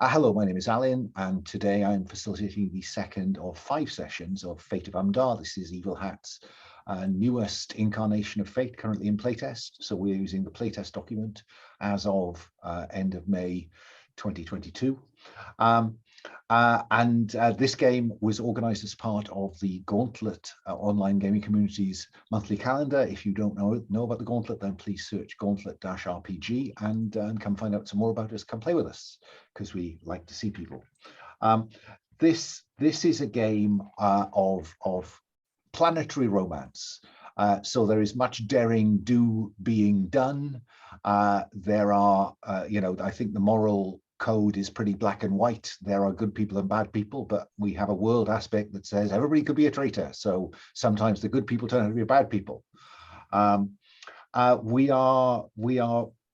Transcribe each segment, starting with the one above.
Hello, my name is Alan, and today I'm facilitating the second of 5 sessions of Fate of Umdaar. This is Evil Hat's newest incarnation of Fate, currently in playtest. So we're using the playtest document as of end of May 2022. This game was organized as part of the Gauntlet online gaming community's monthly calendar. If you don't know about the Gauntlet, then please search Gauntlet-RPG and come find out some more about us. Come play with us, because we like to see people. This is a game of planetary romance. So there is much daring do being done. There are, I think the moral code is pretty black and white. There are good people and bad people, but we have a world aspect that says everybody could be a traitor. So sometimes the good people turn out to be bad people. We are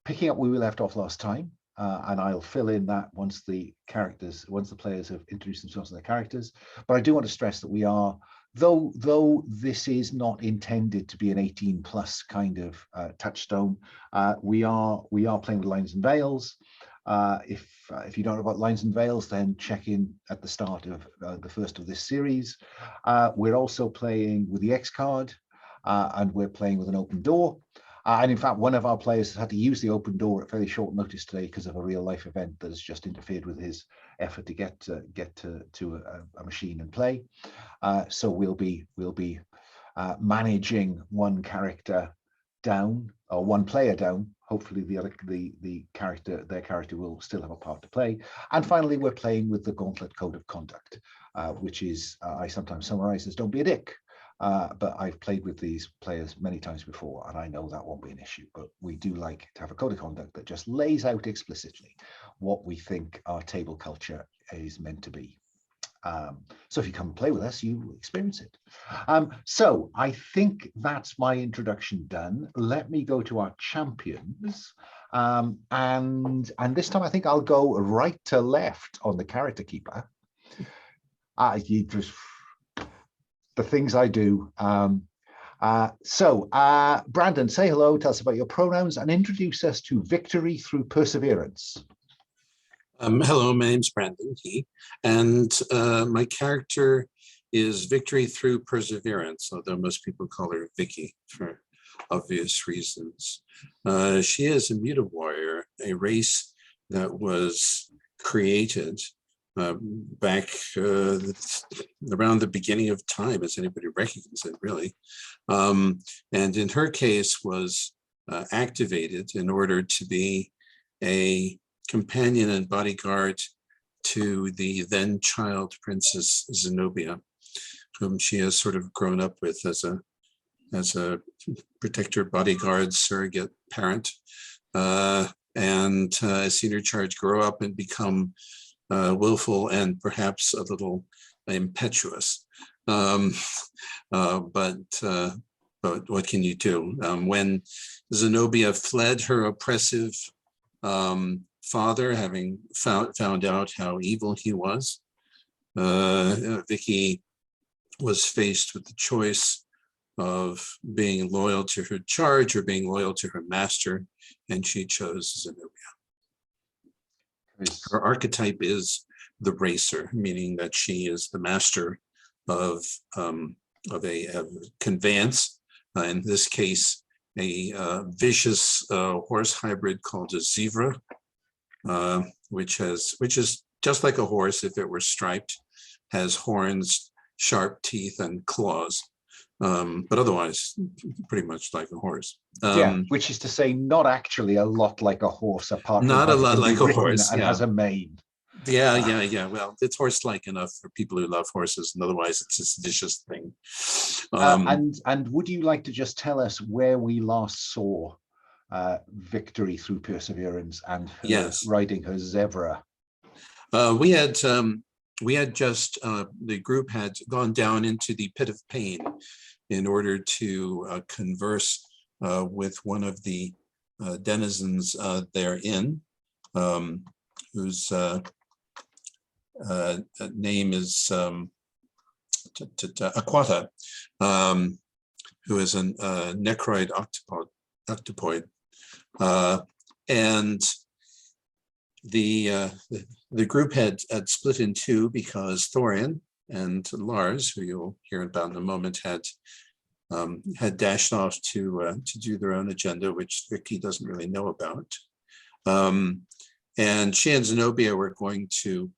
picking up where we left off last time, and I'll fill in that once the players have introduced themselves and their characters. But I do want to stress that we are, though this is not intended to be an 18+ kind of touchstone, we are playing with lines and veils. If you don't know about lines and veils, then check in at the start of the first of this series. We're also playing with the X card, and we're playing with an open door. And in fact, one of our players had to use the open door at fairly short notice today because of a real life event that has just interfered with his effort to get to a machine and play. So we'll be managing one character down, or one player down. Hopefully their character will still have a part to play. And finally, we're playing with the Gauntlet Code of Conduct, which is, I sometimes summarize as don't be a dick. But I've played with these players many times before, and I know that won't be an issue. But we do like to have a code of conduct that just lays out explicitly what we think our table culture is meant to be. So if you come and play with us, you experience it. So I think that's my introduction done. Let me go to our champions. And this time I think I'll go right to left on the character keeper. The things I do. Brandon, say hello, tell us about your pronouns, and introduce us to victory through perseverance. Hello, my name's Brandon, and my character is Victory Through Perseverance, although most people call her Vikki for obvious reasons. She is a Mutawarrior, a race that was created back around the beginning of time, as anybody recognizes it, really. And in her case was activated in order to be a companion and bodyguard to the then child Princess Zenobia, whom she has sort of grown up with as a protector, bodyguard, surrogate parent, and seen her charge grow up and become willful and perhaps a little impetuous. But what can you do? When Zenobia fled her oppressive father, having found out how evil he was, Vikki was faced with the choice of being loyal to her charge or being loyal to her master, and she chose Zenobia. Her archetype is the racer, meaning that she is the master of a conveyance, in this case, a vicious horse hybrid called a Zhevra, which is just like a horse if it were striped, has horns, sharp teeth, and claws, but otherwise pretty much like a horse. Which is to say, not actually a lot like a horse, apart from not a lot like a horse, and has a mane. Yeah. Well, it's horse-like enough for people who love horses, and otherwise it's this vicious thing. And would you like to just tell us where we last saw Victory Through Perseverance and her riding her Zhevra? We had just, the group had gone down into the pit of pain in order to converse with one of the denizens therein, whose name is Aquata, who is a necroid octopoid. And the group had split in two because Thorian and Lars, who you'll hear about in a moment, had dashed off to do their own agenda, which Vikki doesn't really know about. And she and Zenobia were going to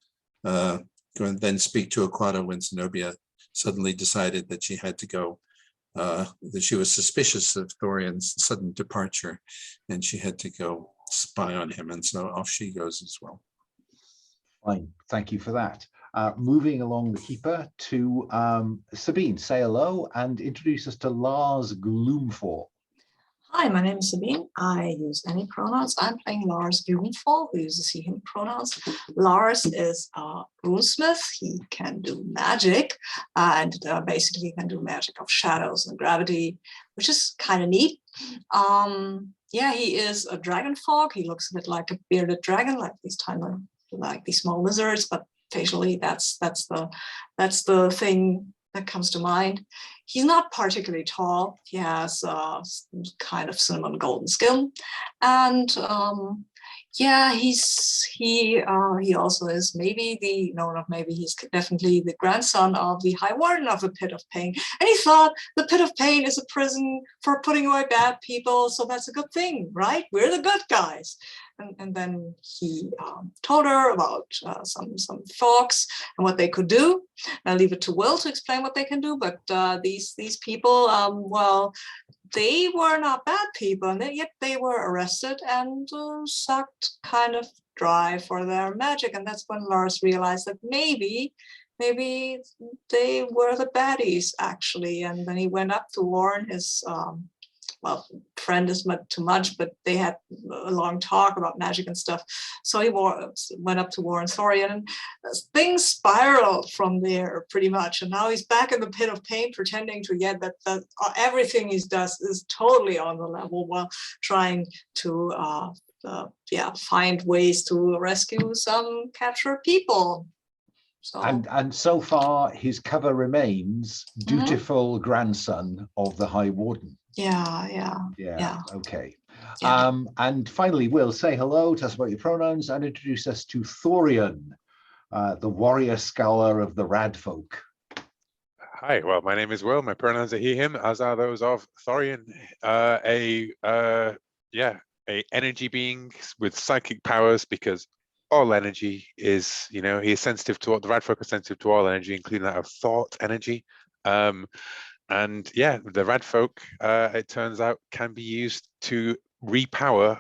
go and then speak to Aquata when Zenobia suddenly decided that she had to go, that she was suspicious of Thorian's sudden departure, and she had to go spy on him, and so off she goes as well. Fine, thank you for that. Moving along the keeper to Sabine, say hello and introduce us to Lars Gloomfall. Hi, my name is Sabine. I use any pronouns. I'm playing Lars Gloomfall, who uses he, him pronouns. Lars is a runesmith. He can do magic, and basically he can do magic of shadows and gravity, which is kind of neat. Yeah, he is a dragon folk. He looks a bit like a bearded dragon, like these small lizards, but facially that's the thing that comes to mind. He's not particularly tall. He has kind of cinnamon golden skin, and yeah, he also is he's definitely the grandson of the High Warden of the Pit of Pain. And he thought the Pit of Pain is a prison for putting away bad people, so that's a good thing, right? We're the good guys. And then he told her about some folks and what they could do. I'll leave it to Will to explain what they can do, but these people, well, they were not bad people, and yet they were arrested and sucked kind of dry for their magic. And that's when Lars realized that maybe they were the baddies, actually. And then he went up to warn his friend is too much, but they had a long talk about magic and stuff. So he went up to warn Thorian, and things spiraled from there pretty much. And now he's back in the Pit of Pain, pretending to get that everything he does is totally on the level, while trying to find ways to rescue some captured people. So. And so far, his cover remains dutiful grandson of the High Warden. Yeah. Okay. Yeah. And finally, Will, say hello, tell us about your pronouns, and introduce us to Thorian, the warrior scholar of the Rad folk. Hi, well, my name is Will. My pronouns are he, him, as are those of Thorian, a energy being with psychic powers, because all energy is, he is sensitive to, the Rad folk are sensitive to all energy, including that of thought energy. And yeah, the Rad folk, it turns out, can be used to repower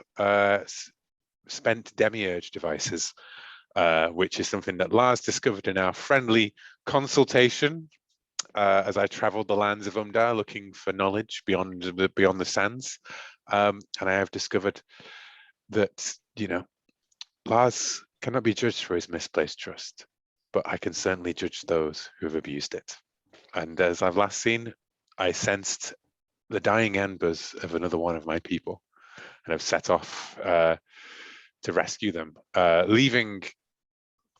spent demiurge devices, which is something that Lars discovered in our friendly consultation as I traveled the lands of Umdaar looking for knowledge beyond the sands. And I have discovered that, Lars cannot be judged for his misplaced trust, but I can certainly judge those who have abused it. And as I've last seen, I sensed the dying embers of another one of my people, and have set off to rescue them, leaving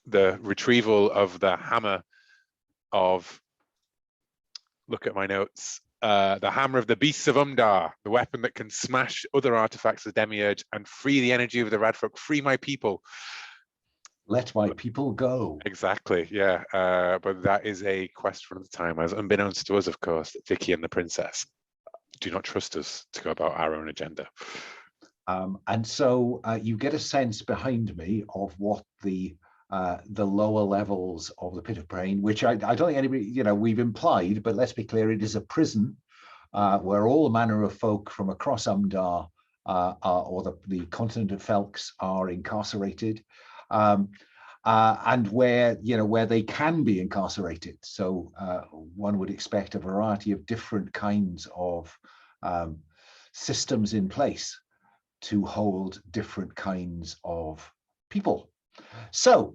the retrieval of the hammer of, look at my notes, the hammer of the beasts of Umdaar, the weapon that can smash other artifacts of demiurge and free the energy of the Radfolk, free my people. Let my people go. Exactly, yeah. But that is a quest for another time, as unbeknownst to us, of course, that Vikki and the princess do not trust us to go about our own agenda. And so you get a sense behind me of what the lower levels of the Pit of Pain, which I don't think anybody, we've implied, but let's be clear, it is a prison where all manner of folk from across Umdaar or the continent of Felks are incarcerated. And where they can be incarcerated. So one would expect a variety of different kinds of systems in place to hold different kinds of people. So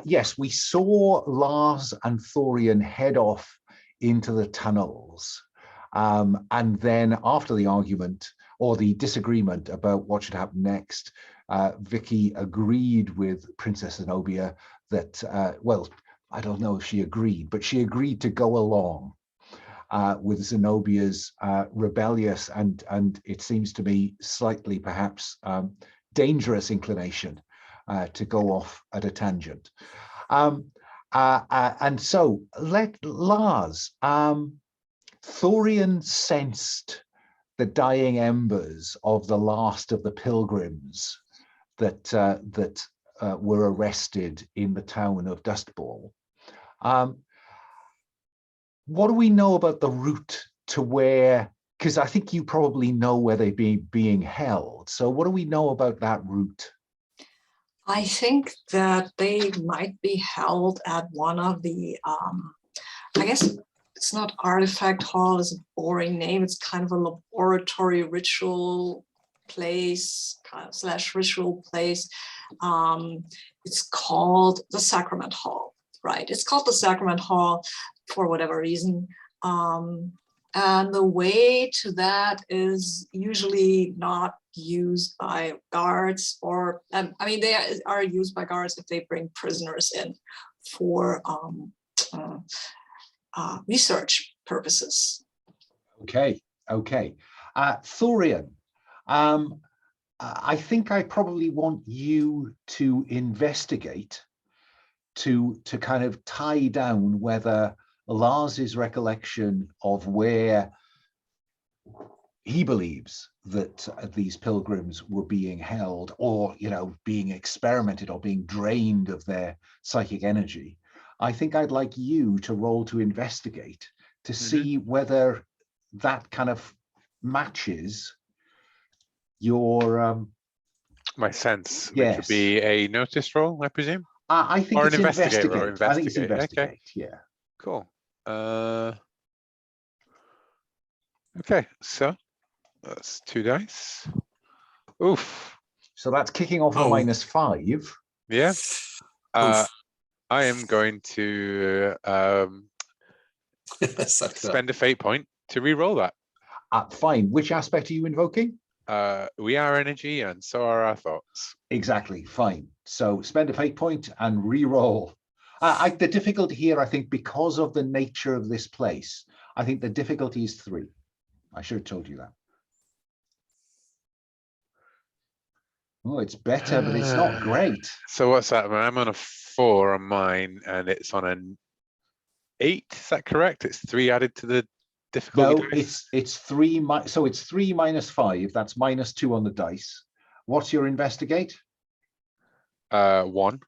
yes, we saw Lars and Thorian head off into the tunnels. And then after the argument or the disagreement about what should happen next, Vikki agreed with Princess Zenobia that, well, I don't know if she agreed, but she agreed to go along with Zenobia's rebellious and it seems to me slightly perhaps dangerous inclination to go off at a tangent. And so let Lars, Thorian sensed the dying embers of the last of the pilgrims that were arrested in the town of Dustball. What do we know about the route to where, because I think you probably know where they're being held. So what do we know about that route? I think that they might be held at one of the, I guess it's not artifact hall, it's a boring name. It's kind of a laboratory ritual place, kind of slash ritual place. It's called the Sacrament Hall, right? It's called the Sacrament Hall for whatever reason. And the way to that is usually not used by guards, or I mean, they are used by guards if they bring prisoners in for research purposes. Okay. Thorian, I think I probably want you to investigate to kind of tie down whether Lars's recollection of where he believes that these pilgrims were being held, or being experimented, or being drained of their psychic energy. I think I'd like you to roll to investigate to see whether that kind of matches your my sense, which yes. would be a notice roll, I presume. I think Or it's an investigate roll. investigate. I think it's Investigate. investigate. Okay. Yeah. Cool. Okay, so that's 2 dice. Oof. So that's kicking off a -5. Yeah. Oof. I am going to spend a fate point to re-roll that. Fine. Which aspect are you invoking? We are energy, and so are our thoughts. Exactly. Fine. So spend a fate point and re-roll. The difficulty here, I think, because of the nature of this place, I think the difficulty is 3. I should have told you that. Oh, it's better, but it's not great. So what's that? I'm on a 4 on mine, and it's on an 8. Is that correct? It's 3 added to the difficulty. No, it's 3. So it's 3 minus 5. That's -2 on the dice. What's your investigate? 1.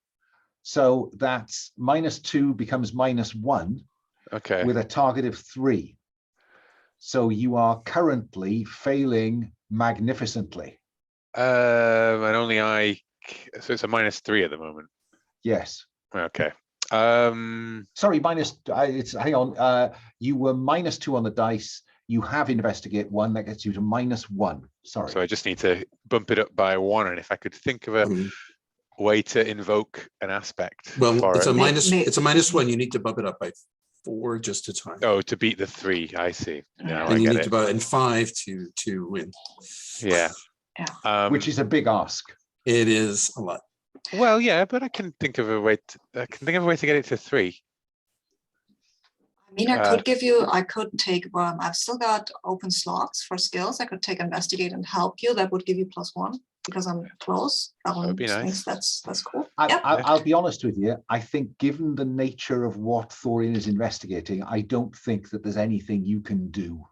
So that's -2 becomes -1. Okay. With a target of 3. So you are currently failing magnificently. And only so it's a -3 at the moment. Yes. Okay. Sorry, hang on. You were -2 on the dice. You have investigate 1. That gets you to -1. Sorry. So I just need to bump it up by 1. And if I could think of a way to invoke an aspect. Well, it's it. a -1. You need to bump it up by 4 just to time. Oh, to beat the 3. I see. Now and I you get need it. to bump in 5 to win. Yeah. Which is a big ask. It is a lot. Well, yeah, but I can think of a way to get it to 3. I mean, I could take, I've still got open slots for skills. I could take investigate and help you. That would give you +1 because I'm close. That would be nice. That's cool. I'll be honest with you. I think given the nature of what Thorian is investigating, I don't think that there's anything you can do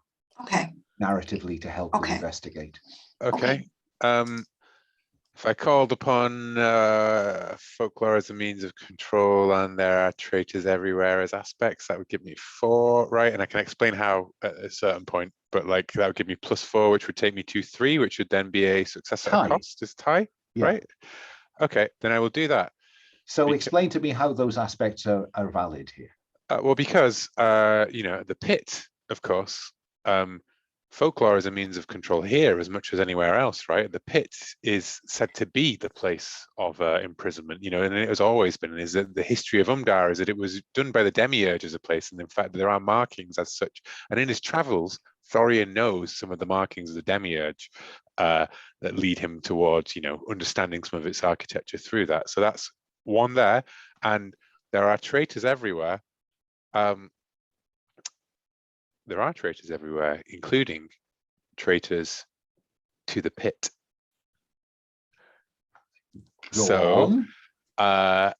narratively to help you investigate. Okay. If I called upon folklore as a means of control, and there are traitors everywhere as aspects, that would give me 4, right? And I can explain how at a certain point, but like that would give me +4, which would take me to 3, which would then be a success at a cost. Is tie, right? Okay, then I will do that. So explain to me how those aspects are valid here. Well, because the pit, of course, folklore is a means of control here as much as anywhere else, right? The pit is said to be the place of imprisonment, and it has always been. Is that the history of Umdaar is that it was done by the demiurge as a place, and in fact there are markings as such. And in his travels, Thorian knows some of the markings of the demiurge that lead him towards, understanding some of its architecture through that. So that's one there, and there are traitors everywhere. There are traitors everywhere, including traitors to the pit. Go So on.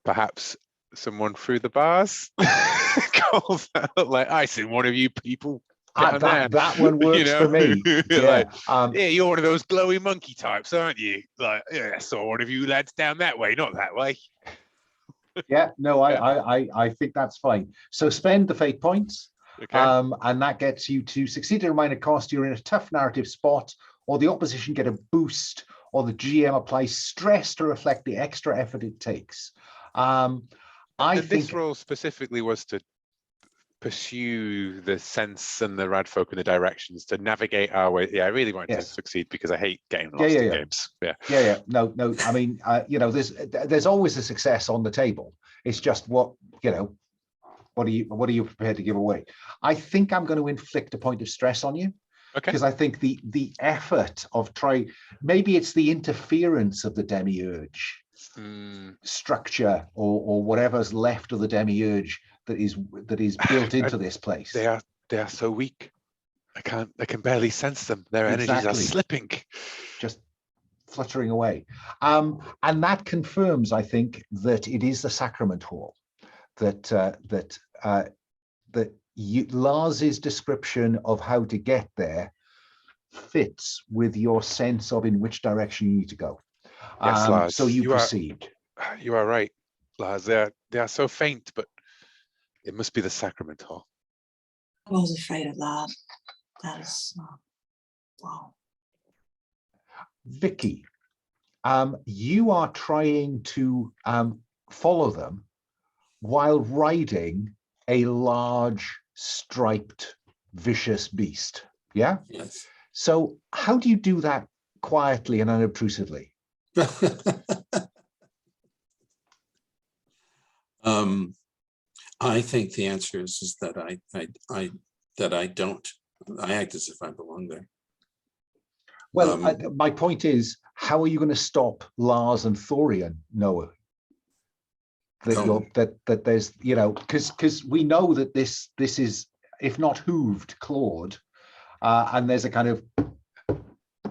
perhaps someone through the bars calls out like, "I seen one of you people down there." That one works for me. Like, Yeah. yeah, you're one of those glowy monkey types, aren't you? Like, yeah, I saw one of you lads down that way, not that way. Yeah, no, I think that's fine. So spend the fate points, Okay. and that gets you to succeed at a minor cost. You're in a tough narrative spot, or the opposition get a boost, or the GM applies stress to reflect the extra effort it takes. I And think this role specifically was to pursue the sense and the rad folk and the directions to navigate our way. Yeah, I really wanted to Yes. succeed because I hate getting lost in games. Yeah. No. I mean, there's always a success on the table. It's just what are you prepared to give away? I think I'm going to inflict a point of stress on you. Okay. Because I think the effort of maybe it's the interference of the demiurge structure or whatever's left of the demiurge that is built into this place. They are so weak. I can barely sense them. Their energies are slipping, just fluttering away. And that confirms, I think, that it is the Sacrament Hall. That Lars's description of how to get there fits with your sense of in which direction you need to go. Yes, Lars, so you proceed. You are right, Lars. They are so faint, but it must be the Sacrament Hall. I was afraid of that. That is wow. Vikki, you are trying to follow them while riding a large, striped, vicious beast. Yeah? Yes. So how do you do that quietly and unobtrusively? I think the answer is that I don't. I act as if I belong there. Well, my point is, how are you going to stop Lars and Thorian, Noah? That there's, because we know that this is, if not hooved, clawed, and there's a kind of.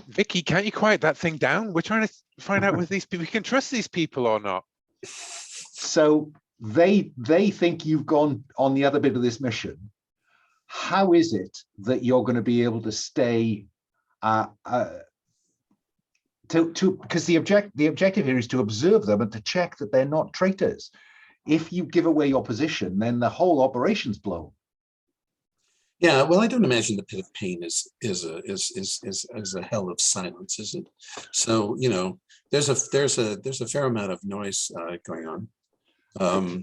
Vikki, can't you quiet that thing down? We're trying to find out whether these people, we can trust these people or not. So they think you've gone on the other bit of this mission. How is it that you're going to be able to stay because the objective here is to observe them and to check that they're not traitors. If you give away your position, then the whole operation's blown. Yeah, well, I don't imagine the pit of pain is a hell of silence, is it? So there's a fair amount of noise going on.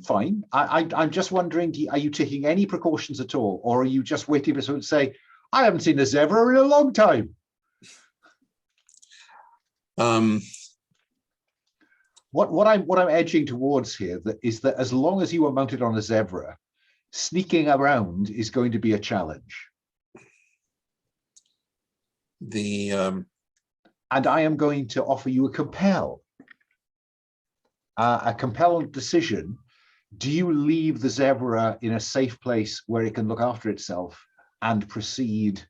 Fine. I'm just wondering, are you taking any precautions at all, or are you just waiting for someone to say, "I haven't seen a Zhevra in a long time"? What I'm edging towards here is that as long as you are mounted on a Zhevra, sneaking around is going to be a challenge. And I am going to offer you a compel decision. Do you leave the Zhevra in a safe place where it can look after itself and proceed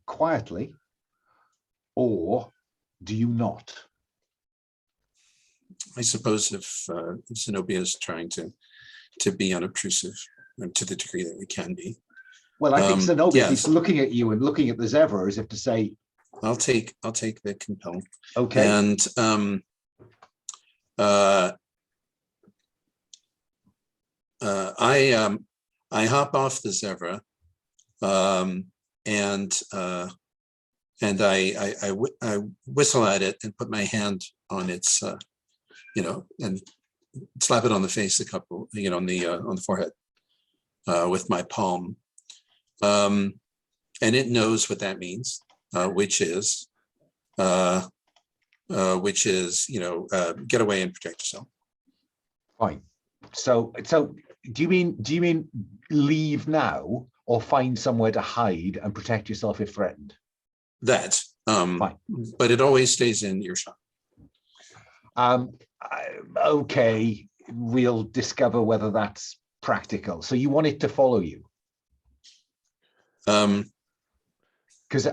quietly, or do you not? I suppose if Zenobia is trying to be unobtrusive to the degree that we can be. Well, I think Zenobia is looking at you and looking at the Zhevra as if to say, I'll take the compel. Okay. And I hop off the Zhevra, and I whistle at it and put my hand on its, and slap it on the face a couple, on the forehead with my palm, and it knows what that means, which is get away and protect yourself. Fine. So do you mean leave now, or find somewhere to hide and protect yourself if threatened? That, but it always stays in earshot. Okay, we'll discover whether that's practical. So you want it to follow you? Because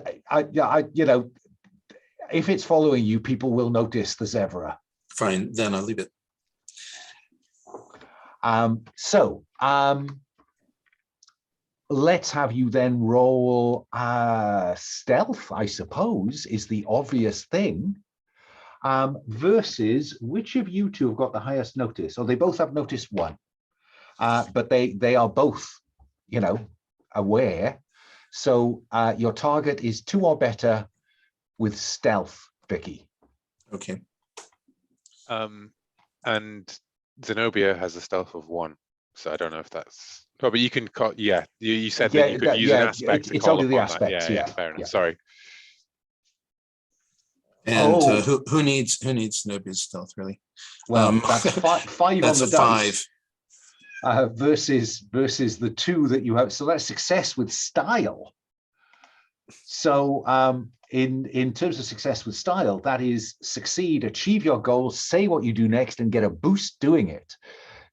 if it's following you, people will notice the Zhevra. Fine, then I'll leave it. Let's have you then roll stealth, I suppose, is the obvious thing. Versus which of you two have got the highest notice? Or they both have notice 1. But they are both, you know, aware. So your target is 2 or better with stealth, Vikki. Okay. And Zenobia has a stealth of 1, so I don't know if that's. Oh, but you can call. Yeah, you said that you could use an aspect to it's call only the upon that. aspects. Yeah, fair enough. Sorry. And who needs Zenobia's stealth, really? Well, that's 5 that's on the a dice. 5. Versus the 2 that you have. So that's success with style. So in terms of success with style, that is succeed, achieve your goals, say what you do next, and get a boost doing it.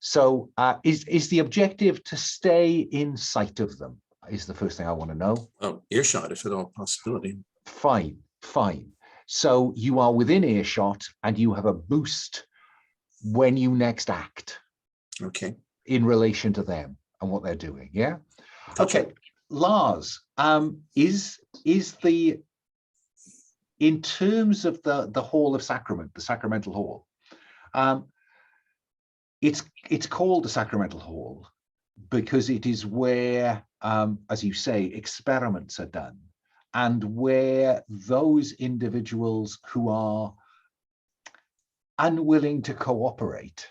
So is the objective to stay in sight of them? Is the first thing I want to know. Oh, earshot, if at all possibility. Fine. So you are within earshot and you have a boost when you next act. Okay. In relation to them and what they're doing. Yeah. Gotcha. Okay. Lars, is the, in terms of the Hall of Sacrament, the Sacramental Hall, it's called the Sacramental Hall because it is where, as you say, experiments are done, and where those individuals who are unwilling to cooperate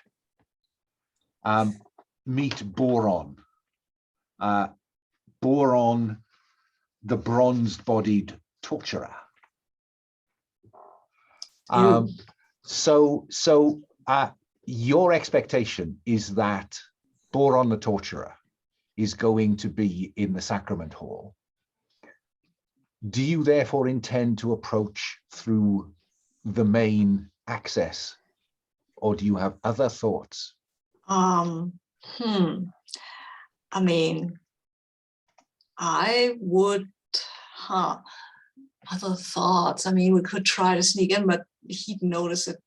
meet Boron. Boron, the bronze-bodied torturer. So your expectation is that Boron the torturer is going to be in the Sacrament Hall. Do you therefore intend to approach through the main access, or do you have other thoughts? I mean, I would, other thoughts. I mean, we could try to sneak in, but he'd notice it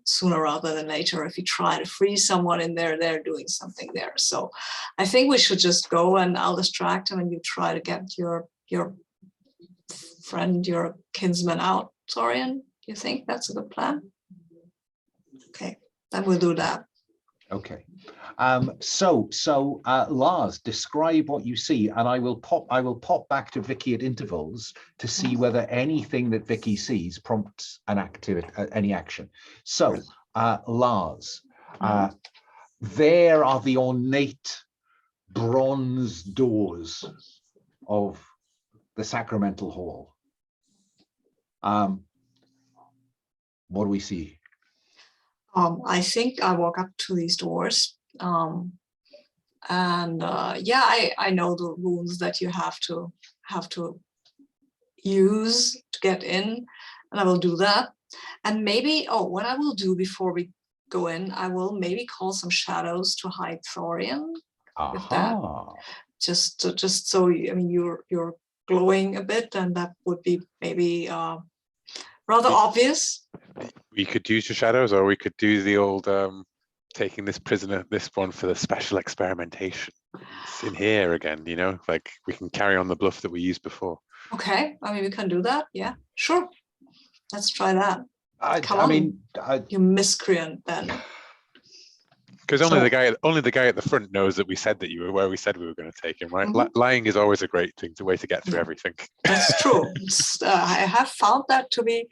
sooner rather than later if you try to freeze someone in there, they're doing something there. So I think we should just go and I'll distract him and you try to get your friend, your kinsman out. Thorian, you think that's a good plan? Okay, then we'll do that. Okay. Lars, describe what you see, and I will pop back to Vikki at intervals to see whether anything that Vikki sees prompts an activity, any action. So, Lars, there are the ornate bronze doors of the Sacramental Hall. What do we see? I think I walk up to these doors, yeah, I know the runes that you have to use to get in, and I will do that. And maybe, what I will do before we go in, I will maybe call some shadows to hide Thorian. If that, just so I mean you're glowing a bit, and that would be maybe rather obvious. We could use the shadows, or we could do the old taking this one for the special experimentation. It's in here again, you know, like we can carry on the bluff that we used before. Okay, I mean we can do that. Yeah, sure. Let's try that. Come I on, mean, you miscreant then. Because only the guy at the front knows that we said that you were where we said we were going to take him, right? Lying is always a great way to get through everything. That's true. I have found that to be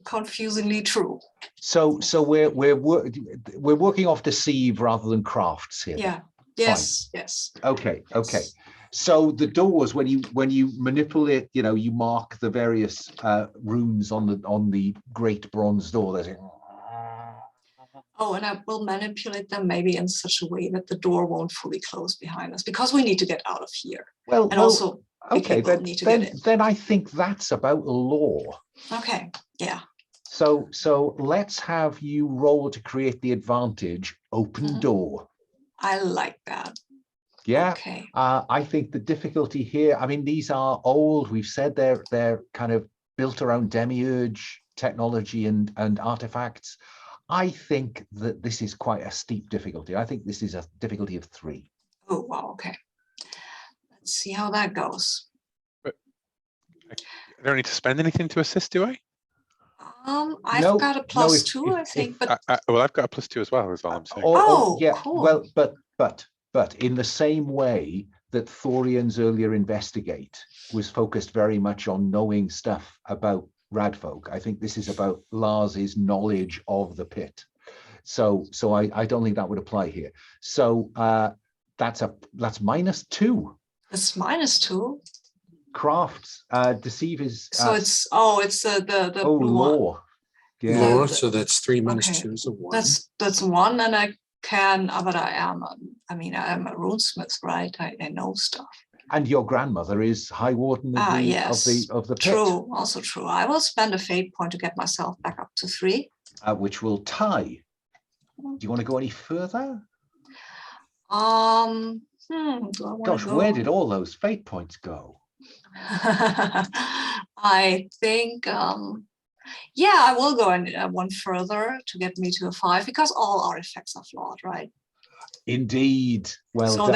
confusingly true. So we're working off deceive rather than crafts here. Yeah. Yes. Fine. Yes. Okay. So the doors, when you manipulate, you know, you mark the various runes on the great bronze door. There's a... Oh, and I will manipulate them maybe in such a way that the door won't fully close behind us, because we need to get out of here. Well, also, okay, then I think that's about the law. Okay. Yeah. So let's have you roll to create the advantage. Open door. I like that. Yeah. Okay. I think the difficulty here, I mean, these are old. We've said they're kind of built around demiurge technology and artifacts. I think that this is quite a steep difficulty. I think this is a difficulty of 3. Oh, wow, okay. Let's see how that goes. But I don't need to spend anything to assist, do I? I've No, got a no, plus if- 2, I think, but Well, I've got a +2 as well, is all I'm saying. Oh, yeah. cool. Well, but in the same way that Thorian's earlier investigate was focused very much on knowing stuff about Radfolk, I think this is about Lars's knowledge of the pit. So I don't think that would apply here. So that's -2. it's -2. Crafts, deceive is So it's the oh, blue one. law. Yeah. Lore, The- so that's 3 minus okay. 2 is a 1. That's 1, and I can, but I am a runesmith, right? I know stuff. And your grandmother is High Warden of Yes. the pit. True, also true. I will spend a fate point to get myself back up to 3. Which will tie. Do you want to go any further? Do I want Gosh, to go? where did all those fate points go? I think, yeah, I will go 1 further to get me to a 5 because all artifacts are flawed, right? Indeed. Well So done.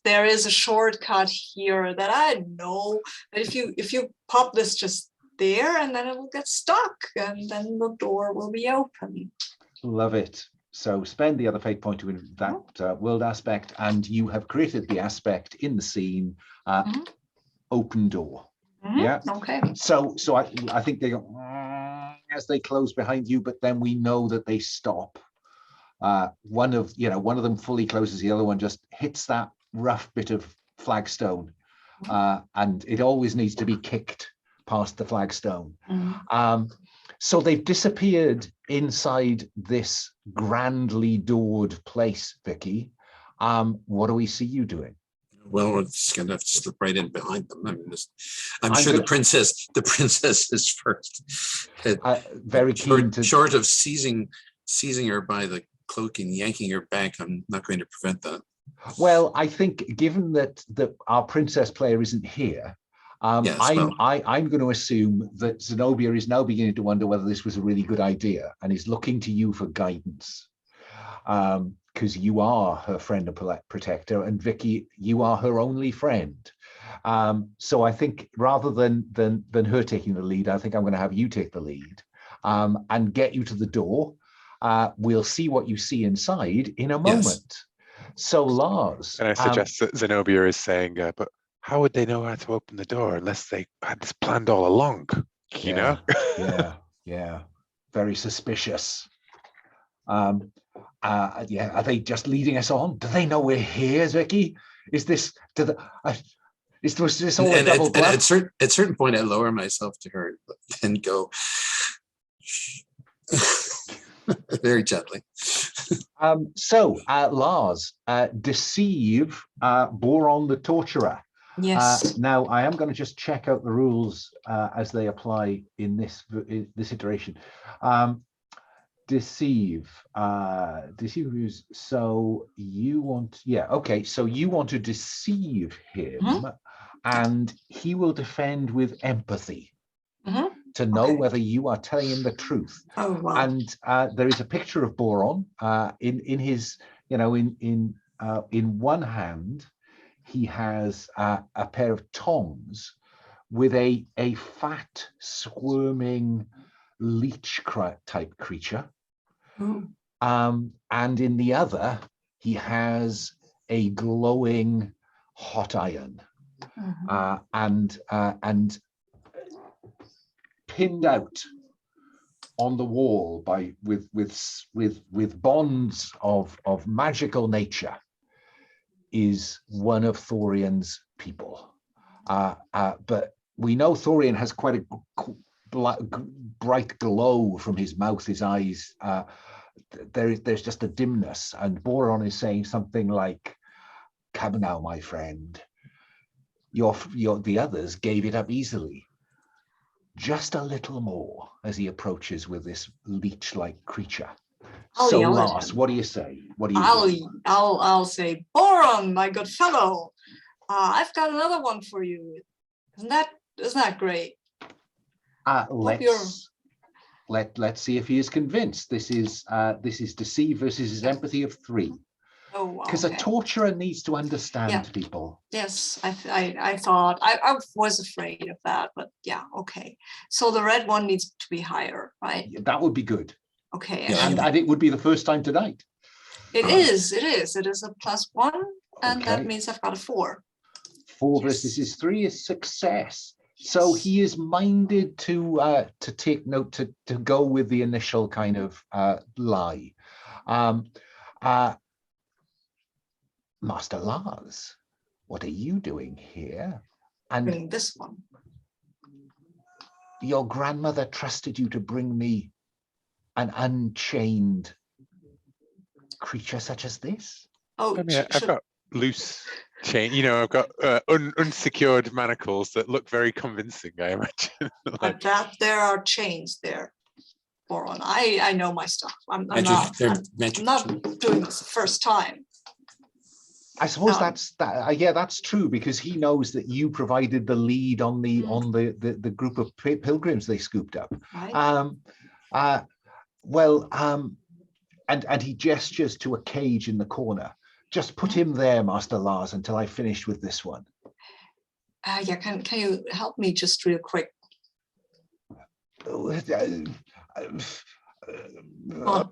there is a shortcut here that I know that if you pop this just there and then it will get stuck and then the door will be open. Love it. So spend the other fate point to win that world aspect, and you have created the aspect in the scene. Open door. Yeah. Okay. So I think they go as they close behind you, but then we know that they stop. One of them fully closes, the other one just hits that rough bit of flagstone, and it always needs to be kicked past the flagstone. So they've disappeared inside this grandly doored place, Vikki. What do we see you doing? Well, we're just gonna have to slip right in behind them. I mean, I'm sure the princess is first. Very keen to. Short of seizing her by the cloak and yanking her back, I'm not going to prevent that. Well, I think given that our princess player isn't here, Yes, I'm going to assume that Zenobia is now beginning to wonder whether this was a really good idea and is looking to you for guidance. Because you are her friend and protector, and Vikki, you are her only friend. So I think rather than her taking the lead, I think I'm going to have you take the lead and get you to the door. We'll see what you see inside in a moment. Yes. So Lars, And I suggest that Zenobia is saying, but how would they know how to open the door unless they had this planned all along? You know? Yeah. Very suspicious. Yeah, are they just leading us on? Do they know we're here, Vikki? Is this all a double bluff? At certain point, I lower myself to her and go very gently. So Lars, deceive Boron the Torturer. Yes. Now I am going to just check out the rules as they apply in this iteration. Deceive. So you want, so you want to deceive him, and he will defend with empathy to know whether you are telling him the truth. Oh, wow. And there is a picture of Boron in his, in one hand he has a pair of tongs with a fat squirming leech type creature. And in the other, he has a glowing hot iron, and pinned out on the wall with bonds of magical nature is one of Thorian's people. But we know Thorian has quite a bright glow from his mouth, his eyes. There's just a dimness, and Boron is saying something like, "Come now, my friend. The others gave it up easily. Just a little more," as he approaches with this leech-like creature. So, Lars, what do you say? What do you? I'll say, Boron, my good fellow. I've got another one for you. Isn't that great? let's see if he is convinced. This is deceive versus his empathy of 3. Oh, wow. Because a torturer needs to understand people. Yes, I thought I was afraid of that, but yeah, okay. So the red one needs to be higher, right? That would be good. Okay. Yeah. And it would be the first time tonight. It is a +1, and that Okay. means I've got a 4. 4 versus his 3 is success. So he is minded to take note, to go with the initial kind of lie. Master Lars, what are you doing here? And Bring this one. your grandmother trusted you to bring me an unchained creature such as this? Oh, I mean, I've got loose chain, you know, I've got unsecured manacles that look very convincing, I imagine. Like, that there are chains there. Boron, I know my stuff. I'm not doing this the first time. I suppose that's true, because he knows that you provided the lead on the group of pilgrims they scooped up. Right. And he gestures to a cage in the corner. Just put him there, Master Lars, until I finish with this one. Yeah, can you help me just real quick?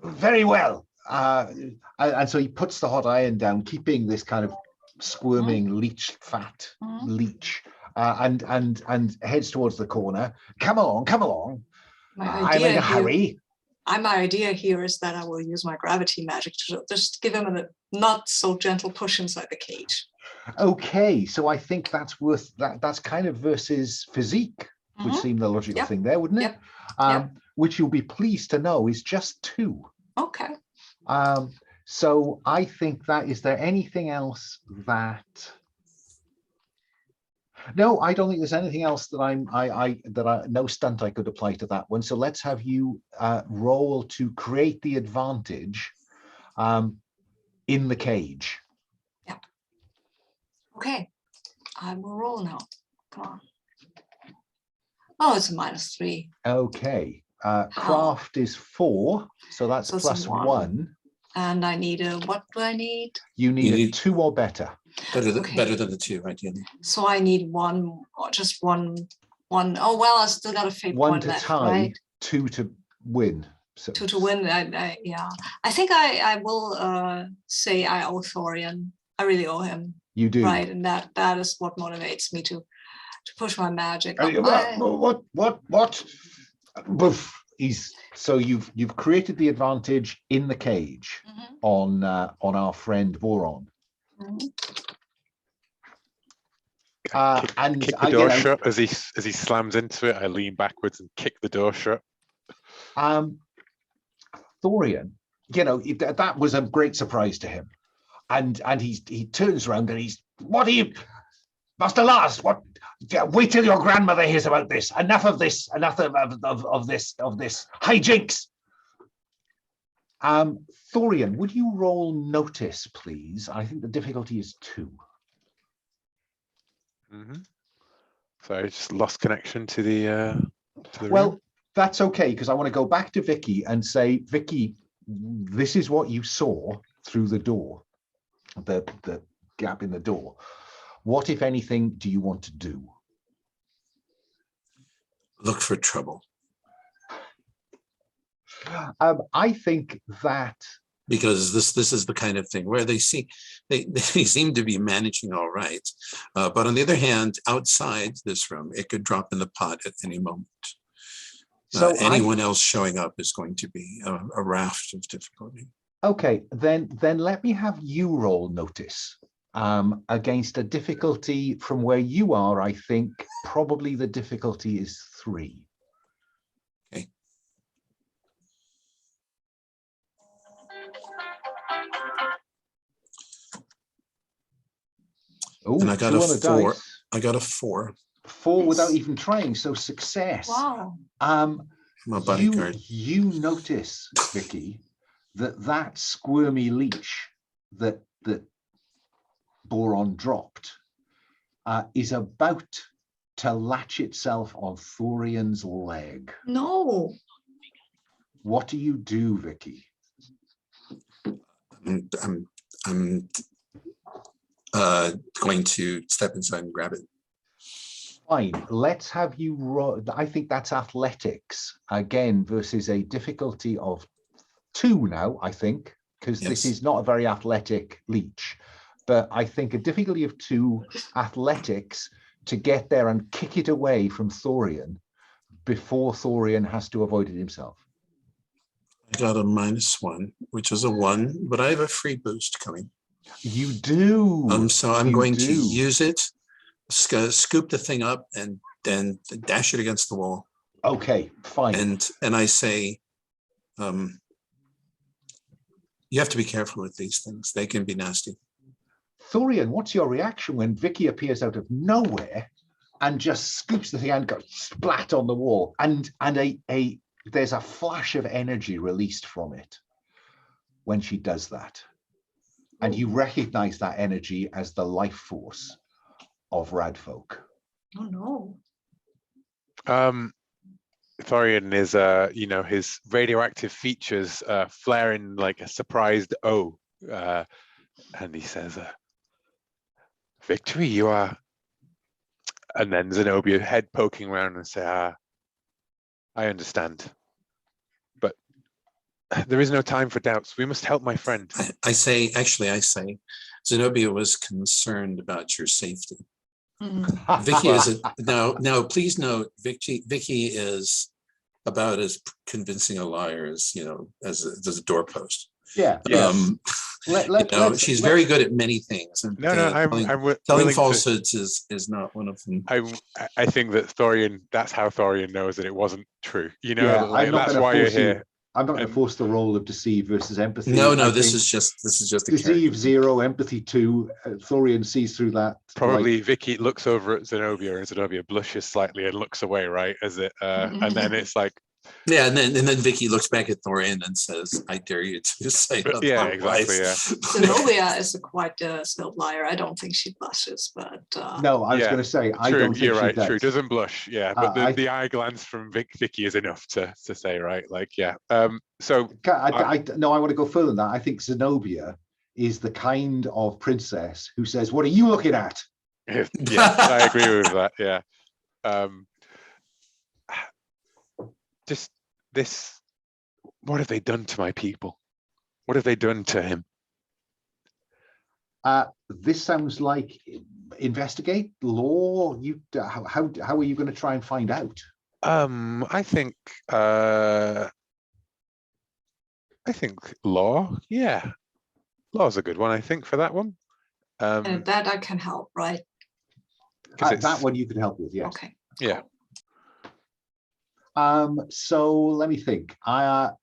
Very well. And so he puts the hot iron down, keeping this kind of squirming fat leech, and heads towards the corner. Come along. I'm in a hurry. My idea here is that I will use my gravity magic to just give him a not so gentle push inside the cage. Okay, so I think that's kind of versus physique, would seem the logical thing there, wouldn't it? Which you'll be pleased to know is just 2. Okay. So I think that, is there anything else that? No, I don't think there's anything else that no stunt I could apply to that one. So let's have you roll to create the advantage in the cage. Yeah. Okay, I will roll now. Come on. Oh, it's a -3. Okay. Craft is 4, so that's +1. And I need what do I need? You need a 2 or better. Better than the 2, ideally. So I need 1, or just one. Oh well, I still got a fate 1 point to left, tie, right? 2 to win. So 2 to win. Yeah. I think I will say I owe Thorian. I really owe him. You do, right? And that is what motivates me to push my magic. What? So you've created the advantage in the cage on our friend Boron. and kick the door shut as he slams into it. I lean backwards and kick the door shut. Thorian, that was a great surprise to him, and he turns around and what are you, Master Lars? What? Wait till your grandmother hears about this. Enough of this. Enough of this hijinks. Thorian, would you roll notice, please? I think the difficulty is 2. So I just lost connection to the well room. That's okay, because I want to go back to Vikki and say, Vikki, this is what you saw through the door, the gap in the door. What, if anything, do you want to do? Look for trouble. I think that, because this is the kind of thing where they seem to be managing all right, but on the other hand, outside this room, it could drop in the pot at any moment. So anyone else showing up is going to be a raft of difficulty. Okay, then let me have you roll notice against a difficulty from where you are. I think probably the difficulty is 3. Okay. Oh, and I got a 4. I got a 4. 4 without even trying, so success. Wow. My bodyguard. You notice, Vikki, that squirmy leech that Boron dropped is about to latch itself on Thorian's leg. No. What do you do, Vikki? I'm going to step inside and grab it. Fine. Let's have you roll. I think that's athletics again versus a difficulty of 2 now, I think, because this Yes. is not a very athletic leech. But I think a difficulty of 2 athletics to get there and kick it away from Thorian before Thorian has to avoid it himself. I got a -1, which is a 1, but I have a free boost coming. You do. So I'm You going to do. use it, scoop the thing up, and then dash it against the wall. Okay, fine. And I say, you have to be careful with these things. They can be nasty. Thorian, what's your reaction when Vikki appears out of nowhere and just scoops the thing and goes splat on the wall, and there's a flash of energy released from it when she does that, and you recognize that energy as the life force of Radfolk. Oh no. Thorian is, his radioactive features flaring like a surprised O, and he says, "Victory, you are." And then Zenobia, head poking around, and say, "I understand, but there is no time for doubts. We must help my friend." I say, Zenobia was concerned about your safety. Vikki is now. Please note, Vikki is about as convincing a liar as as a doorpost. Yeah. Yes. She's very good at many things. And telling falsehoods is not one of them. I think that Thorian. That's how Thorian knows that it wasn't true. Yeah, that's why you're here. I'm not going to force the role of deceive versus empathy. No, this is just a deceive 0, empathy 2. Thorian sees through that. Probably Vikki looks over at Zenobia, and Zenobia blushes slightly and looks away, right? And then it's like, yeah, and then Vikki looks back at Thorian and says, "I dare you to say that." Yeah, exactly. Yeah. Zenobia is quite a skilled liar. I don't think she blushes, but no, I was going to say I don't think you're she right. does. True, doesn't blush. Yeah, but the eye glance from Vikki is enough to say, right? Like, yeah. So I want to go further than that. I think Zenobia is the kind of princess who says, "What are you looking at?" Yeah, I agree with that. Yeah. Just this. What have they done to my people? What have they done to him? This sounds like investigate law. How are you going to try and find out? I think law. Yeah, law's a good one. I think for that one. and that I can help, right? That one you could help with, yes. Okay. Yeah. So let me think. And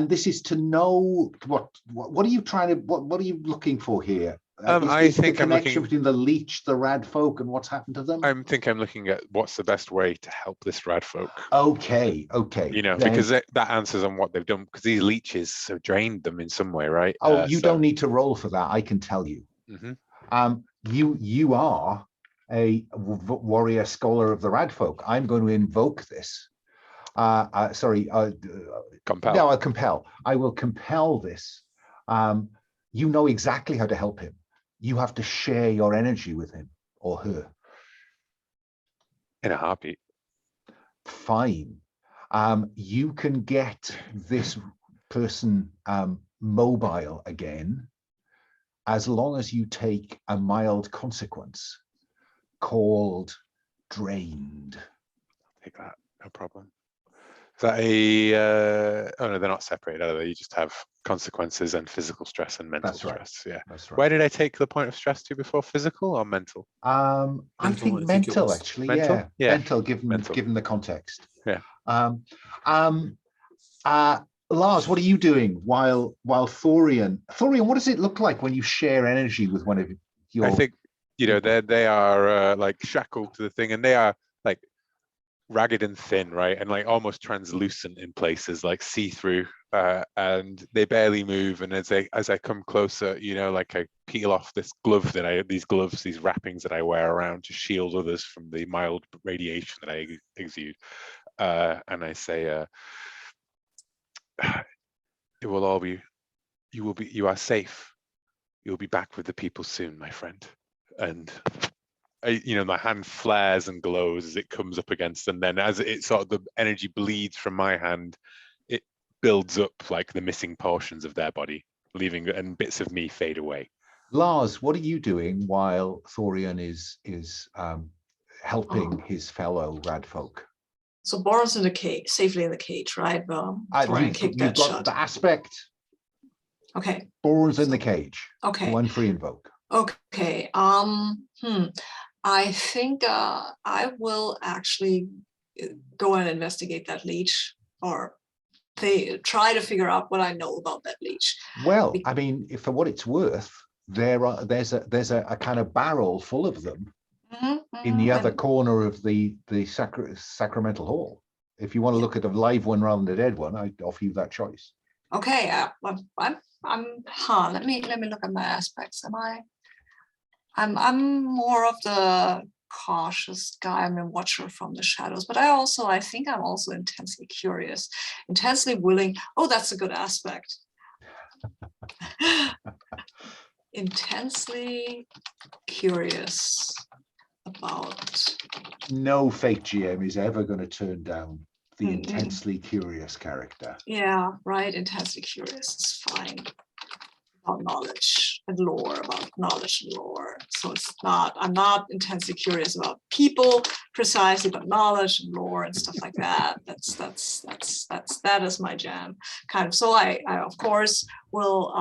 this is to know what are you trying to what are you looking for here? I think the I'm connection looking between the leech, the Radfolk, and what's happened to them. I'm looking at what's the best way to help this Radfolk. Okay. Because that answers on what they've done, because these leeches have drained them in some way, right? Oh, you don't need to roll for that. I can tell you. You are a warrior scholar of the Radfolk. I'm going to invoke this. Compel. No, I'll compel. I will compel this. You know exactly how to help him. You have to share your energy with him or her. In a heartbeat. Fine. You can get this person mobile again as long as you take a mild consequence called drained. Take that, no problem. Is that a oh no, they're not separated, are they? You just have consequences and physical stress and mental stress. Yeah, that's right. Where did I take the point of stress to before? Physical or mental? I think mental, actually. Mental? Yeah, mental given the context. Yeah. Lars, what are you doing while Thorian, what does it look like when you share energy with one of your? I think they are like shackled to the thing, and they are like ragged and thin, right, and like almost translucent in places, like see-through, and they barely move. And as I come closer, like I peel off this glove these wrappings that I wear around to shield others from the mild radiation that I exude, and I say, it will all be, you are safe. You'll be back with the people soon, my friend. And my hand flares and glows as it comes up against, and then as it sort of the energy bleeds from my hand, it builds up like the missing portions of their body, leaving and bits of me fade away. Lars, what are you doing while Thorian is helping his fellow radfolk? So Boron's in the cage, safely in the cage, right? Thorian kicked You've that got shut. the aspect. Okay. Boron's in the cage. Okay. One free invoke. Okay. I think I will actually go and investigate that leech, or try to figure out what I know about that leech. Well, I mean, for what it's worth, there's a kind of barrel full of them in the other corner of the sacramental hall. If you want to look at a live one rather than a dead one, I'd offer you that choice. Okay, let me look at my aspects. I'm more of the cautious guy. I'm a watcher from the shadows, but I think I'm also intensely curious, intensely willing. Oh, that's a good aspect. Intensely curious about. No fake GM is ever going to turn down the intensely curious character. Yeah, right. Intensely curious is fine. About knowledge and lore, about knowledge and lore. So I'm not intensely curious about people precisely, but knowledge and lore and stuff like that. That is my jam, kind of. So I of course will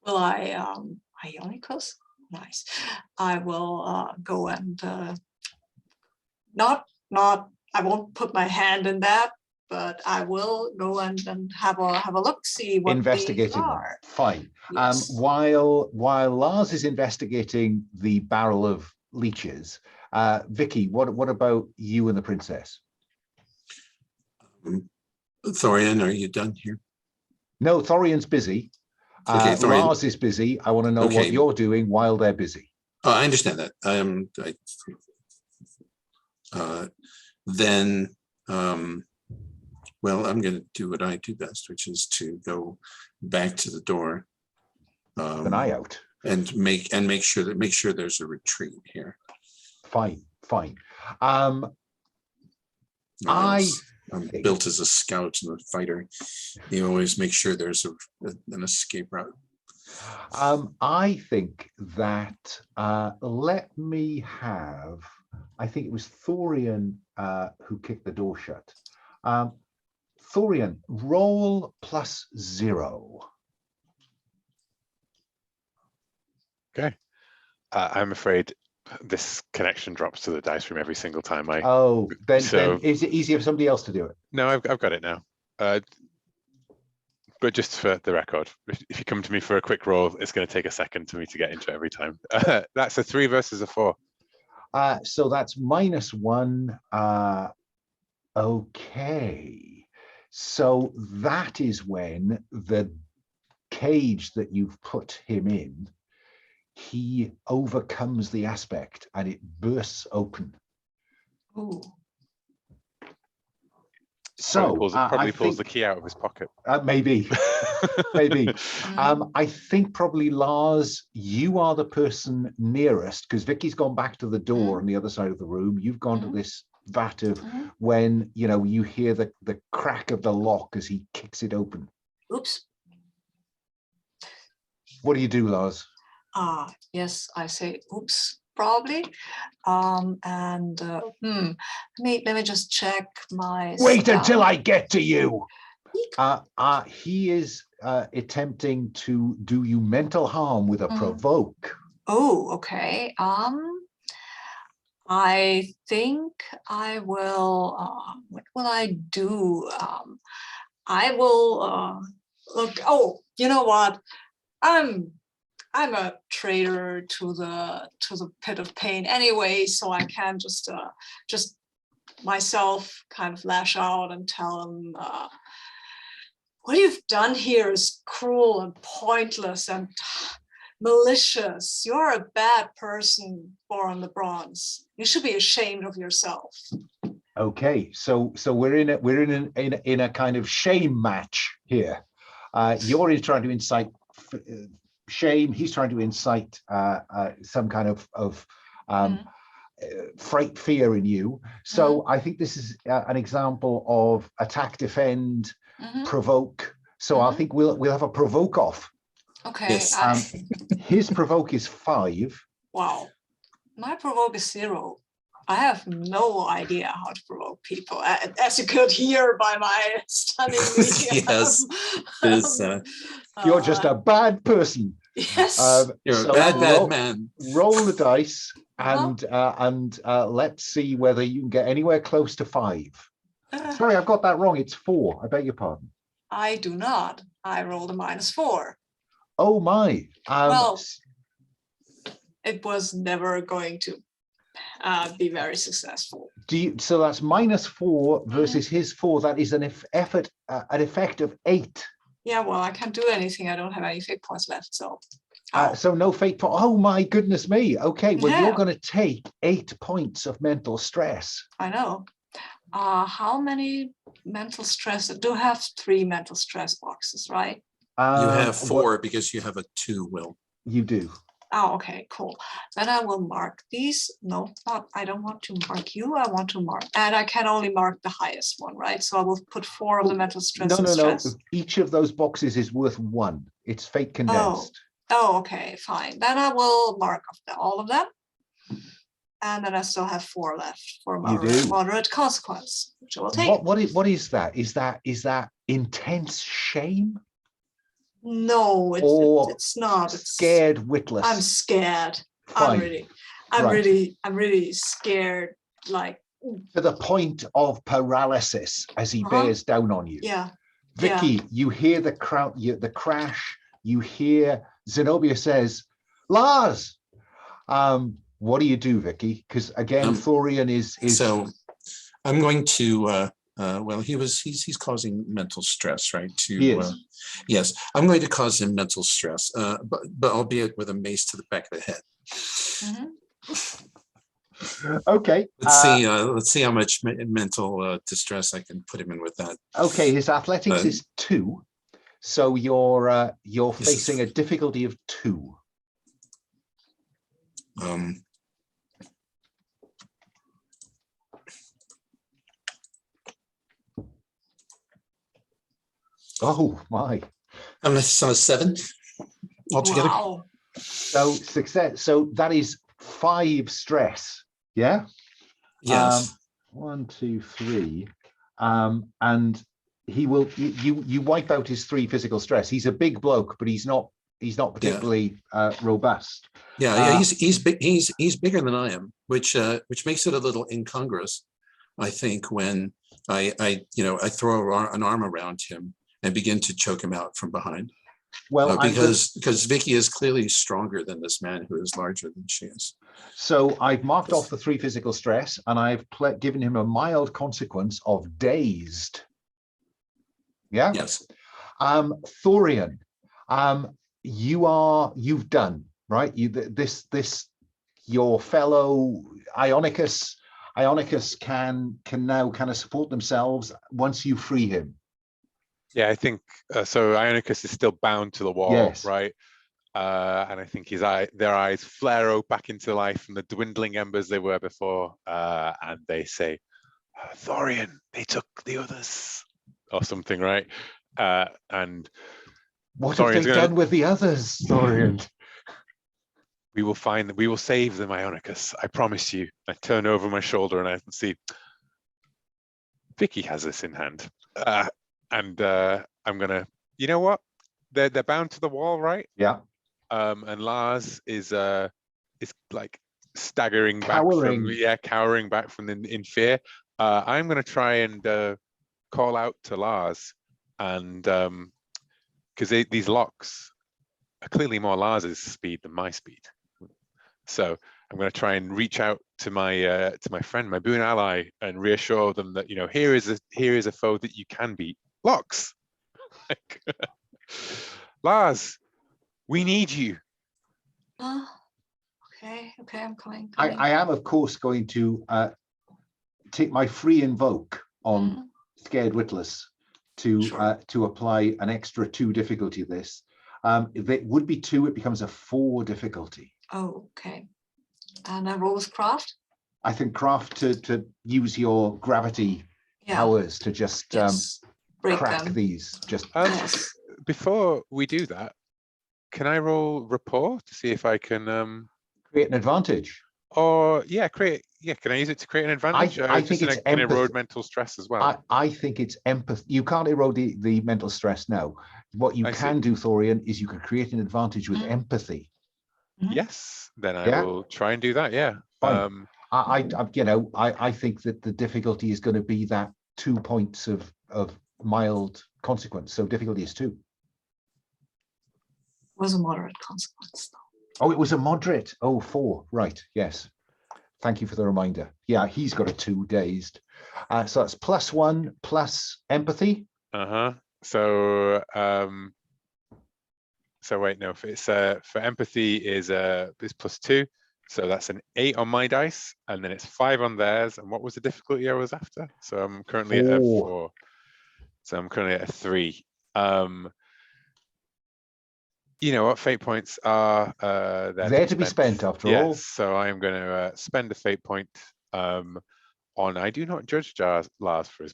Ionicus? Nice. I will go and I won't put my hand in that, but I will go and have a look, see what investigating these are. Fine. Yes. While Lars is investigating the barrel of leeches, Vikki, what about you and the princess? Thorian, are you done here? No, Thorian's busy. Okay, Thorian. Lars is busy. I want to know what you're doing while they're busy. Oh, I understand that. Well, I'm going to do what I do best, which is to go back to the door. An eye out. And make sure there's a retreat here. Fine. I'm built as a scout and a fighter. You always make sure there's an escape route. I think that I think it was Thorian who kicked the door shut. Thorian, roll +0. Okay. I'm afraid this connection drops to the dice room every single time I. Oh, then is it easier for somebody else to do it? No, I've got it now. But just for the record, if you come to me for a quick roll, it's going to take a second for me to get into it every time. That's a 3 versus a 4. So that's -1. Okay. So that is when the cage that you've put him in, he overcomes the aspect and it bursts open. Ooh. So probably pulls the key out of his pocket. Maybe. I think probably Lars, you are the person nearest, because Vicky's gone back to the door on the other side of the room. You've gone to this vat of when you hear the crack of the lock as he kicks it open. Oops. What do you do, Lars? Yes, I say oops, probably. Let me just check my Wait stuff. until I get to you. He is attempting to do you mental harm with a provoke. Oh, okay. I think I will. What will I do? I will look. Oh, you know what? I'm a traitor to the pit of pain anyway, so I can just myself kind of lash out and tell him, what you've done here is cruel and pointless and malicious. You're a bad person, Boron the Bronze. You should be ashamed of yourself. Okay, so we're in a kind of shame match here. You're trying to incite shame. He's trying to incite some kind of fright, fear in you. So I think this is an example of attack, defend, provoke. So I think we'll have a provoke off. Okay. Yes. His provoke is 5. Wow. My provoke is 0. I have no idea how to provoke people, as you could hear by my stunning medium. Yes. Is, You're just a bad person. Yes. you're so a bad man. Roll the dice and let's see whether you can get anywhere close to 5. Sorry, I've got that wrong. It's 4. I beg your pardon. I do not. I rolled a -4. Oh my. Well, it was never going to be very successful. So that's -4 versus his 4. That is an effect of 8. Yeah, well, I can't do anything. I don't have any fate points left, so. So no fate point. Oh my goodness me. Okay, well, you're going to take 8 points of mental stress. I know. How many mental stress? I do have 3 mental stress boxes, right? You have 4 because you have a 2 will. You do. Oh, okay, cool. Then I will mark these. No, not. I don't want to mark you. I want to mark, and I can only mark the highest one, right? So I will put 4 of the mental stress. No. Each of those boxes is worth 1. It's fate condensed. Oh, okay, fine. Then I will mark all of them, and then I still have 4 left for moderate consequence, which I will take. What is that? Is that intense shame? No, it's not. It's scared witless. I'm scared. Fine. I'm really scared. Like to the point of paralysis as he bears down on you. Yeah. Vikki, you hear the crash. You hear Zenobia says, "Lars." What do you do, Vikki? Because again, Thorian is. So I'm going to. Well, he's causing mental stress, right? Yes, I'm going to cause him mental stress, but albeit with a mace to the back of the head. Okay. Let's see how much mental distress I can put him in with that. Okay, his athletics is 2, so you're facing a difficulty of 2. Oh my! I'm a 7 altogether. Wow. So success. So that is 5 stress. Yeah. Yes. 1, 2, 3. And he will. You wipe out his 3 physical stress. He's a big bloke, but he's not particularly robust. Yeah. He's big. He's bigger than I am, which makes it a little incongruous, I think, when I throw an arm around him and begin to choke him out from behind. Well, because Vikki is clearly stronger than this man who is larger than she is. So I've marked off the 3 physical stress, and I've given him a mild consequence of dazed. Yeah. Yes. Thorian, you've done right. Your fellow Ionicus can now kind of support themselves once you free him. Yeah, I think so. Ionicus is still bound to the wall, yes. Right? And I think their eyes flare out back into life from the dwindling embers they were before, and they say, "Thorian, they took the others," or something, right? And what have they done with the others, Thorian? We will save them, Ionicus. I promise you. I turn over my shoulder and I can see Vikki has this in hand. And I'm gonna, you know what? They're bound to the wall, right? Yeah. And Lars is like staggering cowering. Cowering back from in fear. I'm gonna try and call out to Lars, and because these locks are clearly more Lars's speed than my speed. So I'm going to try and reach out to my friend, my boon ally, and reassure them that here is a foe that you can beat. Locks. Lars, we need you. Okay, I'm coming. I am, of course, going to take my free invoke on Scared Witless to Sure. to apply an extra 2 difficulty to this. If it would be 2, it becomes a 4 difficulty. Oh, okay. And I roll with craft. I think craft to use your gravity powers to just Break crack them. these. Just Yes. Before we do that, can I roll rapport to see if I can create an advantage. or create can I use it to create an advantage? I think it's can erode empathy. mental stress as well. I think it's empathy. You can't erode the mental stress now. What you can do, Thorian, is you can create an advantage with empathy. Yes, then I will try and do that. Yeah. Fine. I think that the difficulty is going to be that 2 points of mild consequence. So difficulty is 2. Was a moderate consequence, though. Oh, it was a moderate. Oh, 4. Right. Yes. Thank you for the reminder. Yeah, he's got a 2 dazed. So that's +1 plus empathy. So wait, no, it's for empathy is +2. So that's an 8 on my dice, and then it's 5 on theirs. And what was the difficulty I was after? So I'm currently at a 4. So I'm currently at a 3. You know what, fate points are there to be spent after all. So I am going to spend a fate point on. I do not judge Lars for his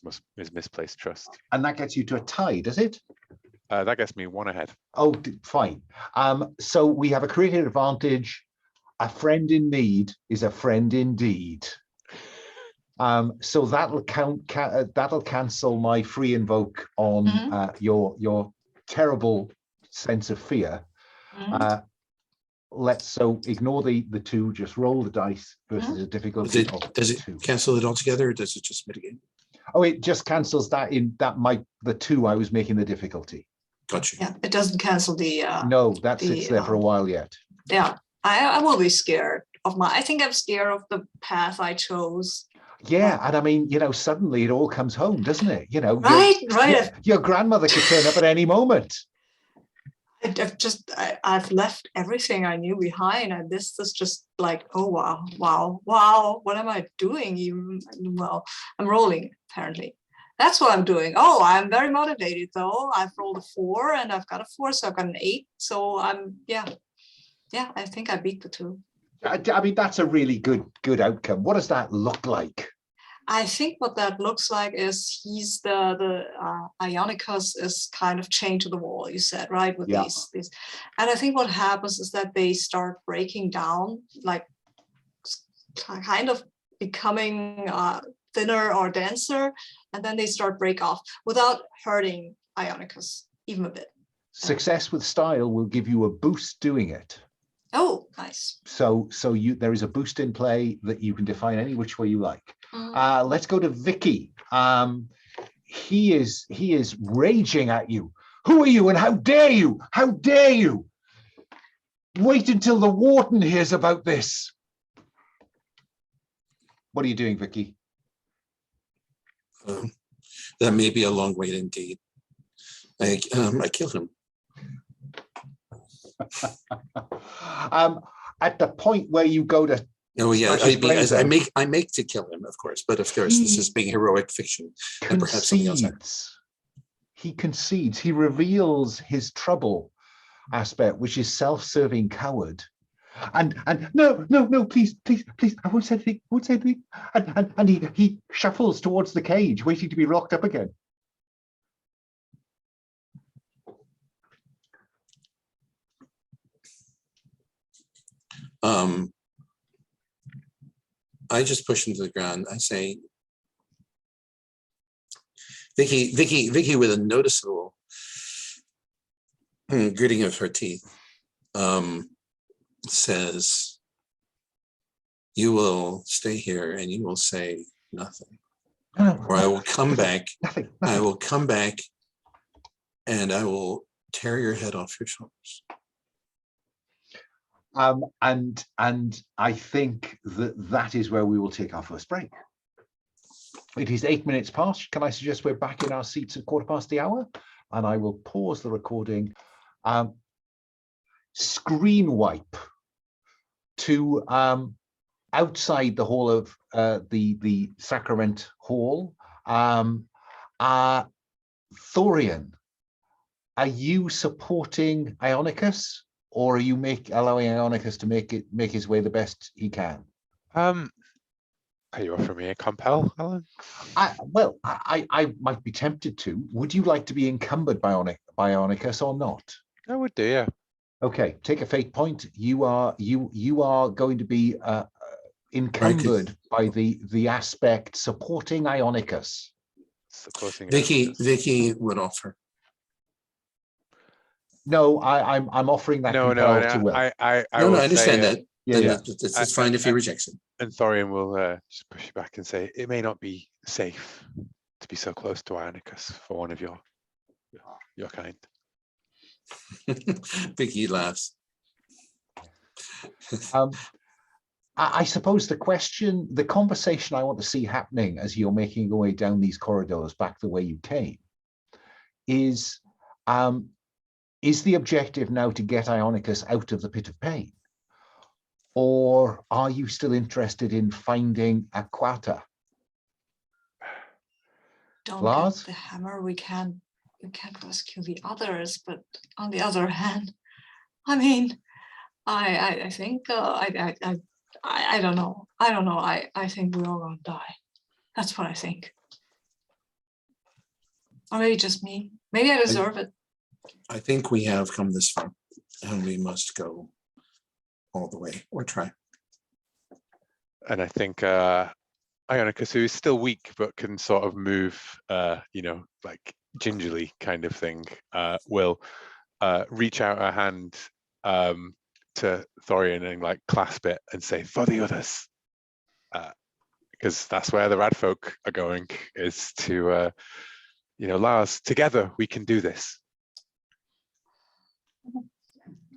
misplaced trust. And that gets you to a tie, does it? That gets me 1 ahead. Oh, fine. So we have a created advantage. A friend in need is a friend indeed. So that'll that'll cancel my free invoke on your terrible sense of fear. So ignore the 2, just roll the dice versus a difficulty of does it 2. cancel it altogether, or does it just mitigate? Oh, it just cancels that the 2 I was making the difficulty. Gotcha. Yeah, it doesn't cancel the no, that sits there for a while yet. Yeah, I will be scared of I think I'm scared of the path I chose. Yeah, and I mean, suddenly it all comes home, doesn't it? Right. Your grandmother could turn up at any moment. I've left everything I knew behind, and this is just like, oh wow, what am I doing? Well, I'm rolling apparently. That's what I'm doing. Oh, I'm very motivated though. I've rolled a 4 and I've got a 4, so I've got an 8. So I'm I think I beat the 2. I mean, that's a really good outcome. What does that look like? I think what that looks like is he's the Ionicus is kind of chained to the wall, you said, right? With these. And I think what happens is that they start breaking down, like kind of becoming thinner or denser, and then they start break off without hurting Ionicus even a bit. Success with style will give you a boost doing it. Oh, nice. So there is a boost in play that you can define any which way you like. Let's go to Vikki. He is raging at you. Who are you and how dare you? How dare you? Wait until the warden hears about this. What are you doing, Vikki? That may be a long wait indeed. I kill him. At the point where you go to I make to kill him, of course, but of course this is being heroic fiction, and perhaps something else. He concedes. He reveals his trouble aspect, which is self-serving coward. And no, please, I won't say anything. And he shuffles towards the cage, waiting to be locked up again. I just push him to the ground. I say, Vikki, with a noticeable gritting of her teeth, says, "You will stay here and you will say nothing, or I will come back. Nothing. I will come back, and I will tear your head off your shoulders." And I think that is where we will take our first break. It is 8 minutes past. Can I suggest we're back in our seats at 1/4 the hour? And I will pause the recording. Screen wipe to outside the hall of the Sacrament Hall. Thorian, are you supporting Ionicus, or are you allowing Ionicus to make his way the best he can? Are you offering me a compel, Alan? I might be tempted to. Would you like to be encumbered by Ionicus or not? I would do, yeah. Okay, take a fate point. You are going to be encumbered by the aspect supporting Ionicus. Supporting Vikki would offer. No, I'm offering that no, compel no, to Will. I I will understand say, that. Yeah, Then yeah. it's fine if he rejects it. And Thorian will just push you back and say, it may not be safe to be so close to Ionicus for one of your kind. Vikki laughs. I suppose the conversation I want to see happening as you're making your way down these corridors back the way you came is the objective now to get Ionicus out of the pit of pain? Or are you still interested in finding a Quata? Don't Lars? get the hammer. We can't rescue the others. But on the other hand, I mean, I think I don't know. I think we're all gonna die. That's what I think. Or maybe just me. Maybe I deserve it. I think we have come this far, and we must go all the way, or try. And I think Ionicus, who is still weak but can sort of move, like gingerly kind of thing, will reach out her hand to Thorian and like clasp it and say, "For the others," because that's where the rad folk are going. Is to, Lars. Together we can do this.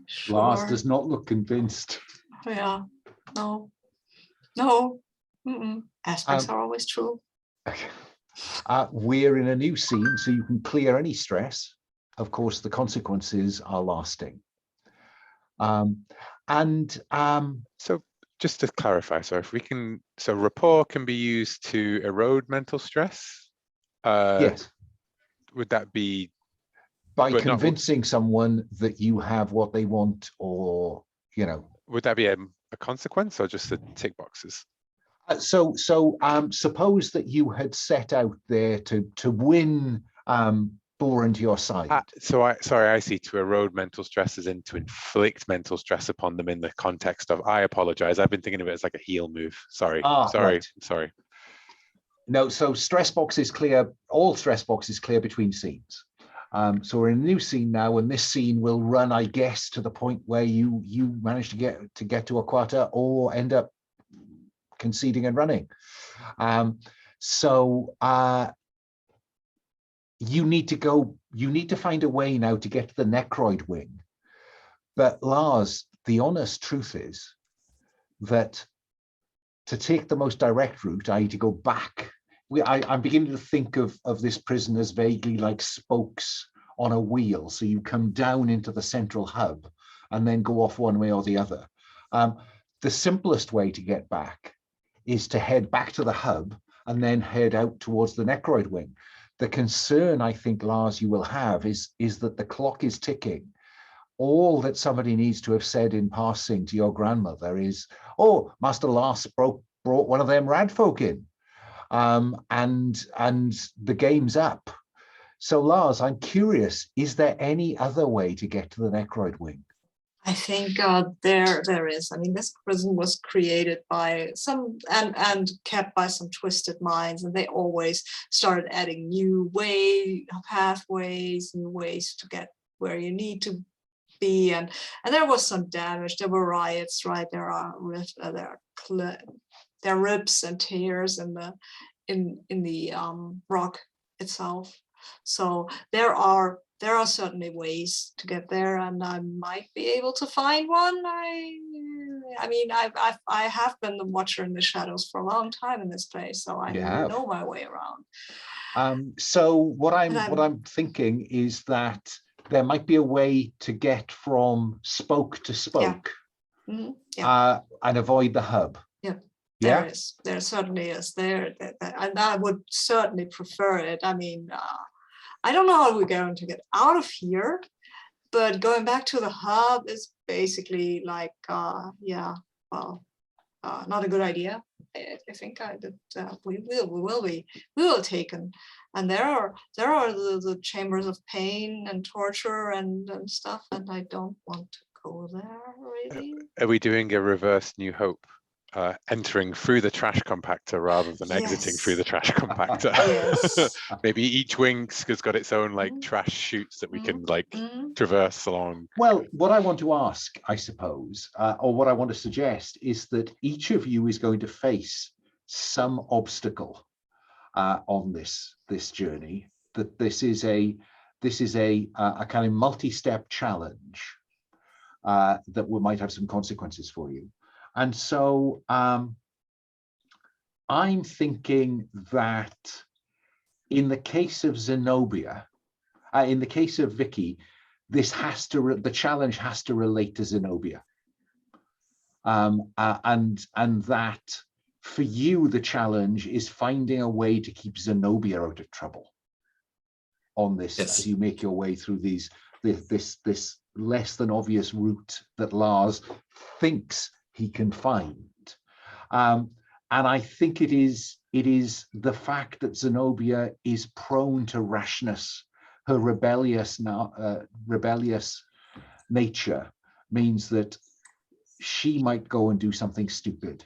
Sure. Lars does not look convinced. Yeah. No. Aspects are always true. We're in a new scene, so you can clear any stress. Of course, the consequences are lasting. So just to clarify, so rapport can be used to erode mental stress. Yes. Would that be by convincing someone that you have what they want, or would that be a consequence or just the tick boxes? So suppose that you had set out there to win Boren to your side. I see, to erode mental stress as in to inflict mental stress upon them in the context of, I apologize, I've been thinking of it as like a heal move. Sorry. No, so stress box is clear, all stress boxes clear between scenes. So we're in a new scene now, and this scene will run, I guess, to the point where you manage to get to a Quata or end up conceding and running. You need to find a way now to get to the Necroid wing. But Lars, the honest truth is that to take the most direct route, i.e. to go back, I'm beginning to think of this prison as vaguely like spokes on a wheel. So you come down into the central hub and then go off one way or the other. The simplest way to get back is to head back to the hub and then head out towards the Necroid wing. The concern I think, Lars, you will have is that the clock is ticking. All that somebody needs to have said in passing to your grandmother is, "Oh, Master Lars brought one of them rad folk in," and the game's up. So Lars, I'm curious, is there any other way to get to the Necroid wing? I think there is. I mean, this prison was created by some and kept by some twisted minds, and they always started adding new pathways, new ways to get where you need to be, and there was some damage. There were riots, right? There are rifts, there are rips and tears in the rock itself. So there are certainly ways to get there, and I might be able to find one. I mean, I have been the watcher in the shadows for a long time in this place, so I know my way around. So what I'm thinking is that there might be a way to get from spoke to spoke, and avoid the hub. Yeah. Yeah. There certainly is. And I would certainly prefer it. I mean, I don't know how we're going to get out of here, but going back to the hub is basically like, yeah, well, not a good idea. I think that we will taken, and there are the chambers of pain and torture and stuff, and I don't want to go there really. Are we doing a reverse New Hope? Entering through the trash compactor rather than exiting through the trash compactor. Yes. Maybe each wing has got its own like trash chutes that we can like traverse along. Well, what I want to ask, I suppose, or what I want to suggest is that each of you is going to face some obstacle on this journey. That this is a kind of multi-step challenge that might have some consequences for you. And so I'm thinking that in the case of Zenobia, in the case of Vikki, this has to the challenge has to relate to Zenobia, and that for you the challenge is finding a way to keep Zenobia out of trouble on this as you make your way through this less than obvious route that Lars thinks he can find. And I think it is the fact that Zenobia is prone to rashness. Her rebellious nature means that she might go and do something stupid.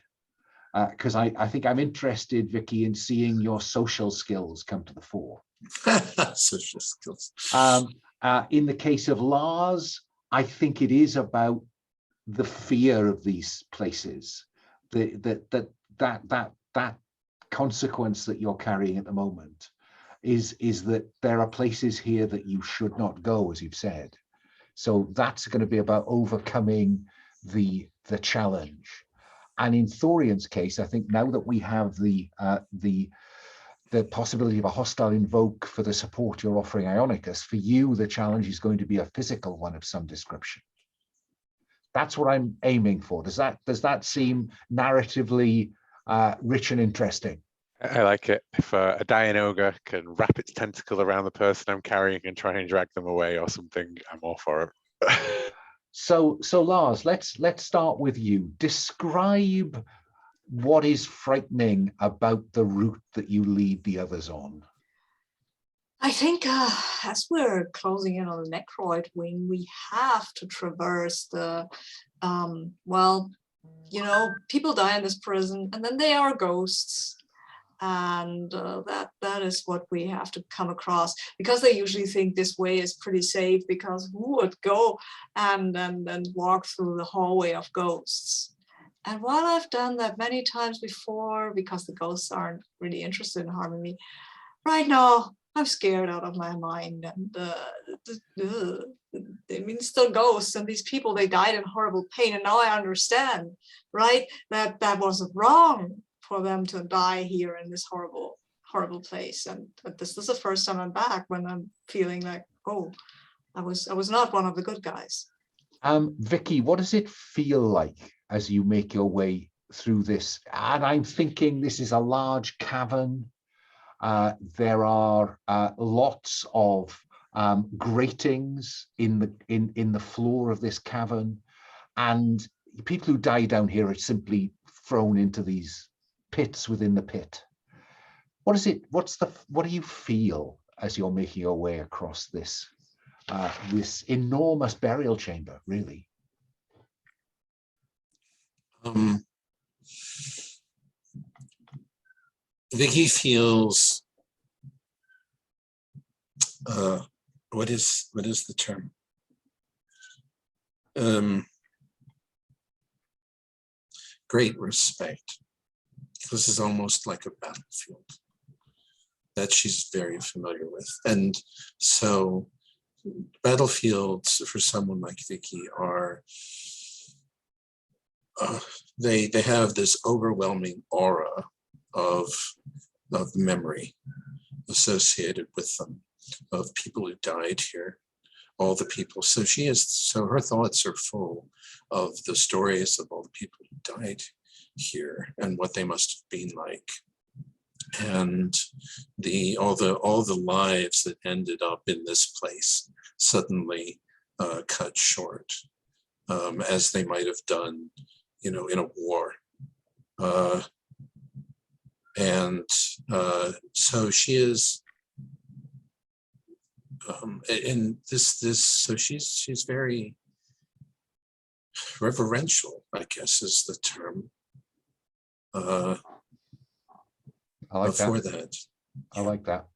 Because I think I'm interested, Vikki, in seeing your social skills come to the fore. Social skills. In the case of Lars, I think it is about the fear of these places, that consequence that you're carrying at the moment is that there are places here that you should not go, as you've said. So that's going to be about overcoming the challenge. And in Thorian's case, I think now that we have the possibility of a hostile invoke for the support you're offering Ionicus, for you the challenge is going to be a physical one of some description. That's what I'm aiming for. Does that seem narratively rich and interesting? I like it. If a dying ogre can wrap its tentacle around the person I'm carrying and try and drag them away or something, I'm all for it. So Lars, let's start with you. Describe what is frightening about the route that you lead the others on. I think as we're closing in on the Necroid wing, we have to traverse the, well, you know, people die in this prison and then they are ghosts. And that is what we have to come across, because they usually think this way is pretty safe, because who would go and walk through the hallway of ghosts? And while I've done that many times before, because the ghosts aren't really interested in harming me, right now I'm scared out of my mind. And I mean, still ghosts, and these people, they died in horrible pain, and now I understand, right? That was wrong for them to die here in this horrible place. And this is the first time I'm back when I'm feeling like, oh, I was not one of the good guys. Vikki, what does it feel like as you make your way through this? And I'm thinking this is a large cavern. There are lots of gratings in the floor of this cavern, and people who die down here are simply thrown into these pits within the pit. What do you feel as you're making your way across this enormous burial chamber, really? Vikki feels what is the term? Great respect. This is almost like a battlefield that she's very familiar with. And so battlefields for someone like Vikki are, they have this overwhelming aura of memory associated with them, of people who died here, all the people. So her thoughts are full of the stories of all the people who died here and what they must have been like. And all the lives that ended up in this place suddenly cut short, as they might have done, in a war. So she is, and so she's very reverential, I guess is the term. I like Before that. I like that.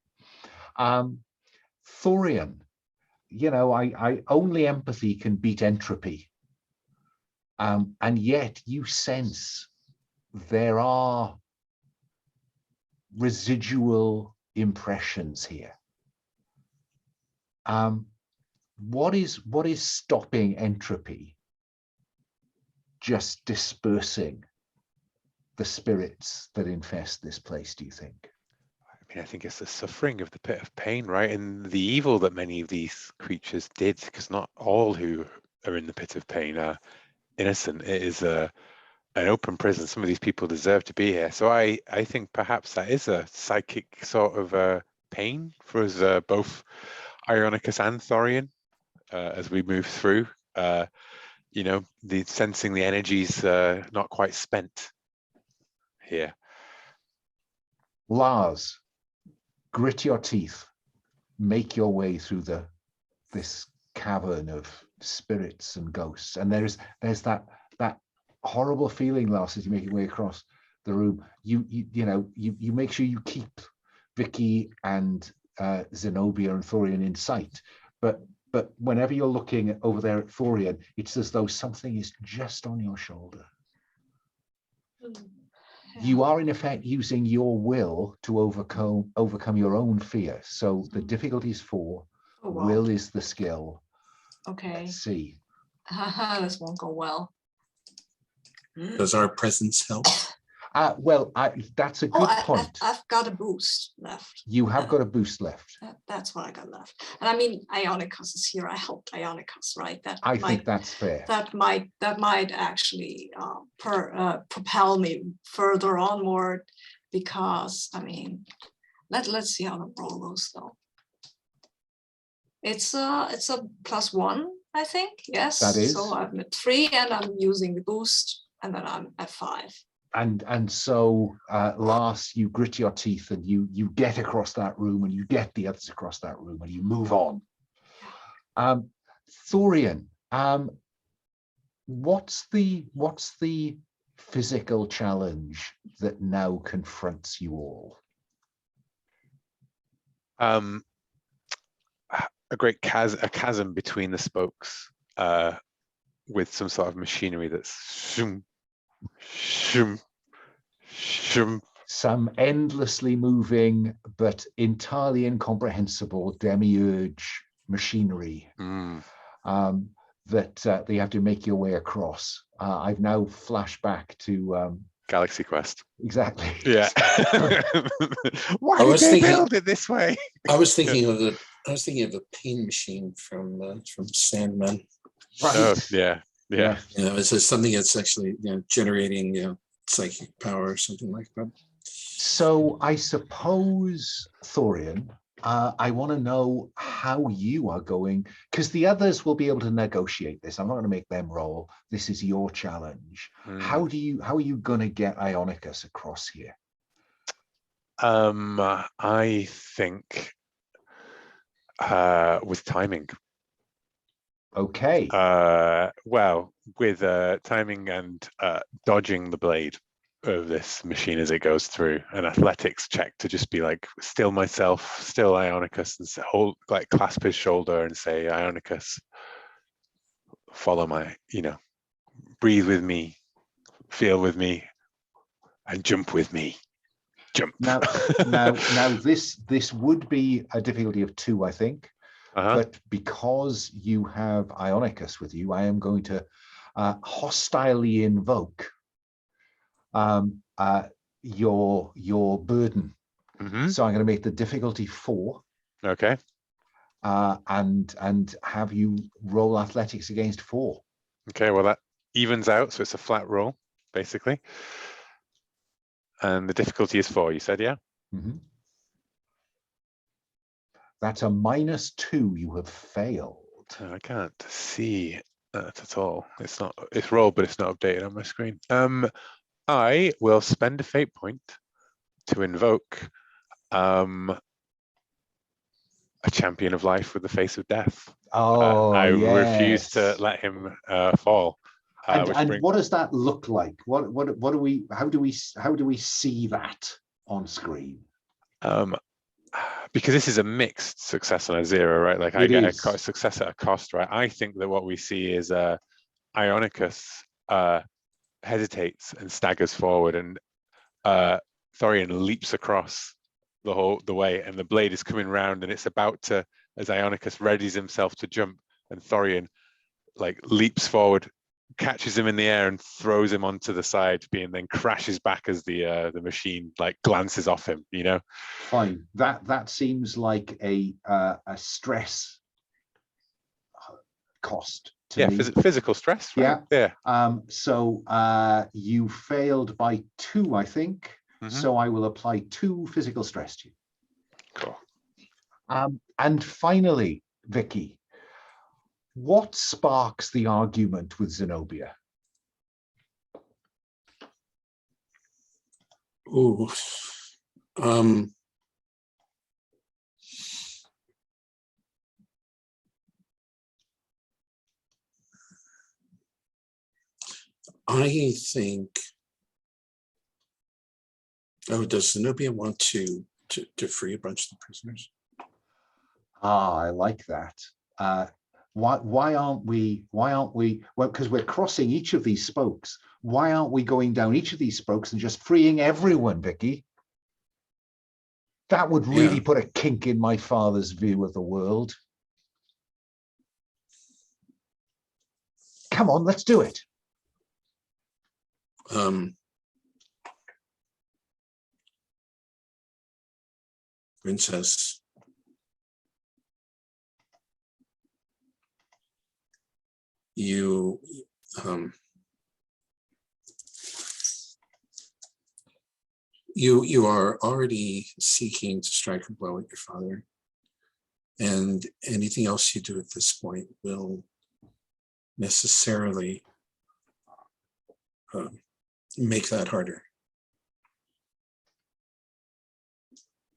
Thorian, I only empathy can beat entropy. And yet you sense there are residual impressions here. What is stopping entropy just dispersing the spirits that infest this place, do you think? I mean, I think it's the suffering of the pit of pain, right? And the evil that many of these creatures did, because not all who are in the pit of pain are innocent. It is an open prison. Some of these people deserve to be here. So I think perhaps that is a psychic sort of pain for us, both Ionicus and Thorian, as we move through. The sensing the energies not quite spent here. Lars, grit your teeth, make your way through this cavern of spirits and ghosts, and there's that horrible feeling, Lars, as you make your way across the room. You make sure you keep Vikki and Zenobia and Thorian in sight, but whenever you're looking over there at Thorian, it's as though something is just on your shoulder. You are in effect using your will to overcome your own fear. So the difficulty is 4. Oh, wow. Will is the skill. Okay. Let's see. This won't go well. Does our presence help? Well, that's a good point. I've got a boost left. You have got a boost left. That's what I got left. And I mean, Ionicus is here. I helped Ionicus, right? I think that's fair. That might actually propel me further onward, because I mean, let's see how the roll goes though. It's a +1, I think. Yes. That is. So I'm at 3, and I'm using the boost, and then I'm at 5. And so, Lars, you grit your teeth and you get across that room, and you get the others across that room, and you move on. Thorian, what's the physical challenge that now confronts you all? A great chasm between the spokes, with some sort of machinery that's shoom, shoom, shoom. Some endlessly moving but entirely incomprehensible demiurge machinery that you have to make your way across. I've now flashed back to Galaxy Quest. Exactly. Yeah. Why did they build it this way? I was thinking of a pain machine from Sandman. Right. Oh, yeah. It's something that's actually generating psychic power or something like that. So I suppose, Thorian, I want to know how you are going, because the others will be able to negotiate this. I'm not going to make them roll. This is your challenge. How are you going to get Ionicus across here? I think with timing. Okay. Well, with timing and dodging the blade of this machine as it goes through, an athletics check to just be like, still myself, still Ionicus, and hold, like, clasp his shoulder and say, Ionicus, follow my, breathe with me, feel with me, and jump with me. Jump. Now, this would be a difficulty of 2, I think. But because you have Ionicus with you, I am going to hostilely invoke your burden. So I'm going to make the difficulty 4. Okay. And have you roll athletics against 4. Okay, well, that evens out, so it's a flat roll. basically. And the difficulty is 4, you said, yeah? Mhm. That's a -2. You have failed. I can't see that at all. It's not, it's rolled, but it's not updated on my screen. I will spend a fate point to invoke a champion of life with the face of death. Oh, I refuse yes. to let him fall. And what does that look like? What do we? How do we see that on screen? Because this is a mixed success and a 0, right? Like I It get is. a success at a cost, right? I think that what we see is Ionicus hesitates and staggers forward, and Thorian leaps across the way, and the blade is coming round, and it's about to, as Ionicus readies himself to jump, and Thorian like leaps forward, catches him in the air, and throws him onto the side, being then crashes back as the machine like glances off him. You know. Fine. That seems like a stress cost to me. Physical stress. Right? Yeah. Yeah. So you failed by 2, I think. Mm-hmm. So I will apply 2 physical stress to you. Cool. And finally, Vikki, what sparks the argument with Zenobia? Ooh. I think. Oh, does Zenobia want to free a bunch of the prisoners? I like that. Why aren't we? Well, because we're crossing each of these spokes. Why aren't we going down each of these spokes and just freeing everyone, Vikki? That would really put a kink in my father's view of the world. Come on, let's do it. Princess, you are already seeking to strike a blow at your father, and anything else you do at this point will necessarily make that harder.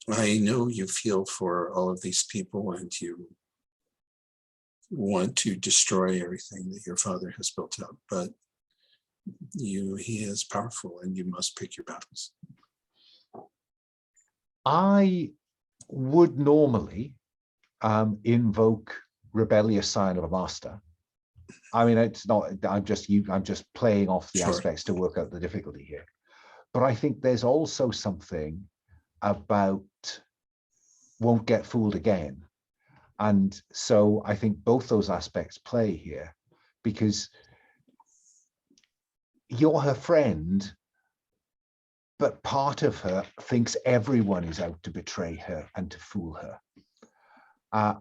I know you feel for all of these people, and you want to destroy everything that your father has built up, but he is powerful, and you must pick your battles. I would normally invoke rebellious sign of a master. I mean, it's not. I'm just playing off the aspects to work out the difficulty here. But I think there's also something about won't get fooled again. And so I think both those aspects play here, because you're her friend, but part of her thinks everyone is out to betray her and to fool her.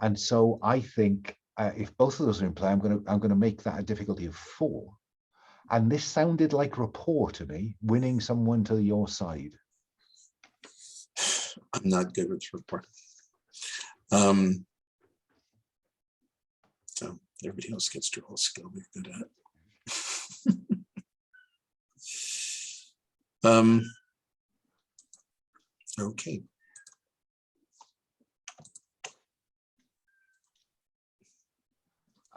And so I think if both of those are in play, I'm going to make that a difficulty of 4. And this sounded like rapport to me, winning someone to your side. I'm not good with rapport. So everybody else gets to roll skill they're good at. Okay.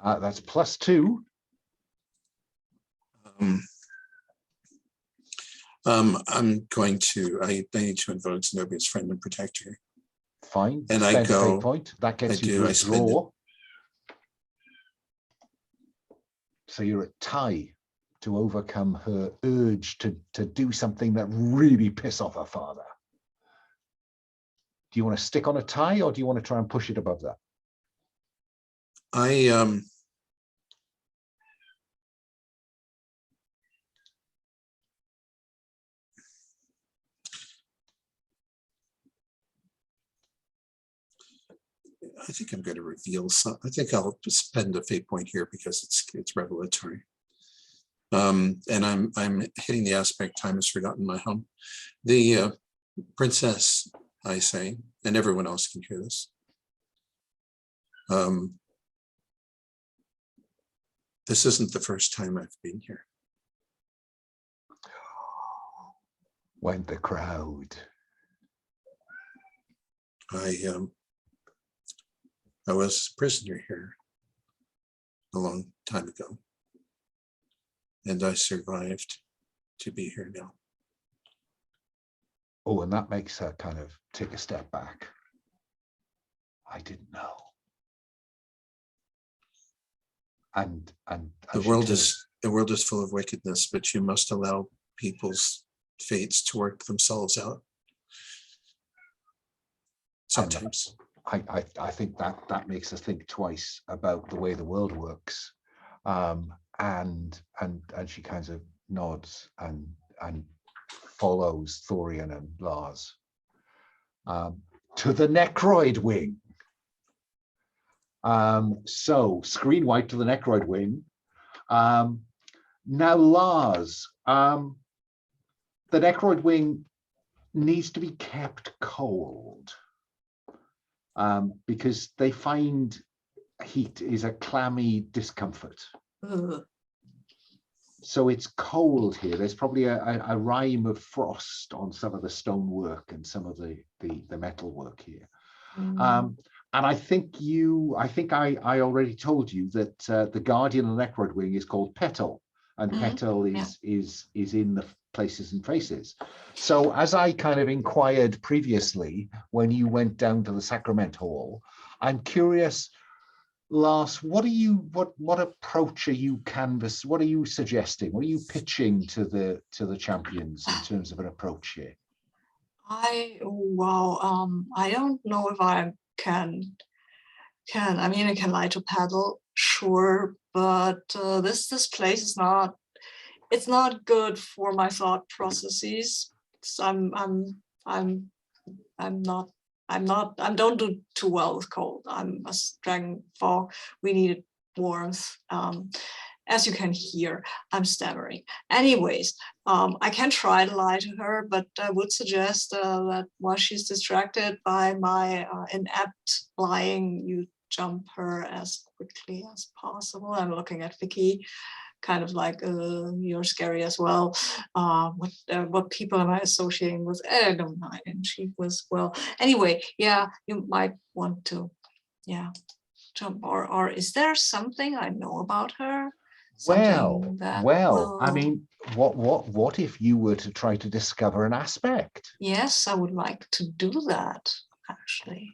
That's +2. I'm going to. I need to invoke Zenobia's friend and protector. Fine. And spend I go. A fate point. That gets you to a spend draw. So you're at tie to overcome her urge to do something that really piss off her father. Do you want to stick on a tie, or do you want to try and push it above that? I think I'm going to reveal some. I think I'll spend a fate point here because it's revelatory. And I'm hitting the aspect, time has forgotten my home. The princess, I say, and everyone else can hear this. This isn't the first time I've been here. Went the crowd. I was a prisoner here a long time ago, and I survived to be here now. Oh, and that makes her kind of take a step back. I didn't know. And The world is full of wickedness, but you must allow people's fates to work themselves out. Sometimes. I think that makes us think twice about the way the world works. And she kind of nods and follows Thorian and Lars to the Necroid wing. So screen wipe to the Necroid wing. Now Lars, the Necroid wing needs to be kept cold because they find heat is a clammy discomfort. Ugh. So it's cold here. There's probably a rime of frost on some of the stonework and some of the metal work here. And I think I already told you that the guardian of the Necroid wing is called Petal, and Petal is in the places and faces. So as I kind of inquired previously when you went down to the Sacrament Hall, I'm curious, Lars, what approach are you what are you suggesting? What are you pitching to the champions in terms of an approach here? I don't know if I can I mean, I can lie to Paddle, sure, but this place is not, it's not good for my thought processes. So I don't do too well with cold. I'm a dragon fog. We needed warmth. As you can hear, I'm stammering. Anyways, I can try to lie to her, but I would suggest that while she's distracted by my inept lying, you jump her as quickly as possible. I'm looking at Vikki, kind of like, you're scary as well. What people am I associating with? I don't know. And she was, well, anyway, yeah, you might want to, yeah, jump. Or is there something I know about her? Well, I mean, what if you were to try to discover an aspect? Yes, I would like to do that, actually.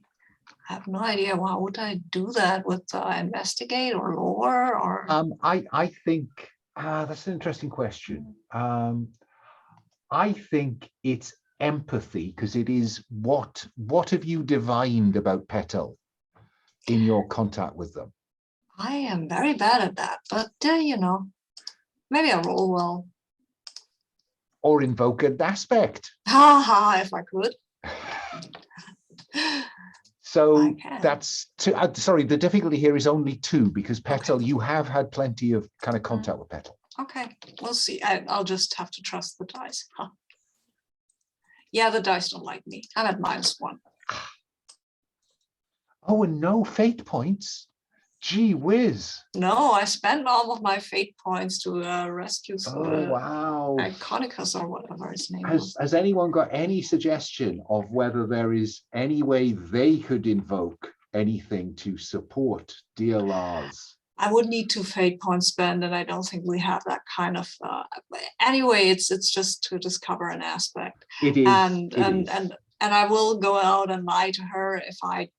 I have no idea. How would I do that? With investigate or lore or? I think that's an interesting question. I think it's empathy, because it is what have you divined about Petal in your contact with them? I am very bad at that, but you know, maybe I roll well. Or invoke an aspect. Ha ha! If I could. So that's two. Sorry, the difficulty here is only 2 because Petal, okay. You have had plenty of kind of contact with Petal. Okay, we'll see. I'll just have to trust the dice. Huh. Yeah, the dice don't like me. I'm at -1. Oh, and no fate points. Gee whiz. No, I spent all of my fate points to rescue wow. Iconicus or whatever his name was. Has anyone got any suggestion of whether there is any way they could invoke anything to support dear Lars? I would need 2 fate points spent, and I don't think we have that kind of. Anyway, it's just to discover an aspect. It is. And I will go out and lie to her if I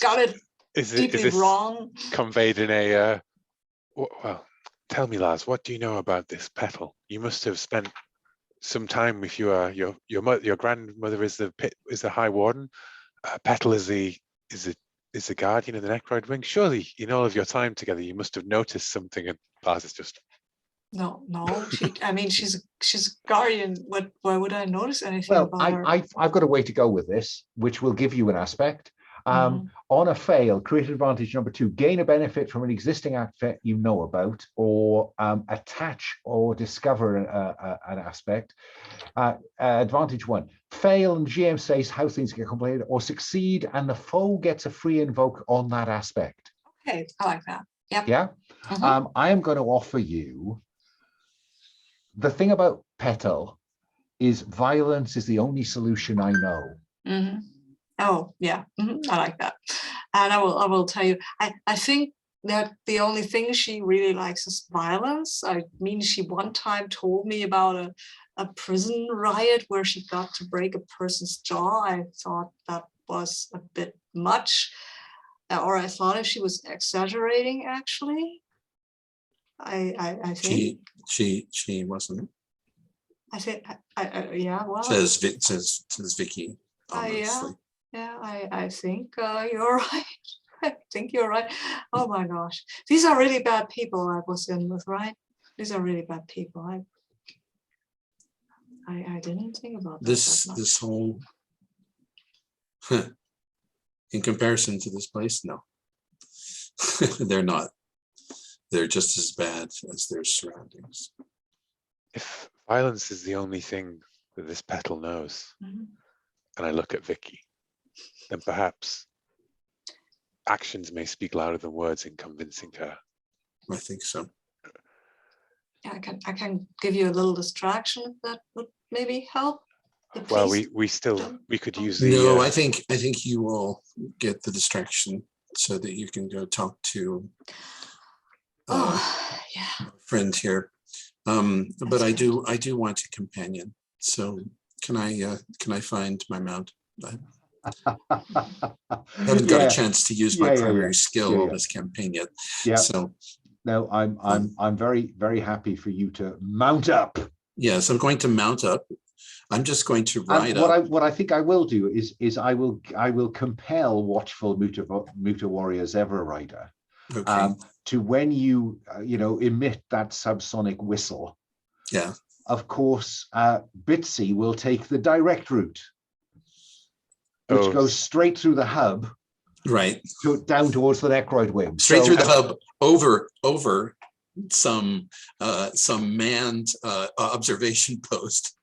got it. Is this wrong? Conveyed in a well, tell me, Lars, what do you know about this Petal? You must have spent some time with your grandmother is the High Warden. Petal is the guardian of the Necroid wing. Surely, in all of your time together, you must have noticed something. And Lars is just no. I mean, she's a guardian. Why would I notice anything about her? I've got a way to go with this, which will give you an aspect. On a fail, create advantage number 2, gain a benefit from an existing aspect you know about, or attach or discover an aspect. Advantage 1, fail and GM says how things get completed, or succeed and the foe gets a free invoke on that aspect. Okay, I like that. Yep. Yeah. I am going to offer you, the thing about Petal is violence is the only solution I know. Oh, yeah, I like that. And I will tell you, I think that the only thing she really likes is violence. I mean, she one time told me about a prison riot where she got to break a person's jaw. I thought that was a bit much, or I thought if she was exaggerating, actually. I think she wasn't. I think yeah, well, says Vikki. Yeah, I think you're right. I think you're right. Oh my gosh, these are really bad people I was in with, right? These are really bad people. I didn't think about that this whole in comparison to this place, no. They're not. They're just as bad as their surroundings. If violence is the only thing that this Petal knows, and I look at Vikki, then perhaps actions may speak louder than words in convincing her. I think so. Yeah, I can give you a little distraction if that would maybe help. Well, we could use the. No, I think you will get the distraction so that you can go talk to yeah, a friend here. But I do want a companion. So can I find my mount? I haven't got a chance to use my primary skill on this campaign yet. Yeah. So no, I'm very, very happy for you to mount up. Yes, I'm going to mount up. I'm just going to ride up. What I think I will do is I will compel watchful Mutawarrior Zhevra rider. Okay. To when you emit that subsonic whistle. Yeah. Of course, Bitsy will take the direct route, which goes straight through the hub, right, down towards the Necroid Wing. Straight through the hub, over some manned observation post.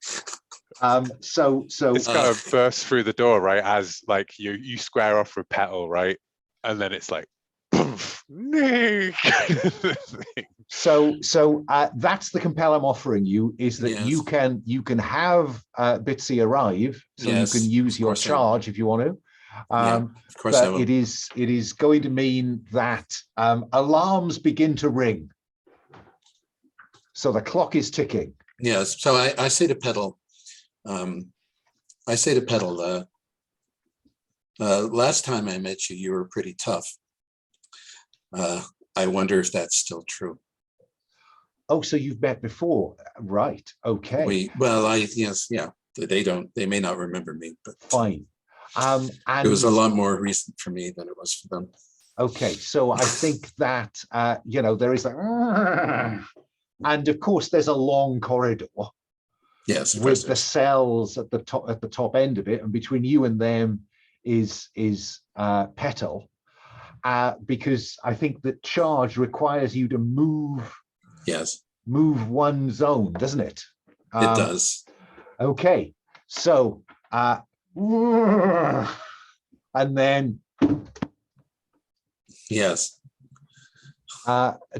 So it's kind of burst through the door, right? As like you square off with Petal, right, and then it's like. So that's the compel I'm offering you, is that you can have Bitsy arrive, so you can use your charge if you want to. Of course but it is going to mean that alarms begin to ring. So the clock is ticking. Yes. So I say to Petal, last time I met you, you were pretty tough. I wonder if that's still true. Oh, so you've met before, right? Okay. They may not remember me, but fine. And it was a lot more recent for me than it was for them. Okay, so I think that there is like, and of course there's a long corridor. Yes, with the cells at the top end of it, and between you and them is Petal. Because I think that charge requires you to move one zone, doesn't it? It does. Okay, so and then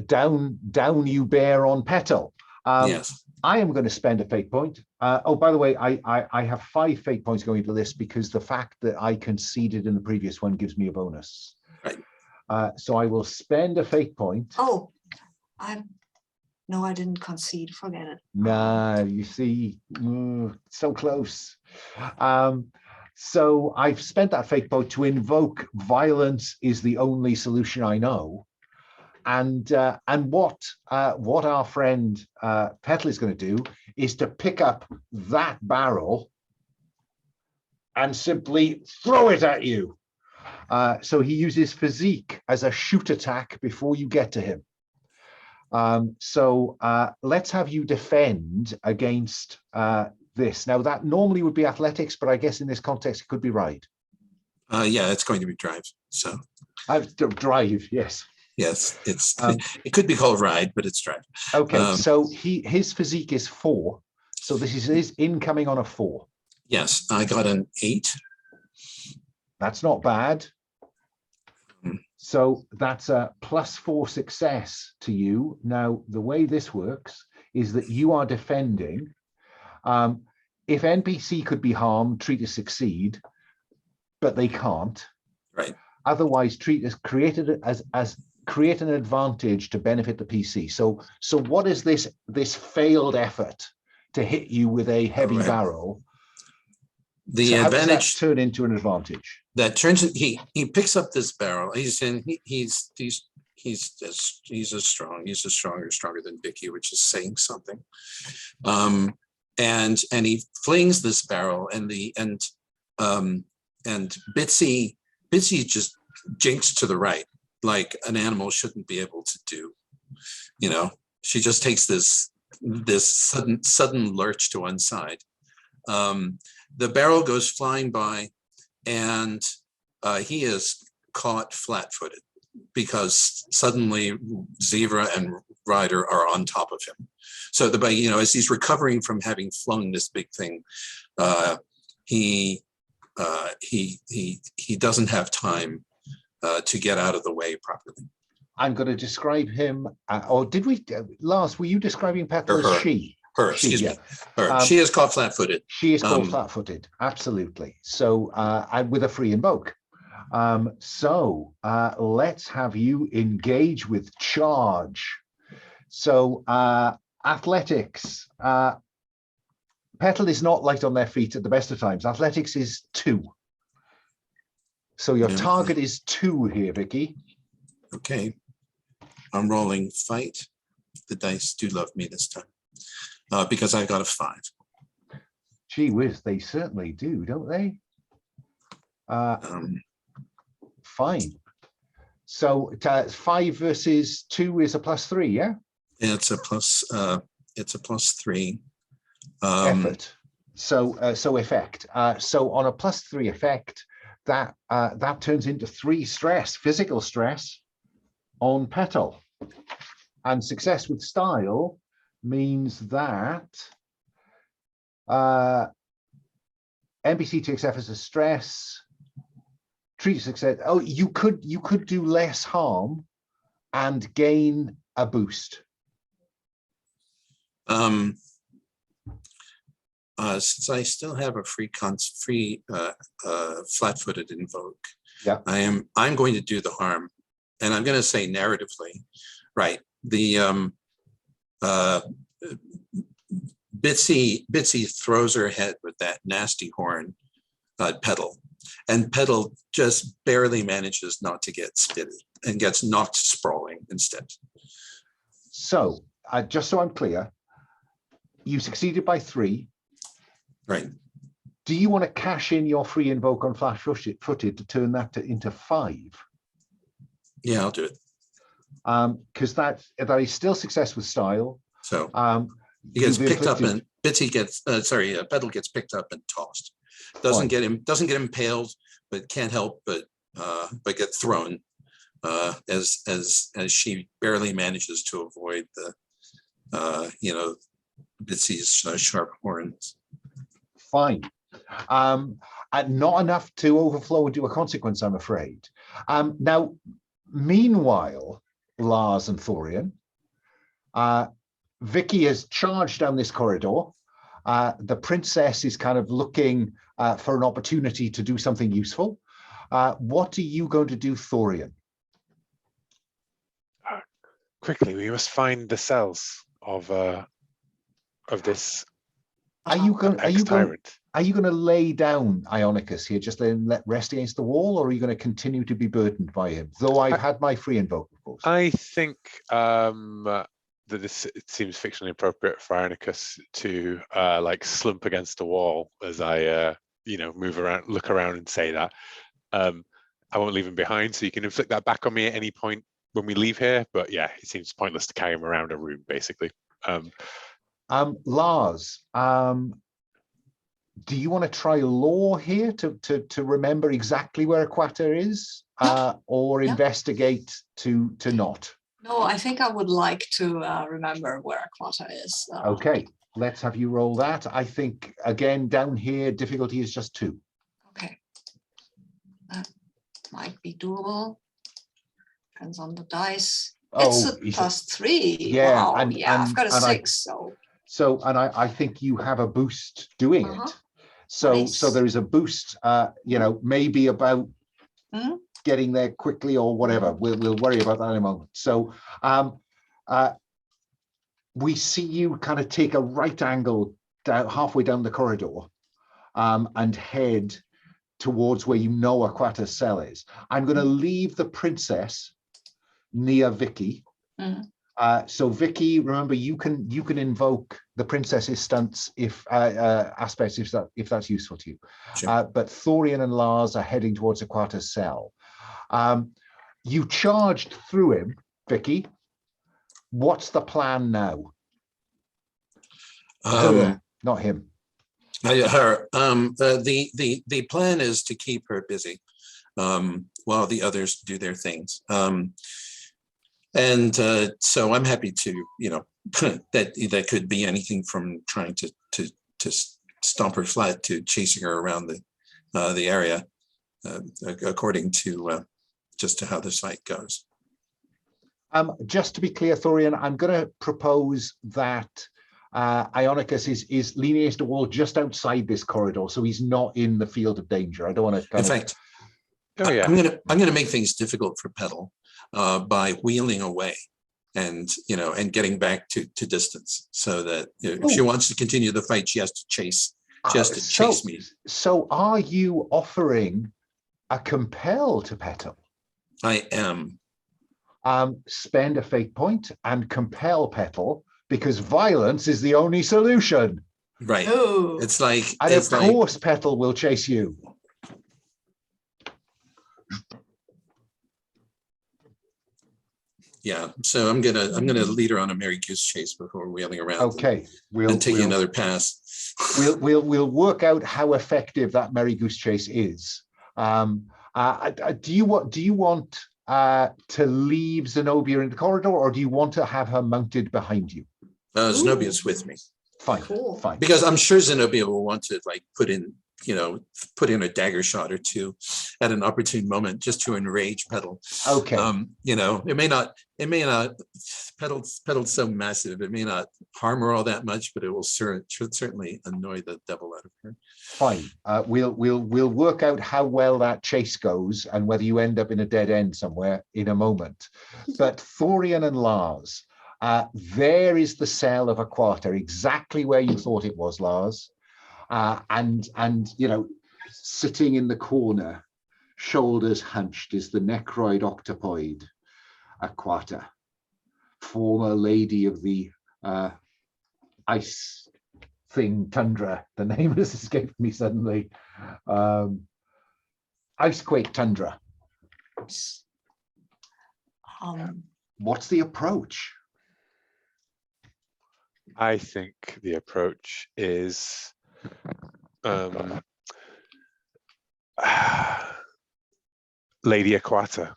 down you bear on Petal. Yes. I am going to spend a fate point. Oh, by the way, I have 5 fate points going into this because the fact that I conceded in the previous one gives me a bonus. Right. So I will spend a fate point. Oh, no, I didn't concede. Forget it. Nah, you see, so close. So I've spent that fate point to invoke violence is the only solution I know. And what our friend Petal is going to do is to pick up that barrel and simply throw it at you. So he uses physique as a shoot attack before you get to him. So let's have you defend against this. Now that normally would be athletics, but I guess in this context it could be ride. Yeah, it's going to be drive. So I've drive, yes. yes, it's it could be called ride, but it's drive. Okay, so his physique is 4. So this is his incoming on a 4. Yes, I got an 8. That's not bad. Hmm. So that's a +4 success to you. Now, the way this works is that you are defending. If NPC could be harmed, treat as succeed, but they can't. Right. Otherwise, treat as created as create an advantage to benefit the PC. So what is this failed effort to hit you with a heavy barrel? The so advantage how does that turn into an advantage. That turns he picks up this barrel. He's stronger than Vikki, which is saying something. And he flings this barrel, and Bitsy just jinks to the right, like an animal shouldn't be able to do. You know, she just takes this sudden lurch to one side. The barrel goes flying by, and he is caught flat-footed because suddenly Zhevra and Ryder are on top of him. So as he's recovering from having flung this big thing, he doesn't have time to get out of the way properly. I'm going to describe him, or did we, Lars, were you describing Petal as she? Her, excuse me. Her. She is caught flat-footed. She is caught flat-footed, absolutely. So, and with a free invoke. Let's have you engage with charge. So, athletics. Petal is not light on their feet at the best of times. Athletics is 2. So your target is 2 here, Vikki. Okay. I'm rolling fight. The dice do love me this time. Because I got a 5. Gee whiz, they certainly do, don't they? Fine. So 5 versus 2 is a +3, yeah? It's a +3. Effort. So effect. So on a +3 effect, that turns into 3 stress, physical stress on Petal. And success with style means that NPC takes F as a stress, treat success. Oh, you could do less harm and gain a boost. Since I still have a free flat-footed invoke, yeah, I'm going to do the harm, and I'm going to say narratively, right? The Bitsy throws her head with that nasty horn at Petal, and Petal just barely manages not to get spitted and gets knocked sprawling instead. So, just so I'm clear, you succeeded by 3. Right. Do you want to cash in your free invoke on flat-footed to turn that into 5? Yeah, I'll do it. Because that is still success with style. So he gets picked up, and Bitsy gets Petal gets picked up and tossed. Doesn't get impaled, but can't help but get thrown as she barely manages to avoid the Bitsy's sharp horns. Fine. Not enough to overflow into a consequence, I'm afraid. Now, meanwhile, Lars and Thorian, Vikki has charged down this corridor. The princess is kind of looking for an opportunity to do something useful. What are you going to do, Thorian? Quickly, we must find the cells of this. Are you going to lay down Ionicus here, just let rest against the wall, or are you going to continue to be burdened by him? Though I've had my free invoke, of course. I think that it seems fictionally appropriate for Ionicus to like slump against a wall as I move around, look around, and say that. I won't leave him behind, so you can inflict that back on me at any point when we leave here. But yeah, it seems pointless to carry him around a room, basically. Lars, Do you want to try law here to remember exactly where a quarter is, or investigate to not? No, I think I would like to remember where a quarter is. Okay, let's have you roll that. I think, again, down here, difficulty is just 2. Okay. That might be doable. Depends on the dice. It's a +3. Yeah, wow. and I've got a 6. And I think you have a boost doing it. So Nice. so there is a boost, maybe about getting there quickly or whatever. We'll worry about that in a moment. So we see you kind of take a right angle down halfway down the corridor, and head towards where you know a quarter's cell is. I'm going to leave the princess near Vikki. So Vikki, remember, you can invoke the princess's stunts aspects if that's useful to you. Sure. But Thorian and Lars are heading towards a quarter's cell. You charged through him, Vikki. What's the plan now? Her, not him. Her. The plan is to keep her busy while the others do their things. And so I'm happy to, that could be anything from trying to stomp her flat to chasing her around the area, according to just to how this fight goes. Just to be clear, Thorian, I'm going to propose that Ionicus is leaning against the wall just outside this corridor, so he's not in the field of danger. I don't want to. In fact, I'm gonna make things difficult for Petal by wheeling away and getting back to distance, so that if she wants to continue the fight, she has to chase. She has to chase me. So, are you offering a compel to Petal? I am. Spend a fate point and compel Petal, because violence is the only solution. Right. Ooh. It's like, and of course, Petal will chase you. Yeah, so I'm gonna lead her on a Mary Goose chase before wheeling around. Okay, and taking another pass. We'll work out how effective that Mary Goose chase is. Do you want to leave Zenobia in the corridor, or do you want to have her mounted behind you? Zenobia's with me. Fine, cool. Fine. Because I'm sure Zenobia will want to put in a dagger shot or two at an opportune moment, just to enrage Petal. Okay. It may not. Petal's so massive, it may not harm her all that much, but it will certainly annoy the devil out of her. Fine. We'll work out how well that chase goes and whether you end up in a dead end somewhere in a moment. But Thorian and Lars, there is the cell of a quarter, exactly where you thought it was, Lars. And sitting in the corner, shoulders hunched, is the necroid octopoid, a quarter, former lady of the ice thing, tundra. The name has escaped me suddenly. Icequake tundra. What's the approach? I think the approach is Lady Aquata.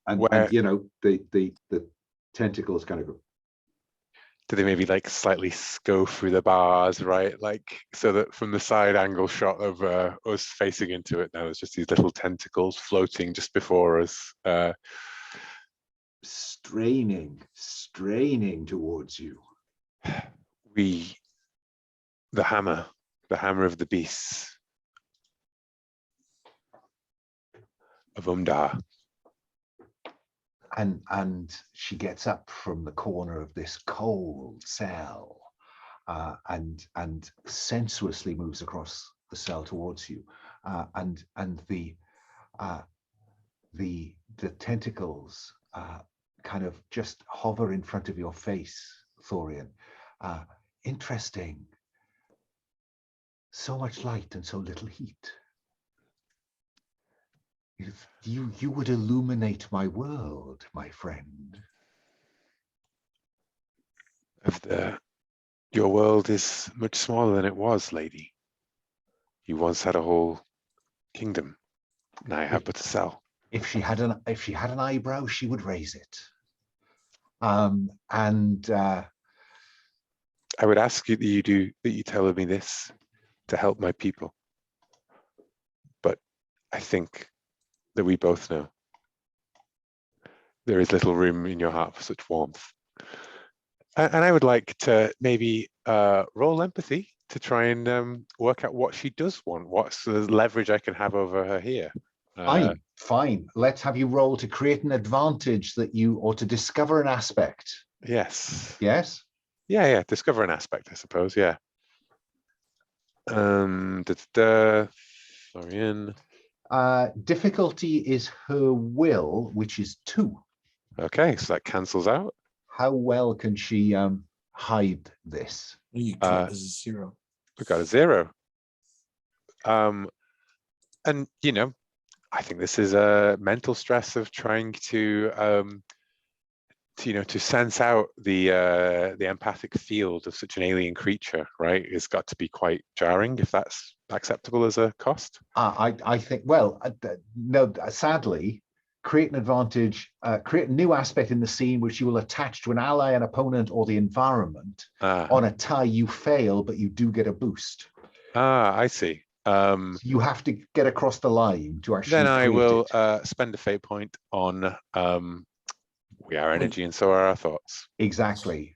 And the tentacles kind of go. Do they maybe slightly go through the bars, right? So that from the side angle shot of us facing into it, now there's just these little tentacles floating just before us. Straining towards you. The hammer of the beasts of Umdaar. And she gets up from the corner of this cold cell, and sensuously moves across the cell towards you, and the tentacles kind of just hover in front of your face, Thorian. Interesting. So much light and so little heat. You would illuminate my world, my friend. Of the Your world is much smaller than it was, lady. You once had a whole kingdom. Now you have but a cell. If she had an eyebrow, she would raise it. And I would ask you that you tell me this to help my people. But I think that we both know there is little room in your heart for such warmth. And I would like to maybe roll empathy to try and work out what she does want. What's the leverage I can have over her here? Fine. Let's have you roll to create an advantage or to discover an aspect. Yes. Yes? Yeah. Discover an aspect, I suppose. Yeah. Thorian. Difficulty is her will, which is 2. Okay, so that cancels out. How well can she hide this? You got as a 0. We got a 0. And I think this is a mental stress of trying to sense out the empathic field of such an alien creature, right? It's got to be quite jarring if that's acceptable as a cost. I think, well, no, sadly, create an advantage, create a new aspect in the scene which you will attach to an ally, an opponent, or the environment. On a tie, you fail, but you do get a boost. I see. You have to get across the line to actually. Then I will spend a fate point on we are energy and so are our thoughts. Exactly.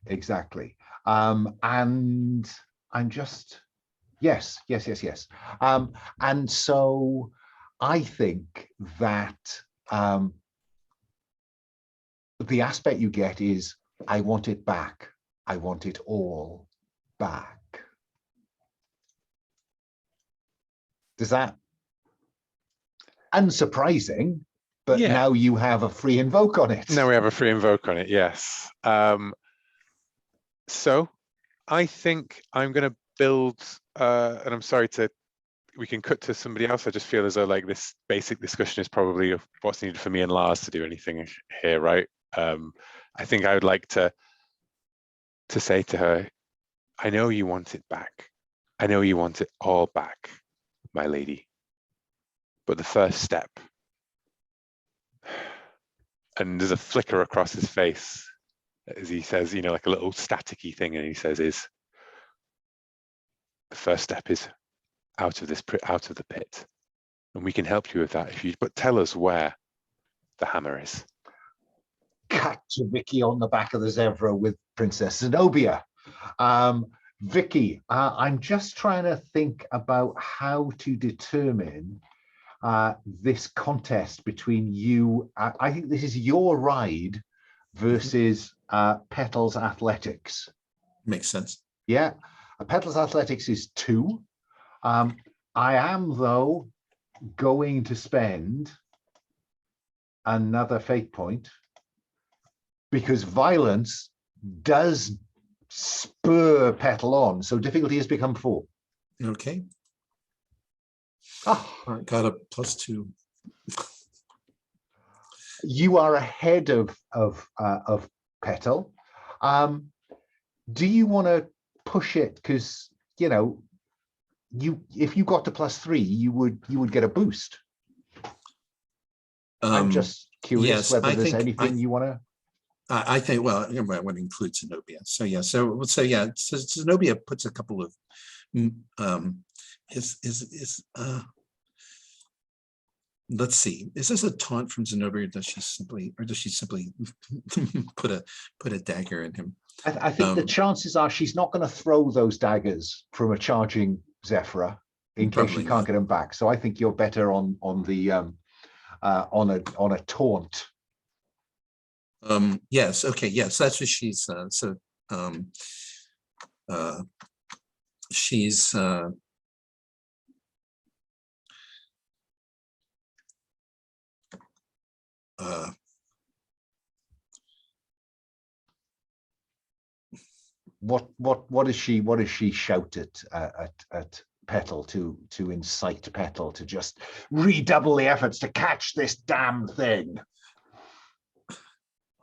And I'm just yes. And so I think that the aspect you get is, I want it back. I want it all back. Does that? Unsurprising, but Yeah. Now you have a free invoke on it. Now we have a free invoke on it, yes. So I think I'm going to build, and I'm sorry we can cut to somebody else. I just feel as though like this basic discussion is probably what's needed for me and Lars to do anything here, right? I think I would like to say to her, I know you want it back. I know you want it all back, my lady. But the first step, and there's a flicker across his face as he says, like a little staticky thing, and he says, is the first step is out of the pit, and we can help you with that but tell us where the hammer is. Cut to Vikki on the back of the Zhevra with Princess Zenobia. Vikki, I'm just trying to think about how to determine this contest between you. I think this is your ride versus Petal's athletics. Makes sense. Yeah, Petal's athletics is 2. I am, though, going to spend another fate point because violence does spur Petal on. So difficulty has become 4. Okay. Oh, All right, got a +2. You are ahead of Petal. Do you want to push it? Because if you got to +3, you would get a boost. I'm just curious whether there's anything you want to. I think, well, I would include Zenobia. So yeah, so Zenobia puts a couple of let's see, is this a taunt from Zenobia, or does she simply put a dagger in him? I think the chances are she's not going to throw those daggers from a charging Zhevra in case she can't get them back. So I think you're better on a taunt. Yes. Okay. Yes, that's what she's. She's. What does she shout at Petal to incite Petal to just redouble the efforts to catch this damn thing?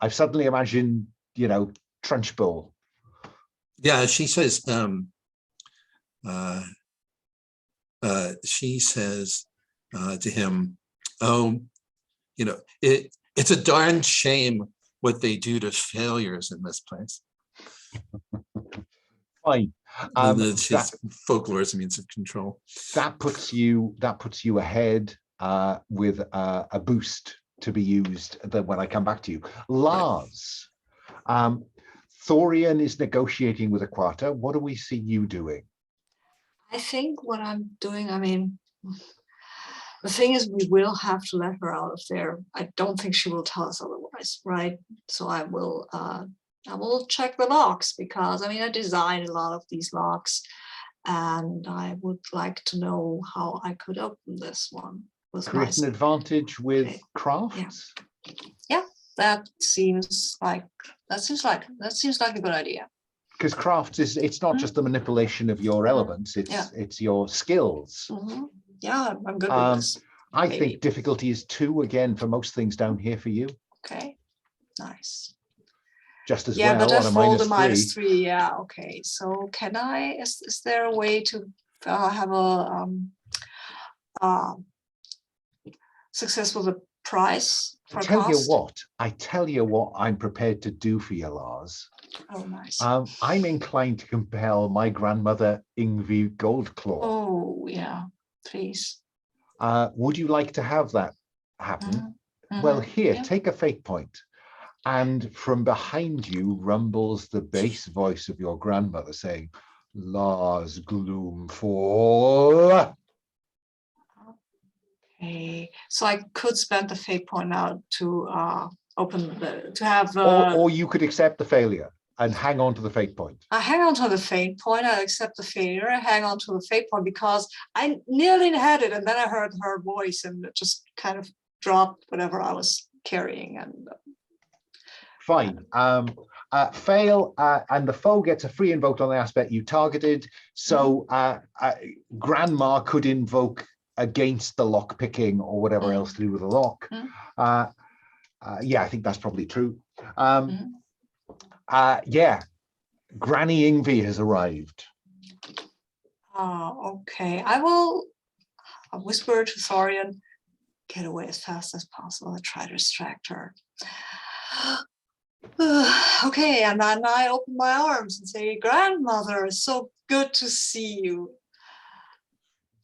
I've suddenly imagined, Trunchbull. Yeah, she says, to him, oh, you know, it's a darn shame what they do to failures in this place. Fine. And that's his folklore's means of control. That puts you ahead with a boost to be used when I come back to you. Lars, Thorian is negotiating with Aquata. What do we see you doing? I think what I'm doing, I mean, the thing is, we will have to let her out of there. I don't think she will tell us otherwise, right? So I will check the locks, because I mean, I designed a lot of these locks, and I would like to know how I could open this one. Create an advantage with crafts. Yeah, that seems like a good idea. Because crafts it's not just the manipulation of your elements, it's your skills. Yeah, I'm good with this. I think difficulty is 2 again for most things down here for you. Okay, nice. Just as yeah, well but on I've rolled a -3. Yeah, okay. So can I? Is there a way to have a success with a prize for I tell you what I'm prepared to do for you, Lars. Oh, nice. I'm inclined to compel my grandmother Ingvi Goldclaw. Oh, yeah, please. Would you like to have that happen? Well, here, take a fate point. And from behind you rumbles the bass voice of your grandmother saying, Lars Gloomfall. Okay, so I could spend the fate point now to have. Or you could accept the failure and hang on to the fate point. I hang on to the fate point. I accept the failure. I hang on to the fate point because I nearly had it, and then I heard her voice, and it just kind of dropped whatever I was carrying. And fine. Fail, and the foe gets a free invoke on the aspect you targeted. So Grandma could invoke against the lock picking or whatever else to do with the lock. Yeah, I think that's probably true. Yeah, Granny Ingvi has arrived. Oh, okay. I'll whisper to Thorian, get away as fast as possible and try to distract her. Okay, and then I open my arms and say, Grandmother, it's so good to see you.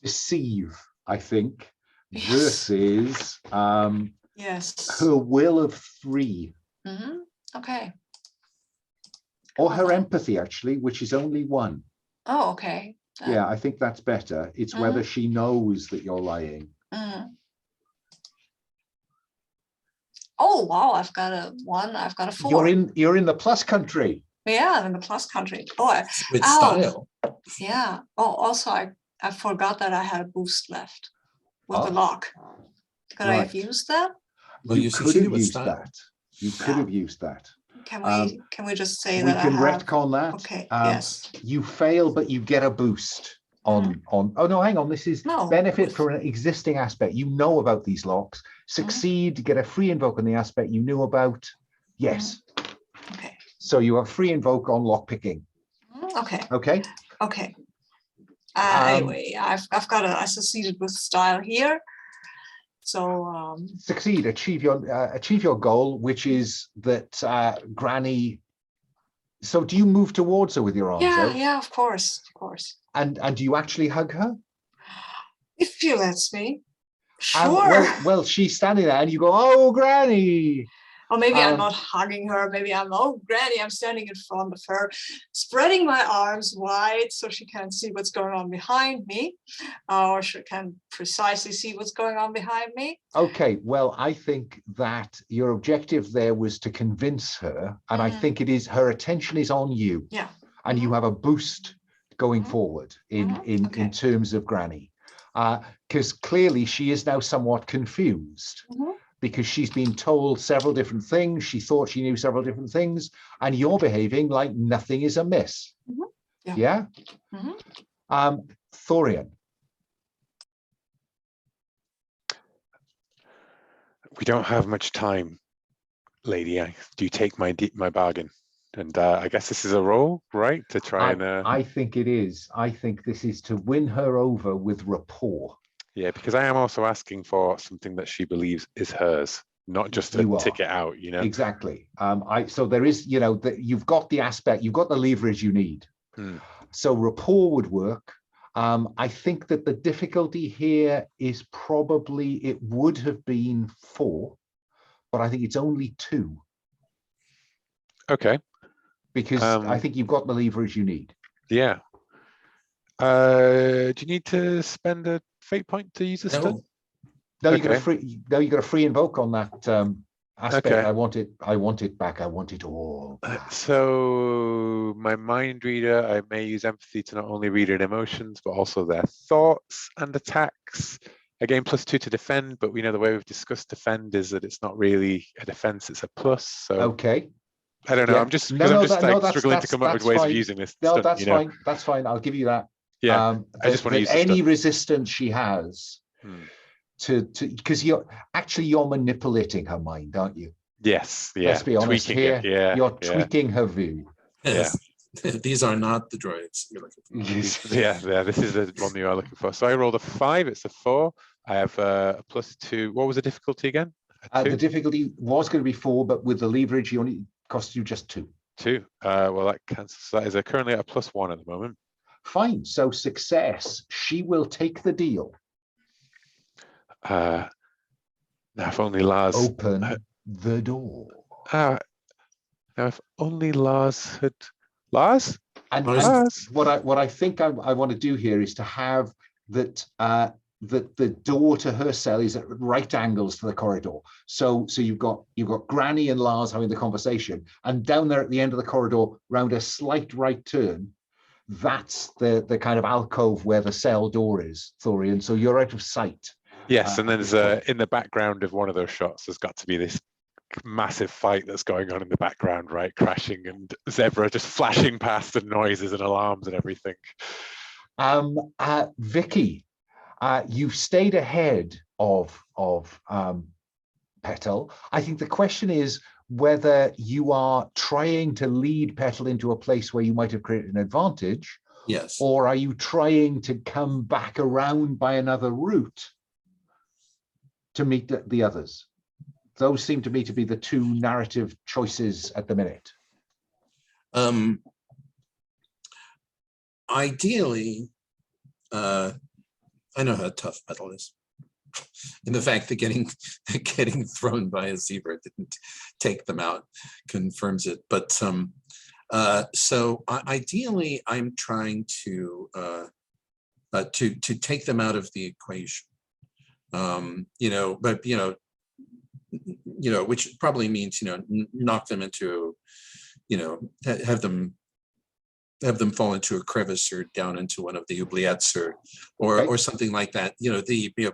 Deceive, I think, versus yes. her will of 3. Okay. Or her empathy, actually, which is only 1. Oh, okay. Yeah, I think that's better. It's whether she knows that you're lying. Oh, wow, I've got a 1, I've got a 4. You're in the plus country. Yeah, I'm in the plus country. Oh, with style. Yeah. Oh, also, I forgot that I had a boost left with the lock. Could I have used that? Well, you could have used that. You could have used that. Can we just say we that can retcon that? Okay. Yes. You fail, but you get a boost on. Oh no, hang on. This is benefit for an existing aspect. You know about these locks. Succeed, get a free invoke on the aspect you knew about. Yes. Okay. So you have free invoke on lock picking. Okay. Okay. Okay. Anyway, I succeeded with style here. So succeed, achieve your goal, which is that Granny. So do you move towards her with your arms out? Yeah, of course. And do you actually hug her? If she lets me. Sure. Well, she's standing there, and you go, "Oh, Granny." Or maybe I'm not hugging her. Maybe oh, Granny, I'm standing in front of her, spreading my arms wide so she can see what's going on behind me, or she can precisely see what's going on behind me. Okay, well, I think that your objective there was to convince her, and I think it is her attention is on you. Yeah. And you have a boost going forward in terms of Granny, because clearly she is now somewhat confused. Because she's been told several different things. She thought she knew several different things, and you're behaving like nothing is amiss. Yeah? Thorian. We don't have much time, lady. Do you take my bargain? And I guess this is a role, right? To try and I think it is. I think this is to win her over with rapport. yeah, because I am also asking for something that she believes is hers, not just a You are. ticket out, you know. Exactly. So there is, you know, that you've got the aspect, you've got the leverage you need. So rapport would work. I think that the difficulty here is probably it would have been 4, but I think it's only 2. Okay. Because I think you've got the leverage you need. Yeah. Do you need to spend a fate point to use a stun? No, you got a free. No, you got a free invoke on that aspect. Okay. I want it back. I want it all back. So my mind reader, I may use empathy to not only read their emotions, but also their thoughts and attacks. Again, +2 to defend, but we know the way we've discussed defend is that it's not really a defense, it's a plus. So okay. I don't know. Yeah. I'm just struggling to come up with ways of using this. No, stunt, that's you know? fine. That's fine. I'll give you that. Yeah. I just want to use any resistance she has to because you're manipulating her mind, aren't you? Yes. Yeah. Let's be honest here. Yeah. You're tweaking her view. Yes. These are not the droids you're looking for. Yeah. This is the one you are looking for. So I rolled a 5. It's a 4. I have a +2. What was the difficulty again? The difficulty was going to be 4, but with the leverage, you only cost you just 2. 2. Well, that cancels. That is currently at a +1 at the moment. Fine. So success. She will take the deal. Now, if only Lars open the door. Now, if only Lars had Lars. And Lars. What I think I want to do here is to have that that the door to her cell is at right angles to the corridor. So you've got Granny and Lars having the conversation, and down there at the end of the corridor, round a slight right turn, that's the kind of alcove where the cell door is, Thorian. So you're out of sight. Yes, and then there's in the background of one of those shots, there's got to be this massive fight that's going on in the background, right? Crashing and Zhevra just flashing past and noises and alarms and everything. Vikki, you've stayed ahead of Petal. I think the question is whether you are trying to lead Petal into a place where you might have created an advantage. Yes. Or are you trying to come back around by another route to meet the others? Those seem to me to be the 2 narrative choices at the minute. Ideally, I know how tough Petal is. And the fact that getting thrown by a zebra didn't take them out confirms it. But so ideally, I'm trying to take them out of the equation. Which probably means knock them into, have them fall into a crevice or down into one of the oubliettes or something like that.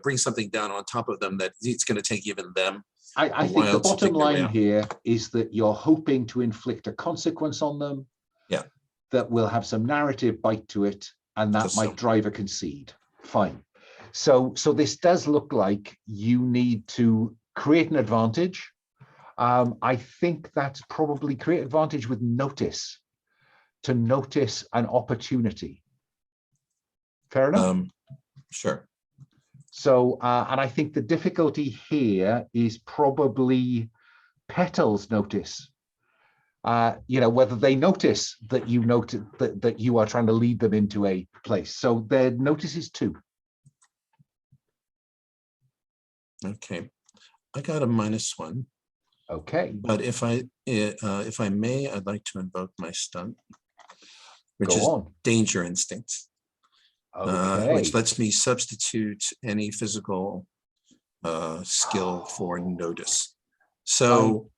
Bring something down on top of them that it's going to take even them. I think the bottom line here is that you're hoping to inflict a consequence on them. Yeah. That will have some narrative bite to it, and that might drive a concede. Fine. So this does look like you need to create an advantage. I think that's probably create advantage with notice, to notice an opportunity. Fair enough? Sure. So, and I think the difficulty here is probably Petal's notice. Whether they notice that that you are trying to lead them into a place. So their notice is 2. Okay, I got a -1. Okay. But if I may, I'd like to invoke my stunt, which is danger instinct. Okay. Which lets me substitute any physical skill for notice. So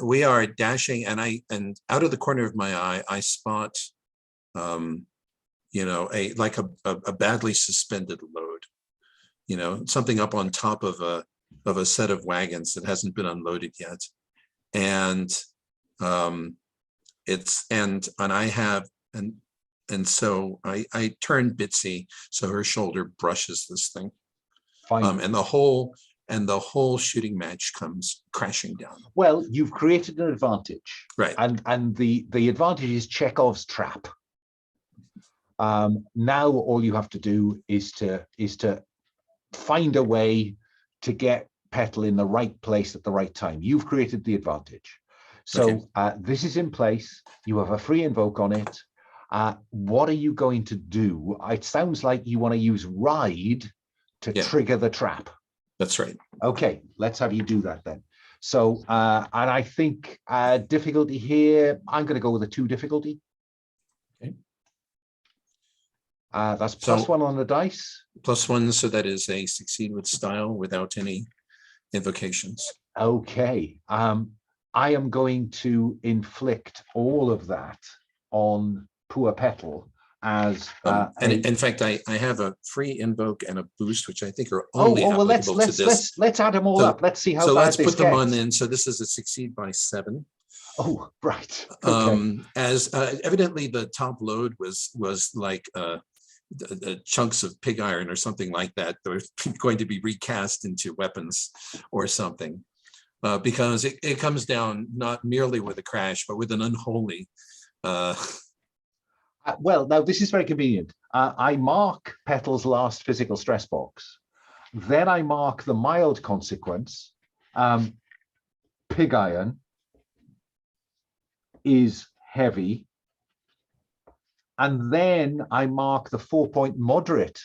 we are dashing, and out of the corner of my eye, I spot, a badly suspended load. Something up on top of a set of wagons that hasn't been unloaded yet, and so I turn Bitsy so her shoulder brushes this thing. Fine. And the whole and the whole shooting match comes crashing down. Well, you've created an advantage, Right. And the advantage is Chekhov's trap. Now all you have to do is to find a way to get Petal in the right place at the right time. You've created the advantage. So this is in place. You have a free invoke on it. What are you going to do? It sounds like you want to use ride to trigger the trap. That's right. Okay, let's have you do that then. So, and I think difficulty here, I'm going to go with a 2 difficulty. Okay. That's +1 on the dice. +1, so that is a succeed with style without any invocations. Okay. I am going to inflict all of that on poor Petal as and in fact, I have a free invoke and a boost, which I think are only applicable to this. Let's add them all up. Let's see how so bad let's this put them gets. on then. So this is a succeed by 7. Oh, right. Okay. As evidently the top load was like the chunks of pig iron or something like that. They're going to be recast into weapons or something, because it comes down not merely with a crash, but with an unholy. Well, now this is very convenient. I mark Petal's last physical stress box. Then I mark the mild consequence. Pig iron is heavy. And then I mark the 4-point moderate,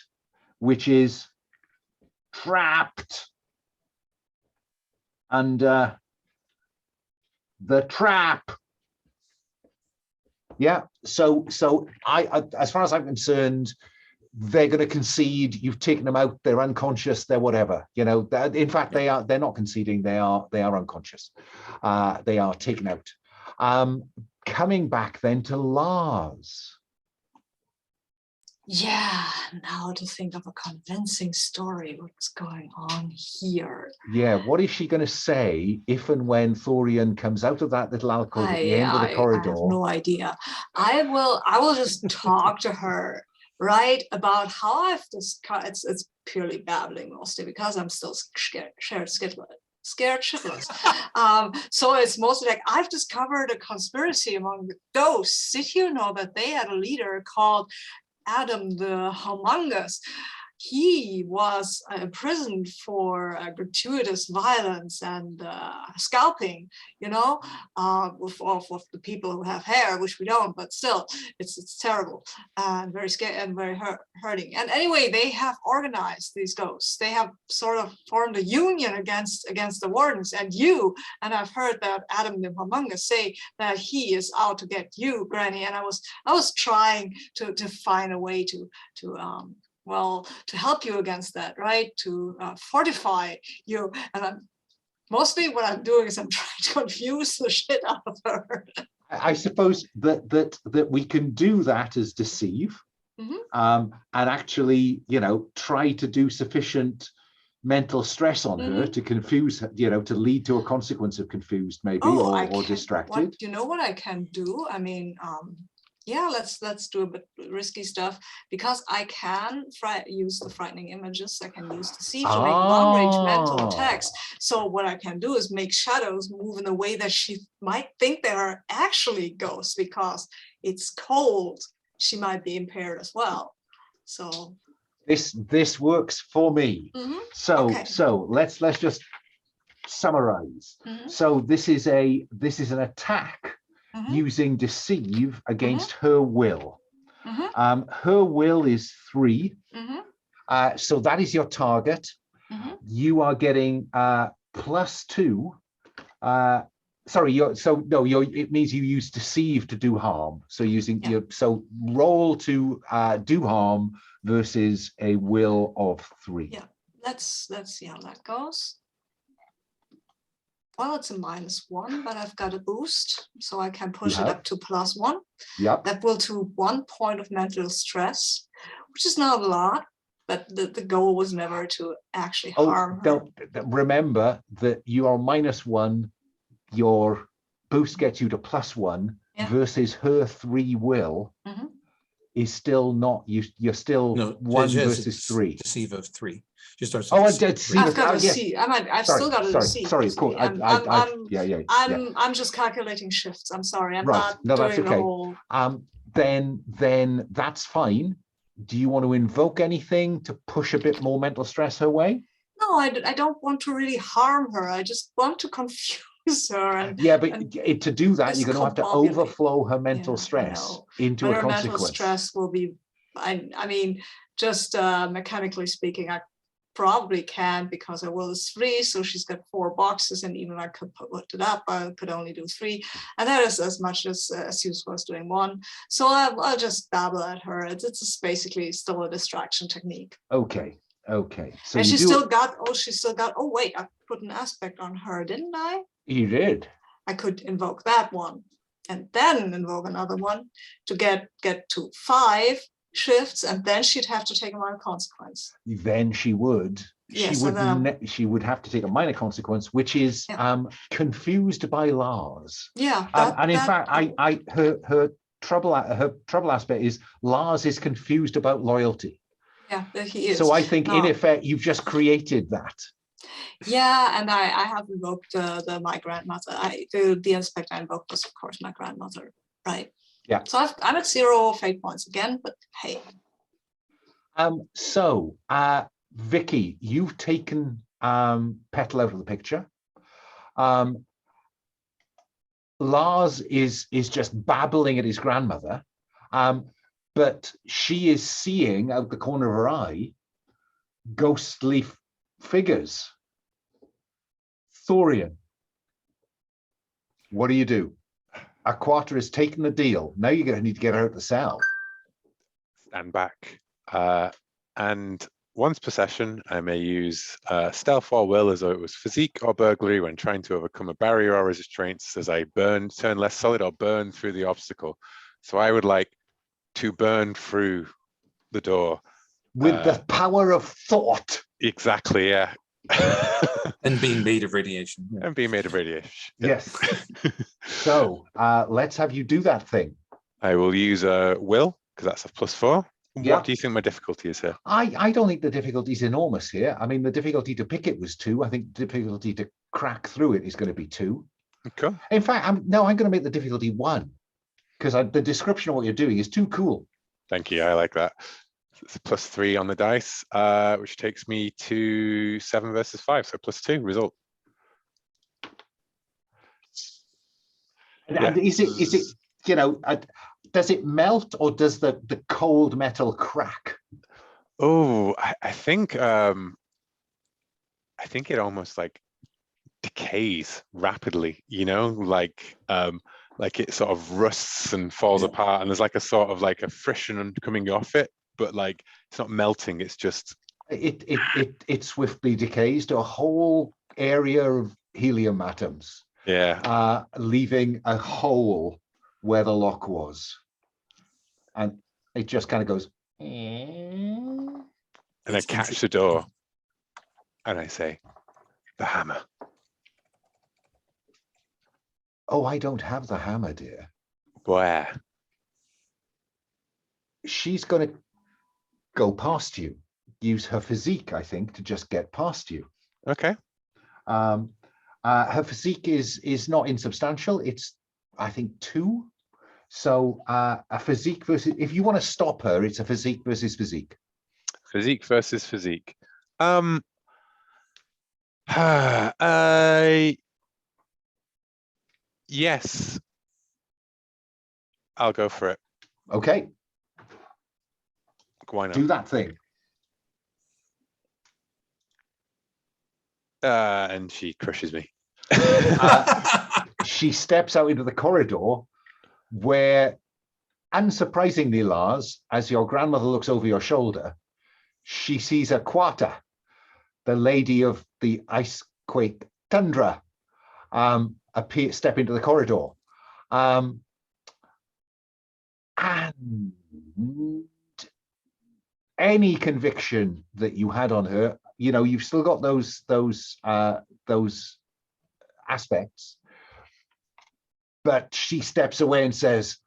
which is trapped. And the trap. Yeah, so I, as far as I'm concerned, they're going to concede. You've taken them out. They're unconscious. They're whatever. You know. In fact, they're not conceding. They are unconscious. They are taken out. Coming back then to Lars. Yeah, now to think of a convincing story. What's going on here? Yeah, what is she going to say if and when Thorian comes out of that little alcove at the end of the corridor? I have no idea. I will just talk to her, right, about how I've discussed. It's purely babbling mostly because I'm still scared shitless. So it's mostly like I've discovered a conspiracy among the ghosts. Did you know that they had a leader called Adam the Humongous? He was imprisoned for gratuitous violence and scalping, you know, with the people who have hair, which we don't, but still, it's terrible and very scary and very hurting. And anyway, they have organized these ghosts. They have sort of formed a union against the wardens and you. And I've heard that Adam the Humongous say that he is out to get you, Granny. And I was trying to find a way to help you against that, right? To fortify you. And mostly what I'm doing is I'm trying to confuse the shit out of her. I suppose that we can do that as deceive, and actually, you know, try to do sufficient mental stress on her to confuse, you know, to lead to a consequence of confused, maybe, or distracted. You know what I can do? I mean, yeah, let's do a bit risky stuff because I can use the frightening images. I can use deceive to make long-range mental attacks. So what I can do is make shadows move in a way that she might think they are actually ghosts because it's cold. She might be impaired as well. So this works for me. So let's just summarize. So this is an attack using deceive against her will. Her will is 3. So that is your target. You are getting +2. It means you use deceive to do harm. So using so roll to do harm versus a will of 3. Yeah, let's see how that goes. Well, it's a -1, but I've got a boost, so I can push it up to +1. Yep. That will to 1 point of mental stress, which is not a lot, but the goal was never to actually harm her. Remember that you are -1, your boost gets you to +1 versus her 3 will is still not, you're still 1 versus 3. Deceive of 3. She starts. Oh, I did see. I've got a yes. C. I've Sorry, still got a sorry, C. sorry, of course. basically. Yeah. I'm just calculating shifts. I'm sorry. I'm Right. not No, that's doing the okay. whole. Then that's fine. Do you want to invoke anything to push a bit more mental stress her way? No, I don't want to really harm her. I just want to confuse her. And Yeah, but and to do that, you're going to have to discombobulate. overflow her mental Yeah, I stress know. into But a her mental consequence. stress will be. I mean, just mechanically speaking, I probably can because her will is 3, so she's got 4 boxes, and even if I could put it up, I could only do 3, and that is as much as Zeus was doing 1. So I'll just babble at her. It's just basically still a distraction technique. Okay. So and you she's still got. Oh wait, I put an aspect on her, didn't I? You did. I could invoke that one, and then invoke another one to get to 5 shifts, and then she'd have to take a minor consequence. Then she would. Yes, She would have to take a minor consequence, which is confused by Lars. Yeah, and in fact, her trouble aspect is Lars is confused about loyalty. Yeah, he is. So I think in effect you've just created that. Yeah, and I have invoked my grandmother. The aspect I invoked was of course my grandmother, right? Yeah. So I'm at 0 fate points again, but hey. So Vikki, you've taken Petal out of the picture. Lars is just babbling at his grandmother, but she is seeing out the corner of her eye ghostly figures. Thorian, what do? Aquata has taken the deal. Now you're going to need to get her out of the cell. Stand back. And once per session, I may use stealth or will as though it was physique or burglary when trying to overcome a barrier or restraints as I turn less solid or burn through the obstacle. So I would like to burn through the door. With the power of thought. Exactly, yeah. And being made of radiation. Yeah. And being made of radiation. Yes. So let's have you do that thing. I will use a will, because that's a +4. What do you think my difficulty is here? I don't think the difficulty is enormous here. I mean, the difficulty to pick it was 2. I think the difficulty to crack through it is going to be 2. Okay. In fact, I'm going to make the difficulty 1 because the description of what you're doing is too cool. Thank you. I like that. It's a +3 on the dice, which takes me to 7 versus 5, so +2 result. And is it does it melt or does the cold metal crack? Oh, I think it almost like decays rapidly, like it sort of rusts and falls apart, and there's like a sort of like a friction coming off it, but like it's not melting, it's just it swiftly decays to a whole area of helium atoms, leaving a hole where the lock was, and it just kind of goes, and I catch the door and I say, the hammer. Oh, I don't have the hammer, dear. Where? She's going to go past you, use her physique, I think, to just get past you. Okay. Her physique is not insubstantial. It's, I think, 2. So a physique versus, if you want to stop her, it's a physique versus physique. Physique versus physique. Yes. I'll go for it. Okay. Why not? Do that thing. And she crushes me. She steps out into the corridor where, unsurprisingly, Lars, as your grandmother looks over your shoulder, she sees Aquata, the lady of the icequake tundra, step into the corridor. And any conviction that you had on her, you've still got those aspects, but she steps away and says,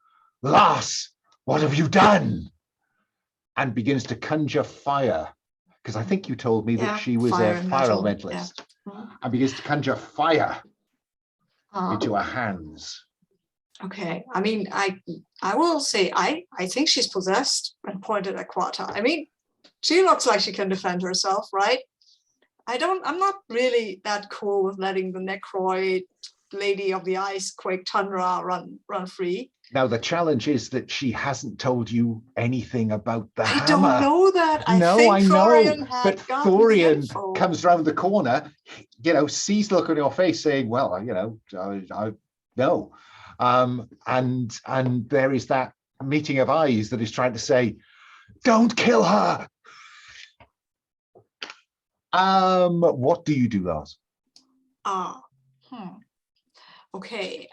Lars, what have you done? And begins to conjure fire because I think you told me that Yeah, she was fire a and fire metal, elementalist Mhm. and begins to conjure fire Uh, into her hands. okay, I mean, I will say I think she's possessed and pointed at Quata. I mean, she looks like she can defend herself, right? I'm not really that cool with letting the Necroid lady of the ice quake tundra run free. Now, the challenge is that she hasn't told you anything about the I hammer. don't know that. I No, think I know, Thorian had but gotten the Thorian info. comes round the corner, sees the look on your face saying, well, I know. And there is that meeting of eyes that is trying to say, don't kill her. What do you do, Lars? Okay,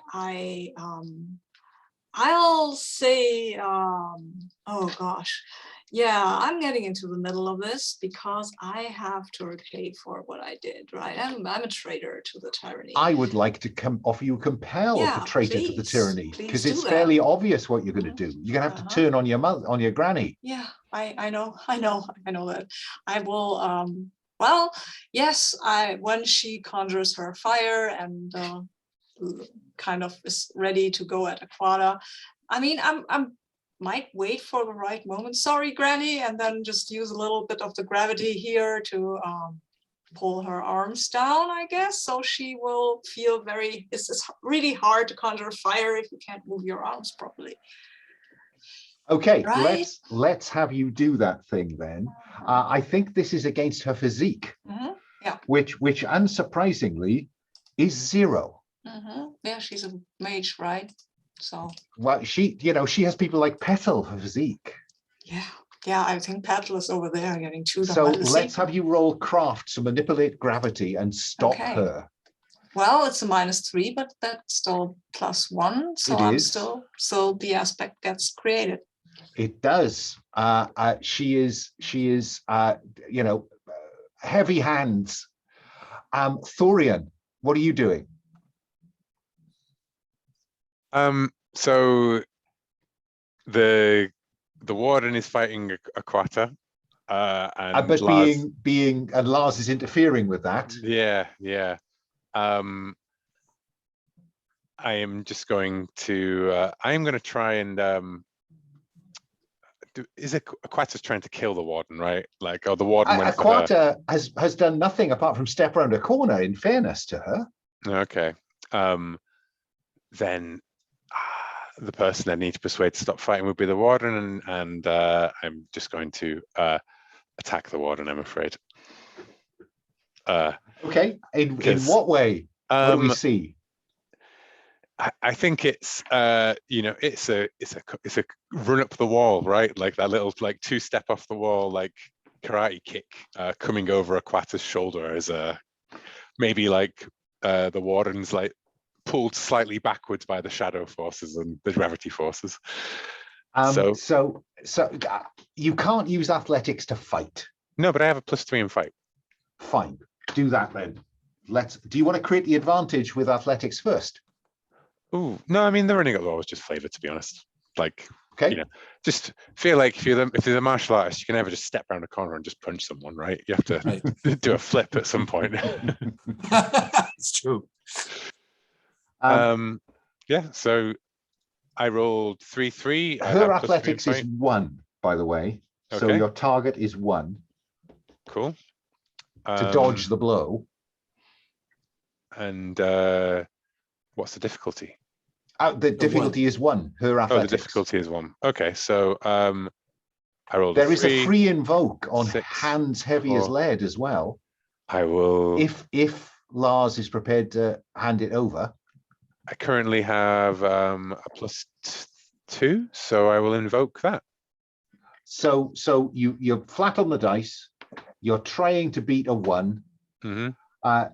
I'll say, oh gosh, yeah, I'm getting into the middle of this because I have to repay for what I did, right? I'm a traitor to the tyranny. I would like to offer you compel Yeah, the traitor to the please, tyranny, please because do it's that. fairly obvious what you're going to do. You're going to have to turn on your mother, on your granny. Yeah, I know that. I will, well, yes, when she conjures her fire and kind of is ready to go at Aquata, I mean, I'm might wait for the right moment. Sorry, Granny, and then just use a little bit of the gravity here to pull her arms down, I guess. So she will feel it's really hard to conjure fire if you can't move your arms properly. Okay, right? let's have you do that thing then. I think this is against her physique, Yeah. which unsurprisingly is 0. Yeah, she's a mage, right? So well, she has people like Petal for physique. Yeah, I think Petal is over there getting chewed So on by the let's sea. have you roll craft to manipulate gravity and stop Okay. her. Well, it's a -3, but that's still +1, so It I'm is. still the aspect gets created. It does. She is heavy hands. Thorian, what are you doing? So the warden is fighting Aquata, and But Lars, and Lars is interfering with that. yeah. I am just going to try and is Aquata's trying to kill the warden, right? Like, the warden went for her. Aquata has done nothing apart from step around a corner, in fairness to her. Okay. Then the person I need to persuade to stop fighting would be the warden, and I'm just going to attack the warden, I'm afraid. Okay. In what way? What do we see? I think it's it's a run up the wall, right? Like that little 2-step off the wall, like karate kick coming over Aquata's shoulder as maybe the warden's pulled slightly backwards by the shadow forces and the gravity forces. So you can't use athletics to fight. No, but I have a +3 in fight. Fine, do that then. Do you want to create the advantage with athletics first? Ooh, no, I mean the running up the wall was just flavor, to be honest. Okay. Just feel like if you're the martial artist, you can never just step around a corner and just punch someone, right? You have to do a flip at some point. It's true. Yeah, so I rolled 3-3. Her athletics is 1, by the way. So Okay. your target is 1. Cool. To dodge the blow. And what's the difficulty? The difficulty is 1. Her athletics. Oh, the difficulty is 1. Okay, so I rolled There a is a 3, free invoke on 6, hands heavy as 4. lead as well. I will. If Lars is prepared to hand it over. I currently have a +2, so I will invoke that. So you're flat on the dice. You're trying to beat a 1.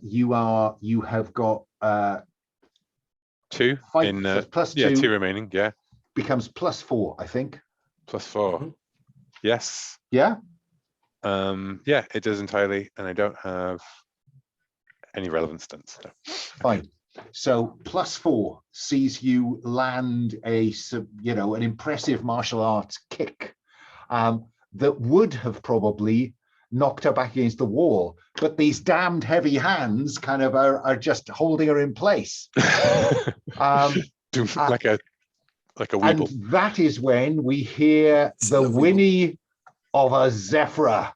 You have got 2 in +2. 2 remaining. Yeah, becomes +4, I think. +4. Yes. Yeah. Yeah, it does entirely, and I don't have any relevant stunts. So. Fine. So +4 sees you land an impressive martial arts kick that would have probably knocked her back against the wall, but these damned heavy hands kind of are just holding her in place. Like a and weeble. that is when we hear the whinny of a Zhevra.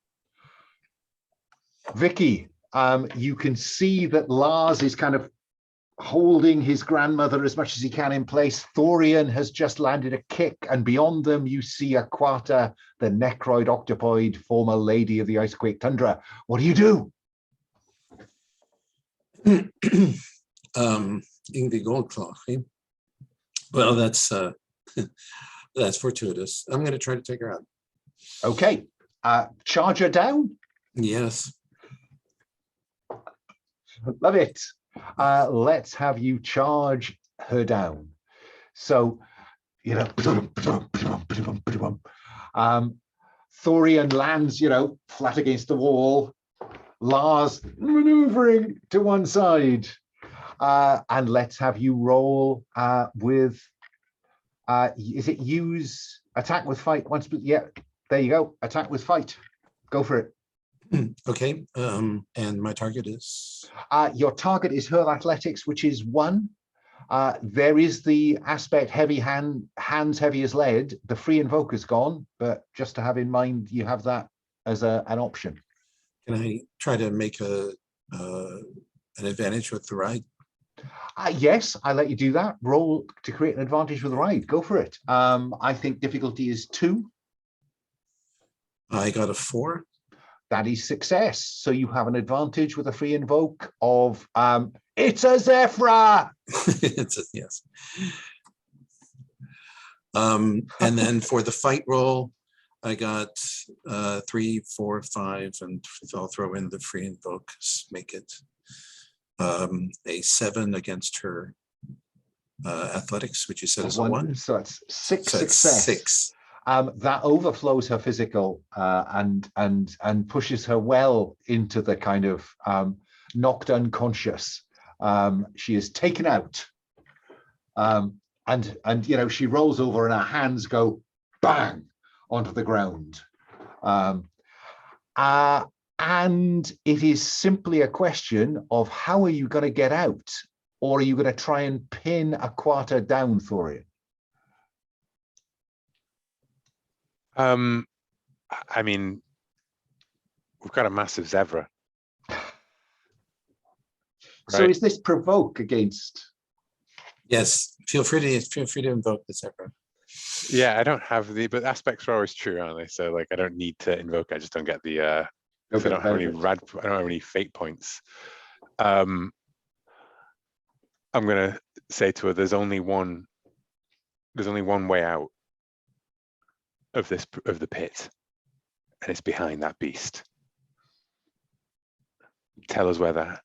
Vikki, you can see that Lars is kind of holding his grandmother as much as he can in place. Thorian has just landed a kick, and beyond them you see Aquata, the necroid octopoid, former lady of the Icequake Tundra. What do you do? Ingvi Goldclaw. Eh? Well, that's that's fortuitous. I'm going to try to take her out. Okay, charge her down. Yes. Love it. Let's have you charge her down. So, you know, Thorian lands, you know, flat against the wall. Lars maneuvering to one side. And let's have you roll with, is it use attack with fight once? Yeah, there you go. Attack with fight. Go for it. Okay, and my target is? Your target is her athletics, which is 1. There is the aspect hands heavy as lead. The free invoker's gone, but just to have in mind, you have that as an option. Can I try to make an advantage with the ride? Yes, I let you do that. Roll to create an advantage with the ride. Go for it. I think difficulty is 2. I got a 4. That is success. So you have an advantage with a free invoke of it's a Zhevra. Yes. And then for the fight roll, I got 3, 4, 5, and I'll throw in the free invoke, make it a 7 against her athletics, which you said is a 1. So it's 6 so success. 6. That overflows her physical and pushes her well into the kind of knocked unconscious. She is taken out, and you know, she rolls over and her hands go bang onto the ground. And it is simply a question of how are you going to get out, or are you going to try and pin Aquata down, Thorian? I mean, we've got a massive Zhevra. So is this provoke against? Yes, feel free to invoke the Zhevra. Yeah, I don't have but aspects are always true, aren't they? So like, I don't need to invoke. I just don't get the. I don't have any I don't have any fate points. I'm gonna say to her, there's only one way out of the pit, and it's behind that beast. Tell us where the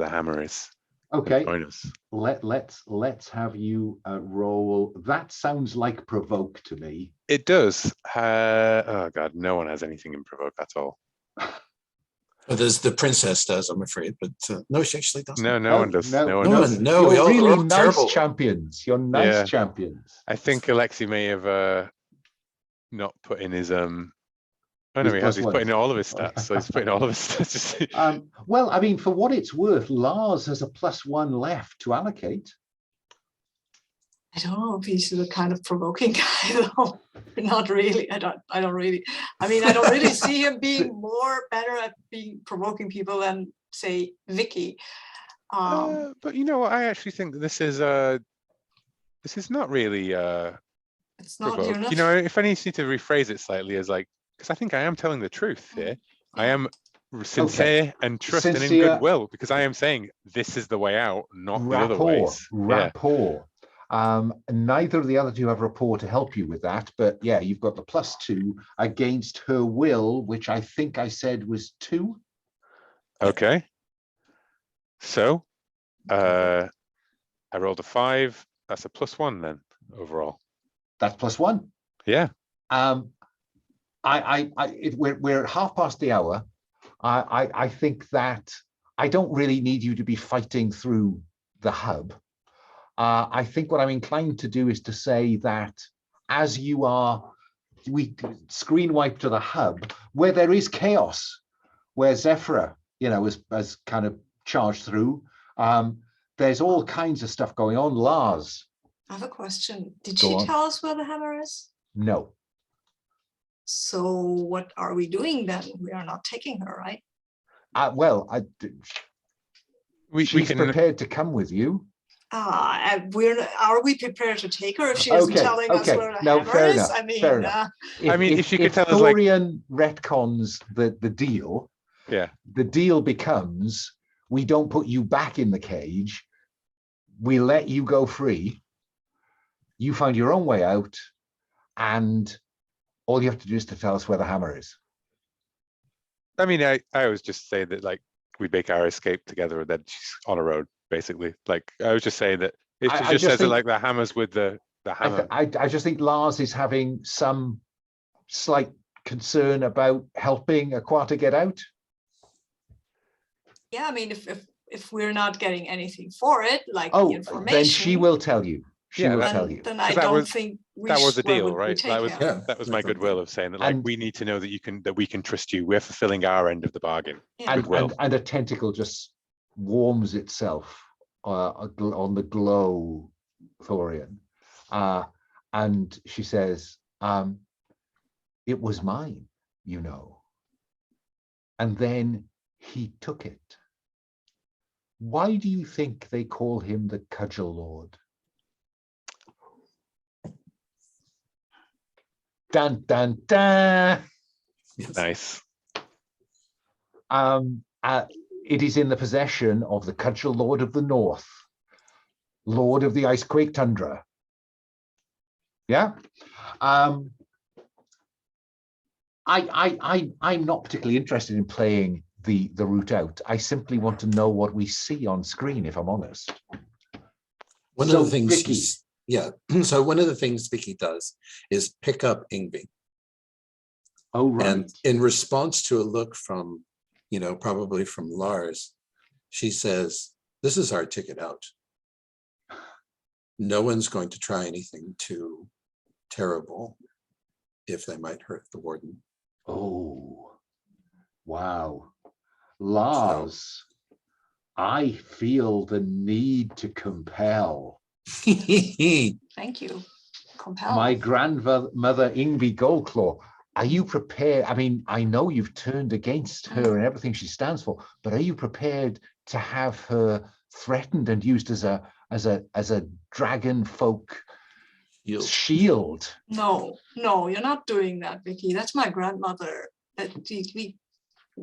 hammer is. Okay. Join us. Let's have you roll. That sounds like provoke to me. It does. Oh God, no one has anything in provoke at all. There's the princess does, I'm afraid, but no, she actually doesn't. No one does. No, no. You're really all nice terrible. champions. You're nice champions. I think Alexei may have not put in his Oh no, he has. He's putting in all of his stats. So he's putting all of his stats. Well, I mean, for what it's worth, Lars has a +1 left to allocate. I don't know if he's the kind of provoking guy, though. Not really. I don't really. I mean, I don't really see him being better at provoking people than, say, Vikki. But you know what? I actually think that this is not really. It's not provoke. You know, if I need to rephrase it slightly as like, because I think I am telling the truth here. Yeah. I am sincere and trust and in goodwill, because I am saying this is the way out, not the other ways. Rapport. Neither of the other two have rapport to help you with that, but yeah, you've got the +2 against her will, which I think I said was 2. Okay. So, I rolled a 5. That's a +1 then overall. That's +1. Yeah. We're at half past the hour. I think that I don't really need you to be fighting through the hub. I think what I'm inclined to do is to say that as you are we screen wipe to the hub where there is chaos, where Zhevra, has kind of charged through. There's all kinds of stuff going on. Lars. I have a question. Did Go she on. tell us where the hammer is? No. So what are we doing then? We are not taking her, right? Well, We she's can. prepared to come with you. Are we prepared to take her if she isn't Okay, telling us okay. where the No, hammer fair is? enough, I mean, fair enough. If she could tell us, like- Thorian retcons the deal, Yeah. the deal becomes we don't put you back in the cage. We let you go free. You find your own way out, and all you have to do is to tell us where the hammer is. I mean, I always just say that, like, we make our escape together and then she's on a road, basically. Like, I was just saying that it I just just says that, think- like, the hammer's with the hammer. I just think Lars is having some slight concern about helping Aquata get out. yeah, I mean, if we're not getting anything for it, like the information, then she will tell you. She Yeah, will that- tell you. then I 'Cause that don't was- think that was the why deal, would we right? take That was her? that was I my thought goodwill that- of saying that, like, And- we need to know that we can trust you. We're fulfilling our end of the bargain. Yeah. Goodwill. And a tentacle just warms itself on the glow, Thorian. And she says, it was mine, and then he took it. Why do you think they call him the Cudgel Lord? Dun, dun, dun. Yes. Nice. It is in the possession of the Cudgel Lord of the North, Lord of the Icequake Tundra. Yeah. I'm not particularly interested in playing the route out. I simply want to know what we see on screen, if I'm honest. One So, of the things Vikki. so one of the things Vikki does is pick up Ingvi. Oh, right. And in response to a look from, probably from Lars, she says, this is our ticket out. No one's going to try anything too terrible if they might hurt the warden. Oh, wow. Lars, I feel the need to compel Thank you. Compel. my grandmother Ingvi Goldclaw. Are you prepared? I mean, I know you've turned against her and everything she stands for, but are you prepared to have her threatened and used as a dragon folk shield? No, you're not doing that, Vikki. That's my grandmother. We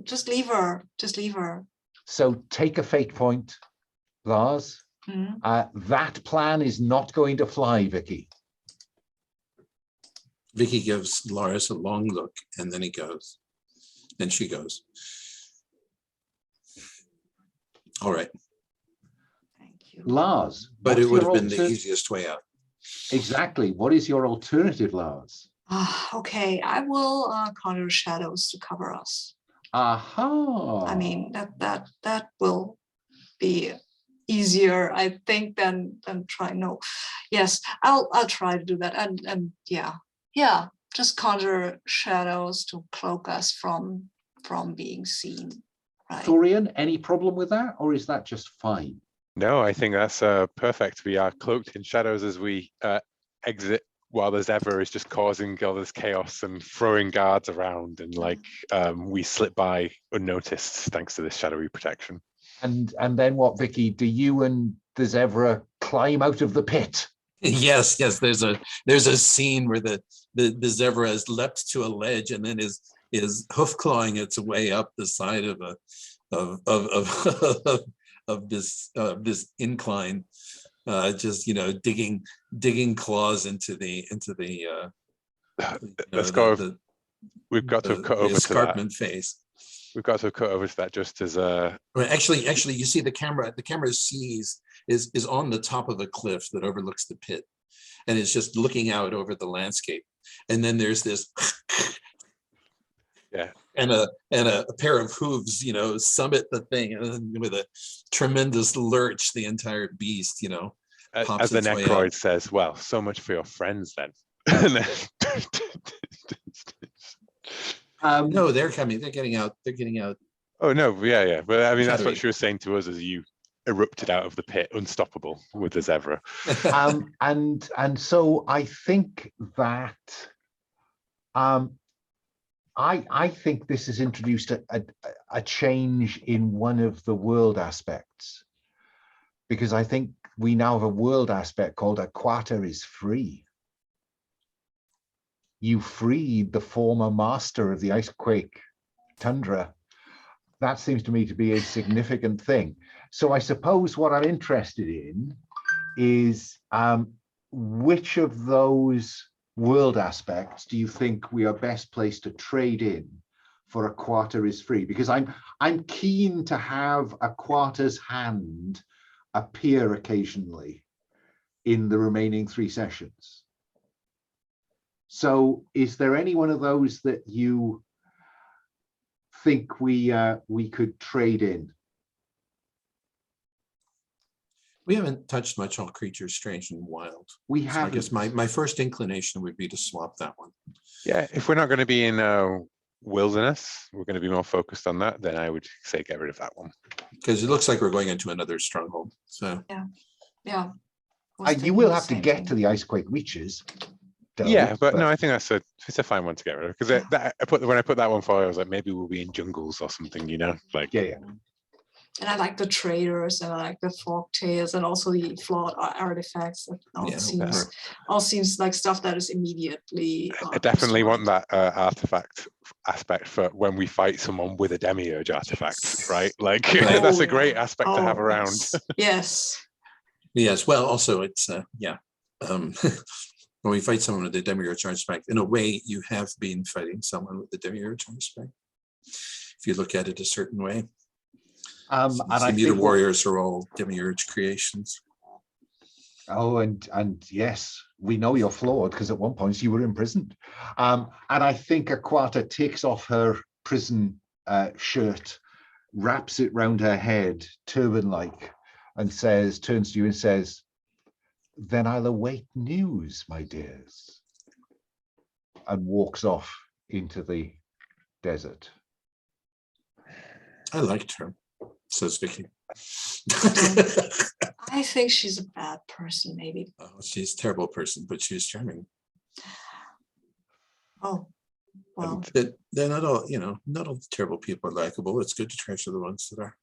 just leave her. Just leave her. So take a fate point, Lars. Mhm. That plan is not going to fly, Vikki. Vikki gives Lars a long look and then she goes, all right, Thank you. Lars, but it what's would your have been the alter- easiest way out. Exactly. What is your alternative, Lars? Okay, I will conjure shadows to cover us. Aha. I mean, that will be easier, I think, than try. No, yes, I'll try to do that. And yeah, just conjure shadows to cloak us from being seen. Right. Thorian, any problem with that, or is that just fine? No, I think that's perfect. We are cloaked in shadows as we exit, while the Zhevra is just causing all this chaos and throwing guards around, and like we slip by unnoticed thanks to this shadowy protection. And then what, Vikki? Do you and the Zhevra climb out of the pit? Yes. There's a scene where the Zhevra has leapt to a ledge and then is hoof clawing its way up the side of this incline, just digging claws into the Let's go. We've got to have cut over to that. escarpment face. We've got to have cut over to that just as Well, actually, you see the camera is on the top of a cliff that overlooks the pit, and it's just looking out over the landscape. And then there's this yeah, and a pair of hooves, summit the thing, and then with a tremendous lurch, the entire beast, as pops the its way Necroid up. says. Well, so much for your friends then. And then- No, they're coming. They're getting out. They're getting out. oh no, yeah. But I mean, that's Shadowy. what she was saying to us as you erupted out of the pit, unstoppable with the Zhevra. And so I think that I think this has introduced a change in one of the world aspects, because I think we now have a world aspect called a quarter is free. You freed the former master of the icequake tundra. That seems to me to be a significant thing. So I suppose what I'm interested in is which of those world aspects do you think we are best placed to trade in for a quarter is free? Because I'm keen to have a quarter's hand appear occasionally in the remaining 3 sessions. So is there any one of those that you think we could trade in? We haven't touched much on creatures strange and wild. We So I haven't. guess my first inclination would be to swap that one. Yeah, if we're not going to be in wilderness, we're going to be more focused on that, then I would say get rid of that one. Because it looks like we're going into another stronghold. So Yeah. You will have to get to the icequake reaches. Yeah, but no, I think it's a fine one to get rid of, because when I put that one forward, I was like, maybe we'll be in jungles or something, you know, like yeah. And I like the traders, and I like the fork tails, and also the flawed artifacts. That all seems like stuff that is immediately. I definitely want that artifact aspect for when we fight someone with a demiurge artifact, right? Like that's a great aspect to have around. Yes. Yes. Well, also it's when we fight someone with the demiurge artifact, in a way, you have been fighting someone with the demiurge artifact. If you look at it a certain way. And I think think warriors are all demiurge creations. Oh, and yes, we know you're flawed because at one point you were imprisoned. And I think a quarter takes off her prison shirt, wraps it round her head, turban-like, and turns to you and says, "Then I'll await news, my dears," and walks off into the desert. I liked her, says Vikki. I think she's a bad person, maybe. Oh, she's a terrible person, but she's charming. Oh, well. They're not all, not all the terrible people are likable. It's good to treasure the ones that are.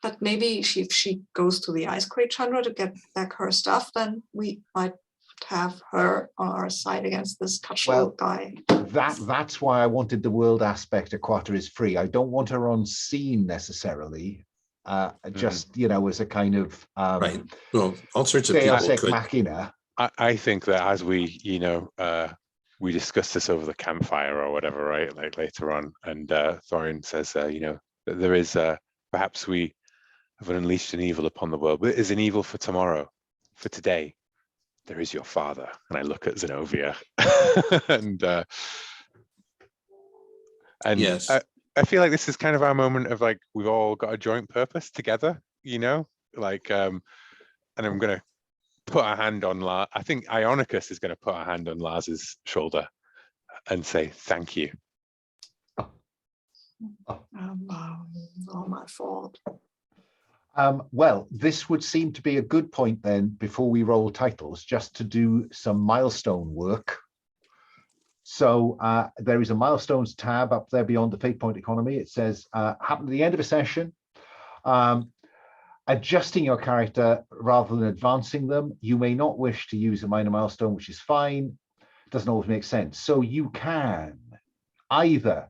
But maybe if she goes to the icequake tundra to get back her stuff, then we might have her on our side against this touchable guy. That's why I wanted the world aspect. A quarter is free. I don't want her on scene necessarily. Just as a kind of right. Well, all sorts of Deus people Ex Machina. I think that as we we discussed this over the campfire or whatever, right? Like later on, and Thorian says, that there is perhaps we have unleashed an evil upon the world, but it is an evil for tomorrow, for today. There is your father. And I look at Zenobia and yes. I feel like this is kind of our moment of like, we've all got a joint purpose together, and I'm going to put a hand on Lars. I think Ionicus is going to put a hand on Lars's shoulder and say, thank you. All my fault. Well, this would seem to be a good point then, before we roll titles, just to do some milestone work. So there is a milestones tab up there beyond the fate point economy. It says, happen at the end of a session, adjusting your character rather than advancing them. You may not wish to use a minor milestone, which is fine. Doesn't always make sense. So you can either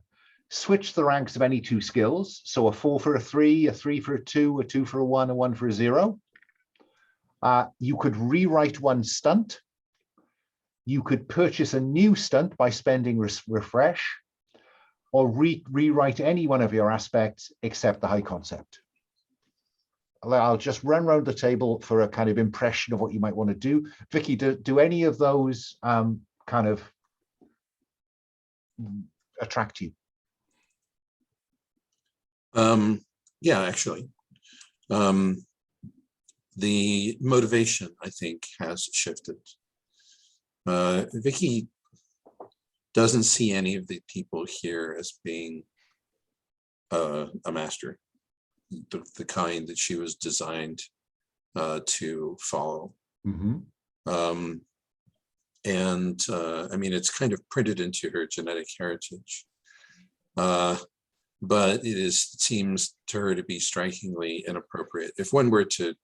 switch the ranks of any 2 skills. So a 4 for a 3, a 3 for a 2, a 2 for a 1, a 1 for a 0. You could rewrite one stunt. You could purchase a new stunt by spending refresh, or rewrite any one of your aspects except the high concept. I'll just run around the table for a kind of impression of what you might want to do. Vikki, do any of those kind of attract you? Yeah, actually. the motivation, I think, has shifted. Vikki doesn't see any of the people here as being a master, the kind that she was designed to follow. Mm-hmm. I mean, it's kind of printed into her genetic heritage, but it seems to her to be strikingly inappropriate. If one were to,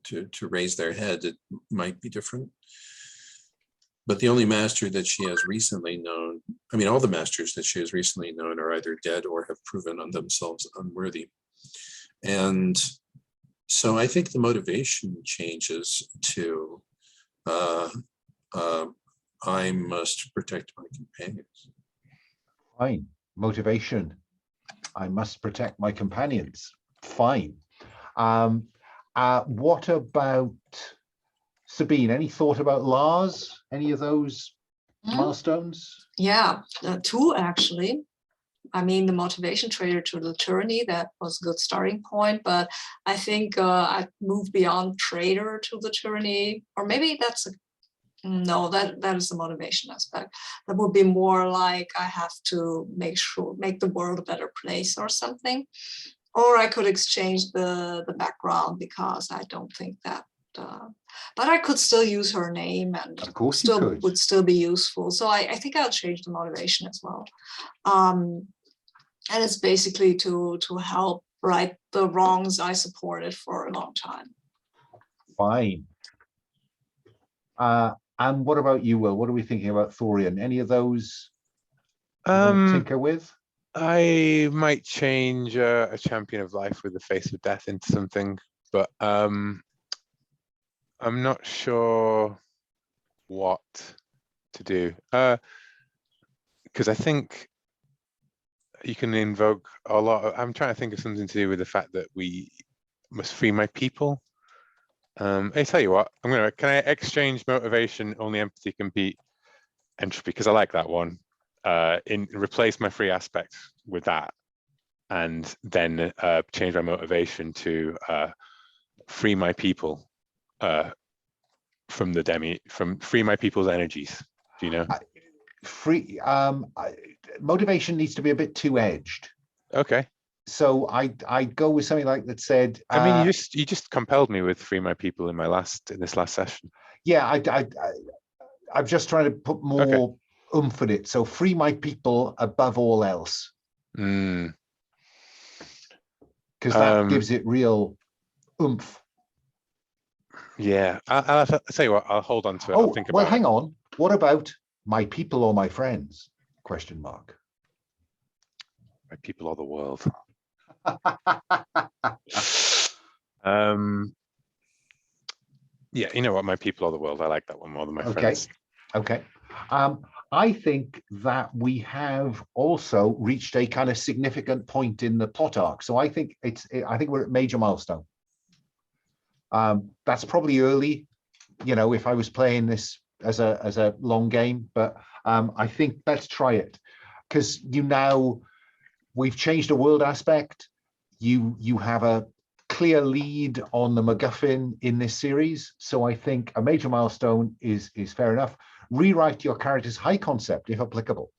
to raise their head, it might be different. But the only master that she has recently known, I mean, all the masters that she has recently known are either dead or have proven on themselves unworthy. And so I think the motivation changes to, I must protect my companions. Fine. Motivation. I must protect my companions. Fine. What about Sabine? Any thought about Lars? Any of those milestones? Yeah, two actually. I mean, the motivation traitor to the tourney, that was a good starting point, but I think I'd move beyond traitor to the tourney, or maybe that's no, that is the motivation aspect. That would be more like I have to make the world a better place or something. Or I could exchange the background, because I don't think that, but I could still use her name, and Of course still you could. would still be useful. So I think I'll change the motivation as well. And it's basically to help right the wrongs I supported for a long time. Fine. And what about you, Will? What are we thinking about Thorian? Any of those you want to tinker with? I might change a champion of life with the face of death into something, but I'm not sure what to do. Because I think you can invoke a lot of, I'm trying to think of something to do with the fact that we must free my people. I tell you what, can I exchange motivation, only empathy can beat entropy? Because I like that one. Replace my free aspect with that, and then change my motivation to free my people from free my people's energies. Do you know? Motivation needs to be a bit two-edged. Okay. So I'd go with something like that said. I mean, you just compelled me with free my people in this last session. Yeah, I'm just trying to put more oomph in it. So free my people above all else. Because that gives it real oomph. Yeah, I'll tell you what, I'll hold on to it. I'll think about hang on. What about my people or my friends? Question mark. My people or the world. Yeah, you know what? My people or the world. I like that one more than my friends. Okay. I think that we have also reached a kind of significant point in the plot arc. So I think we're at major milestone. That's probably early, if I was playing this as a long game, but I think let's try it, because we've changed the world aspect. You have a clear lead on the MacGuffin in this series, so I think a major milestone is fair enough. Rewrite your character's high concept if applicable.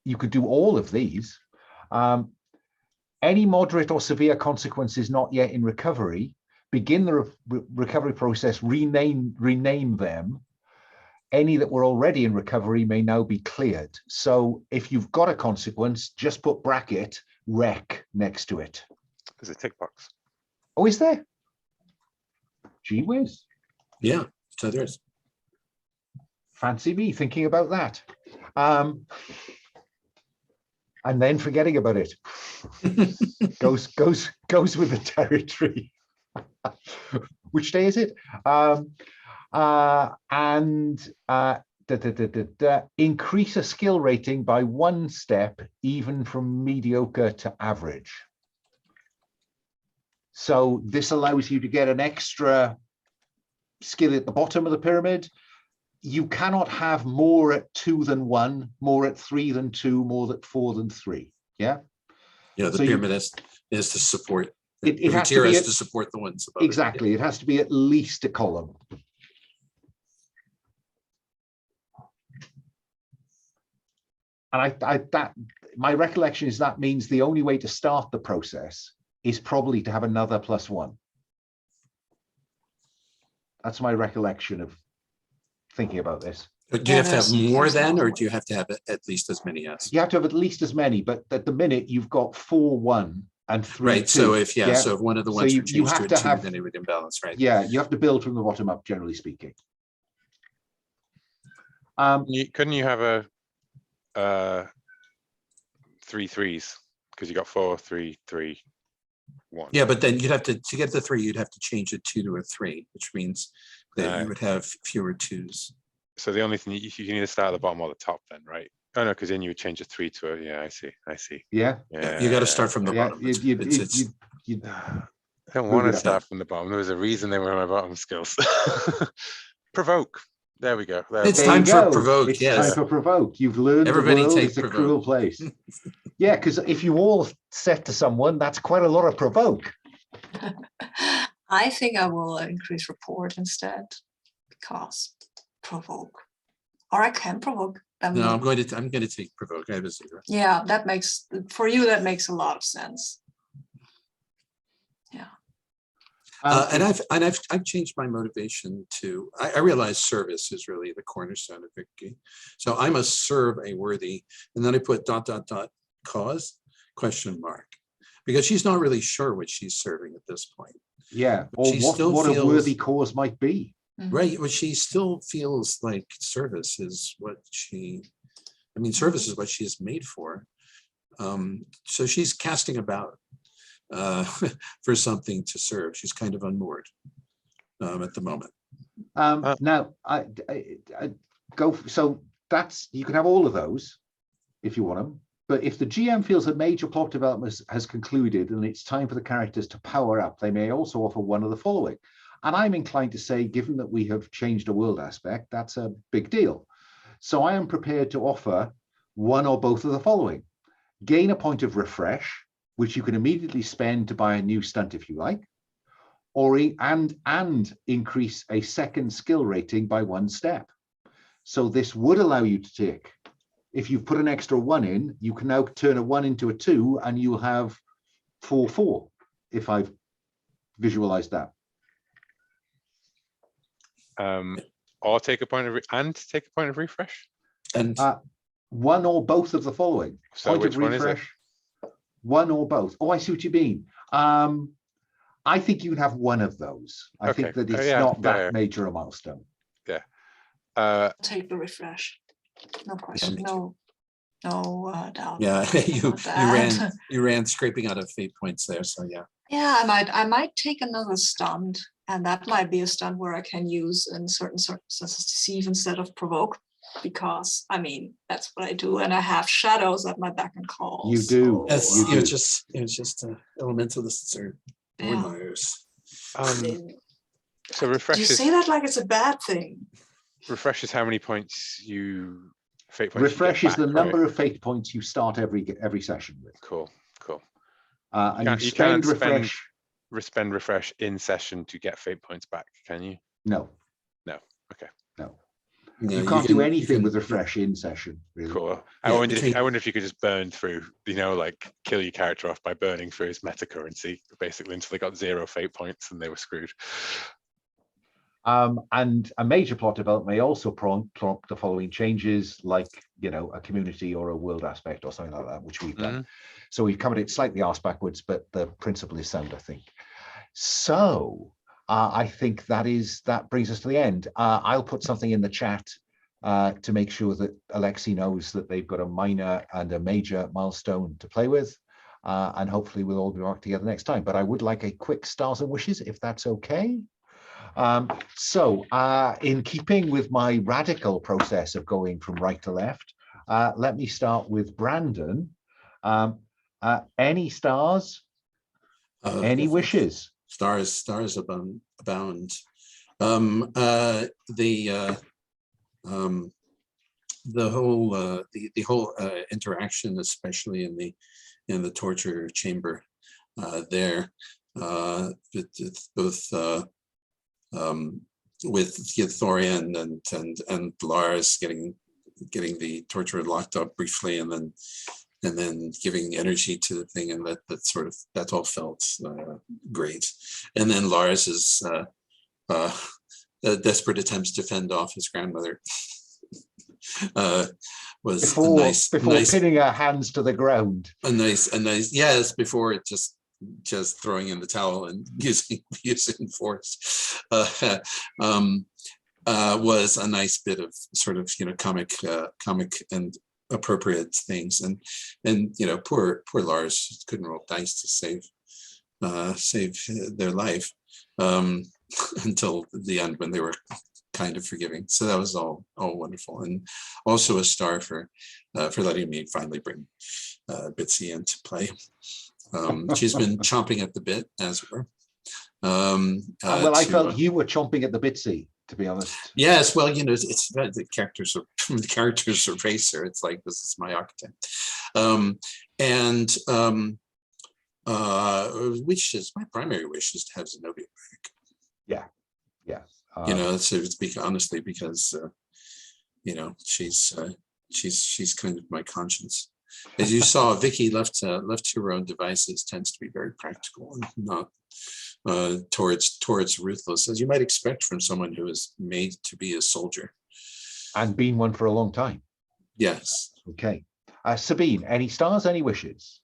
You could do all of these. Any moderate or severe consequences not yet in recovery, begin the recovery process, rename them. Any that were already in recovery may now be cleared. So if you've got a consequence, just put bracket wreck next to it. There's a tick box. Oh, is there? Gee whiz. Yeah, so there is. Fancy me thinking about that. And then forgetting about it. goes with the territory. Which day is it? Increase a skill rating by 1 step, even from mediocre to average. So this allows you to get an extra skill at the bottom of the pyramid. You cannot have more at 2 than 1, more at 3 than 2, more at 4 than 3. Yeah. the So pyramid is to support. It Every has to tier be has to support the ones above it. exactly. It has to be at least a column. And that my recollection is that means the only way to start the process is probably to have another +1. That's my recollection of thinking about this. Do you have to have more there's than, no or way. do you have to have at least as many as? You have to have at least as many, but at the minute you've got 4, 1 and 3, Right. 2. So if so if one of the So ones you were changed have to a to 2, have- then it would imbalance, right? Yeah, you have to build from the bottom up, generally speaking. Couldn't you have a 3 3s? Because you got 4, 3, 3, 1. Yeah, but then you'd have to get the 3, you'd have to change a 2 to a 3, which means that you would have fewer 2s. So the only thing you can either start at the bottom or the top, then, right? Oh no, because then you would change a 3 to a. Yeah, I see. Yeah. You got to start from the Yeah. bottom. I don't want to start from the bottom. There was a reason they were my bottom skills. Provoke. There we go. It's There time you for go. provoke. It's Yes. time for provoke. You've learned Everybody the world take is a provoke. cruel place. Yeah, because if you all set to someone, that's quite a lot of provoke. I think I will increase report instead, because provoke, or I can provoke them. No, I'm going to take provoke. I have a 0. Yeah, that makes that makes a lot of sense. Yeah. And I've changed my motivation to. I realize service is really the cornerstone of Vikki, so I must serve a worthy, and then I put ... cause ? Because she's not really sure what she's serving at this point. Yeah, But or she what still a worthy feels- cause might be. Right, but she still feels like service is what service is what she's made for. So she's casting about for something to serve. She's kind of unmoored at the moment. Now, I go. So that's, you can have all of those if you want them. But if the GM feels a major plot development has concluded and it's time for the characters to power up, they may also offer one of the following. And I'm inclined to say, given that we have changed a world aspect, that's a big deal. So I am prepared to offer one or both of the following. Gain a point of refresh, which you can immediately spend to buy a new stunt if you like, or and increase a second skill rating by 1 step. So this would allow you to take, if you've put an extra 1 in, you can now turn a 1 into a 2 and you'll have 4, 4, if I've visualized that. Or take a point of refresh. And One or both of the following. So Point which of one is it? refresh, one or both. Oh, I see what you mean. I think you can have one of those. I think Okay. that it's Yeah, not that yeah. major a milestone. Take the refresh. No question. me No doubt. yeah, about that. you ran scraping out of fate points there. So yeah. Yeah, I might take another stunt, and that might be a stunt where I can use in certain circumstances deceive instead of provoke, because I mean that's what I do, and I have shadows at my beck and call. You do. Yes, You do. it's just elementalists are Yeah. liars. So refresh You is say that like it's a bad thing. refresh is how many points fate points Refresh you is get the back, number right? of fate points you start every session with. Cool. And you can't spend refresh. spend refresh in session to get fate points back, can you? No. Okay. No. Yeah, You can't do anything can- with refresh in session, really. Cool. Yeah, I wonder between- if you could just burn through, like kill your character off by burning through his meta currency, basically, until they got 0 fate points and they were screwed. And a major plot development may also prompt the following changes, like a community or a world aspect or something like that, which we've done. So we've covered it slightly arse backwards, but the principle is sound, I think. So I think that brings us to the end. I'll put something in the chat to make sure that Alexi knows that they've got a minor and a major milestone to play with. And hopefully we'll all be back together next time. But I would like a quick stars and wishes, if that's okay. So in keeping with my radical process of going from right to left, let me start with Brandon. Any stars? Any wishes? Stars abound. The whole interaction, especially in in the torture chamber there, both with Thorian and Lars getting the torturer locked up briefly, and then giving energy to the thing, and that all felt great. And then Lars's desperate attempts to fend off his grandmother was before nice, pinning her hands to the ground. A nice, yes, before it just throwing in the towel and using force. Was a nice bit of sort of comic and appropriate things, and poor Lars couldn't roll dice to save their life until the end, when they were kind of forgiving. So that was all wonderful, and also a star for letting me finally bring Bitsy into play. She's been chomping at the bit, as it were. Well, I felt you were chomping at the Bitsy, to be honest. Yes, well, it's the characters are racer. It's like, this is my archetype. Wishes. My primary wish is to have Zenobia back. Yeah. Honestly, because she's kind of my conscience. As you saw, Vikki left her own devices tends to be very practical and not towards ruthless, as you might expect from someone who is made to be a soldier and been one for a long time. Yes. Okay. Sabine, any stars, any wishes?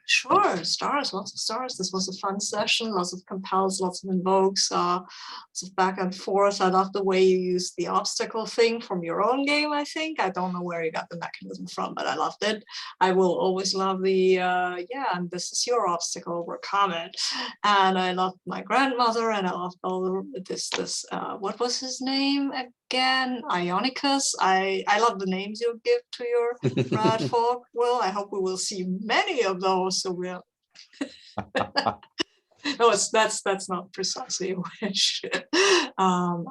Sure, stars, lots of stars. This was a fun session, lots of compels, lots of invokes, lots of back and forth. I love the way you used the obstacle thing from your own game, I think. I don't know where you got the mechanism from, but I loved it. I will always love the, and this is your obstacle, overcome it. And I loved my grandmother, and I loved all the, what was his name again? Ionicus. I love the names you give to your rad folk. Well, I hope we will see many of those. So we'll no, that's not precisely a wish. And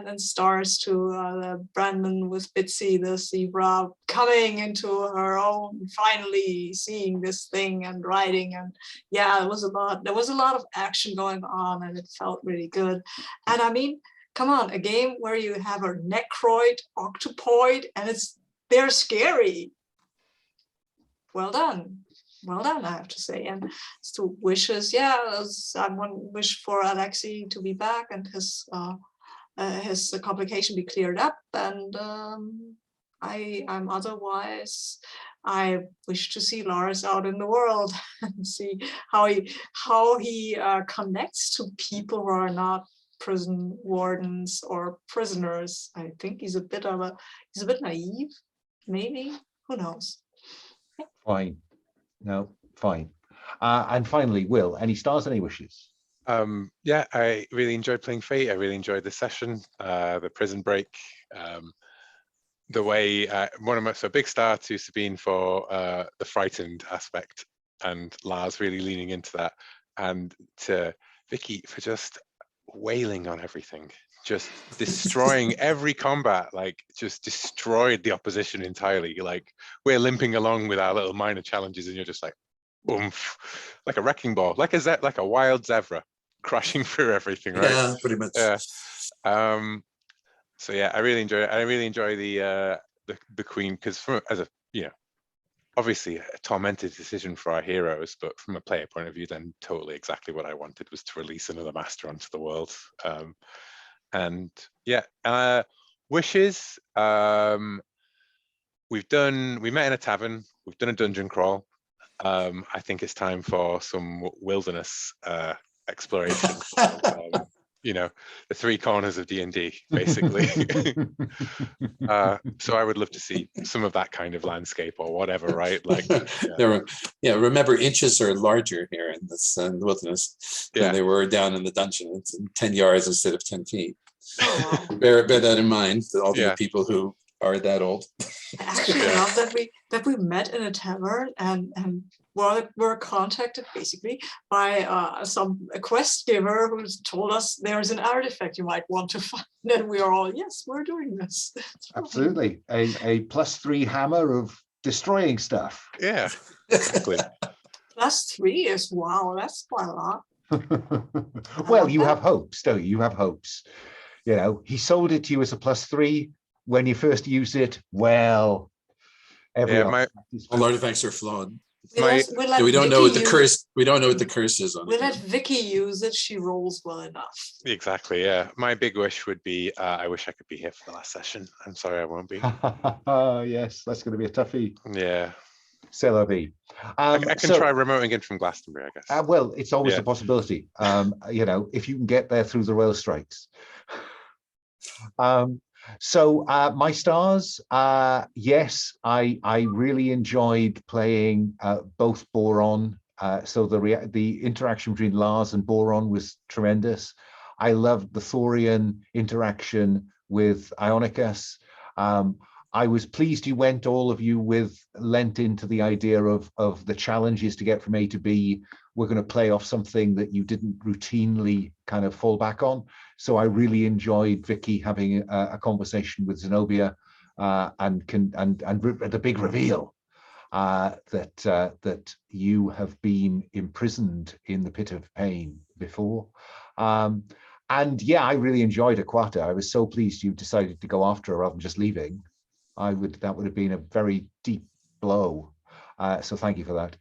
then stars to Brandon with Bitsy, the Zhevra, coming into her own, finally seeing this thing and writing, and there was a lot of action going on, and it felt really good. And I mean, come on, a game where you have a necroid octopoid and they're scary. Well done, I have to say. And as to wishes, I want wish for Alexei to be back and his complication be cleared up. And I'm otherwise, I wish to see Lars out in the world and see how he connects to people who are not prison wardens or prisoners. I think he's a bit naive, maybe. Who knows? Fine. No, fine. And finally, Will, any stars, any wishes? I really enjoyed playing Fate. I really enjoyed the session, the prison break, the way so big star to Sabine for the frightened aspect, and Lars really leaning into that, and to Vikki for just wailing on everything, just destroying every combat, like just destroyed the opposition entirely. Like, we're limping along with our little minor challenges, and you're just like, oomph, like a wrecking ball, like a wild Zhevra crashing through everything, right? Yeah, pretty much. Yeah. So yeah, I really enjoy the Queen, because obviously a tormented decision for our heroes, but from a player point of view, then totally exactly what I wanted was to release another master onto the world. Wishes. We met in a tavern. We've done a dungeon crawl. I think it's time for some wilderness exploration. The three corners of D&D, basically. So I would love to see some of that kind of landscape or whatever, right? Like, remember, inches are larger here in this wilderness than they were down in the dungeon. It's 10 yards instead of 10 feet. Oh, wow. Bear that in mind, all the people who are that old. I actually love that we met in a tavern and were contacted basically by a quest giver who told us there's an artifact you might want to find, and we are all, yes, we're doing this. Absolutely. A +3 hammer of destroying stuff. Yeah, exactly. +3 is wow, that's quite a lot. Well, love you that. have hopes, don't you? You have hopes. You know, he sold it to you as a +3. When you first use it, well, every Yeah, my- artifact is All artifacts are flawed. We My- let, we let Yeah, we don't know Vikki what the use- curse. We don't know what the curse is on We it. let yet. Vikki use it. She rolls well enough. Exactly, yeah. My big wish would be, I wish I could be here for the last session. I'm sorry I won't be. Yes, that's going to be a toughie. Yeah. C'est la vie. I can So, try remoting in from Glastonbury, I guess. well, it's always Yeah. a possibility. You know, if you can get there through the rail strikes. So my stars, yes, I really enjoyed playing both Boron. So the interaction between Lars and Boron was tremendous. I loved the Thorian interaction with Ionicus. I was pleased you went, all of you, lent into the idea of the challenges to get from A to B. We're going to play off something that you didn't routinely kind of fall back on. So I really enjoyed Vikki having a conversation with Zenobia and the big reveal that you have been imprisoned in the pit of pain before. And yeah, I really enjoyed Aquata. I was so pleased you decided to go after her rather than just leaving. That would have been a very deep blow. So thank you for that.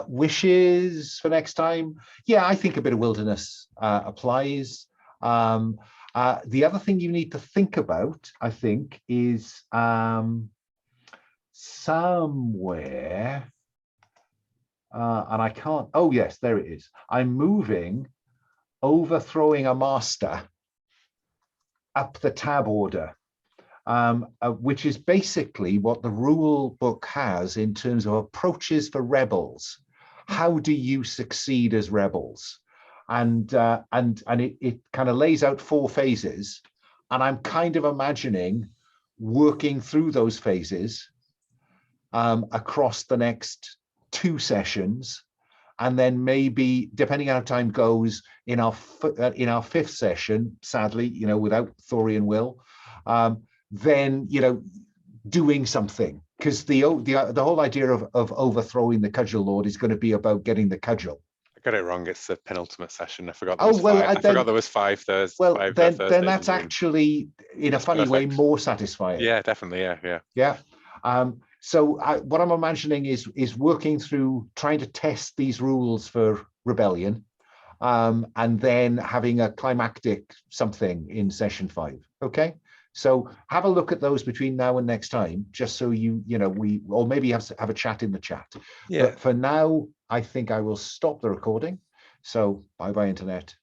Wishes for next time. Yeah, I think a bit of wilderness applies. The other thing you need to think about, I think, is somewhere, and I can't, oh yes, there it is. I'm moving, overthrowing a master up the tab order. Which is basically what the rule book has in terms of approaches for rebels. How do you succeed as rebels? And it kind of lays out 4 phases, and I'm kind of imagining working through those phases across the next 2 sessions, and then maybe, depending on how time goes, in our 5th session, sadly, you know, without Thorian will, then, you know, doing something, because the whole idea of overthrowing the Cudgel Lord is going to be about getting the cudgel. I got it wrong. It's the penultimate session. I forgot. Oh, well, I forgot there was 5 Thursdays. Well, then that's actually, in a funny way, perfect. more satisfying. Yeah, definitely. Yeah. Yeah. So what I'm imagining is working through trying to test these rules for rebellion, and then having a climactic something in session 5. Okay. So have a look at those between now and next time, just so or maybe have a chat in the chat. Yeah. But for now, I think I will stop the recording. So bye-bye, internet.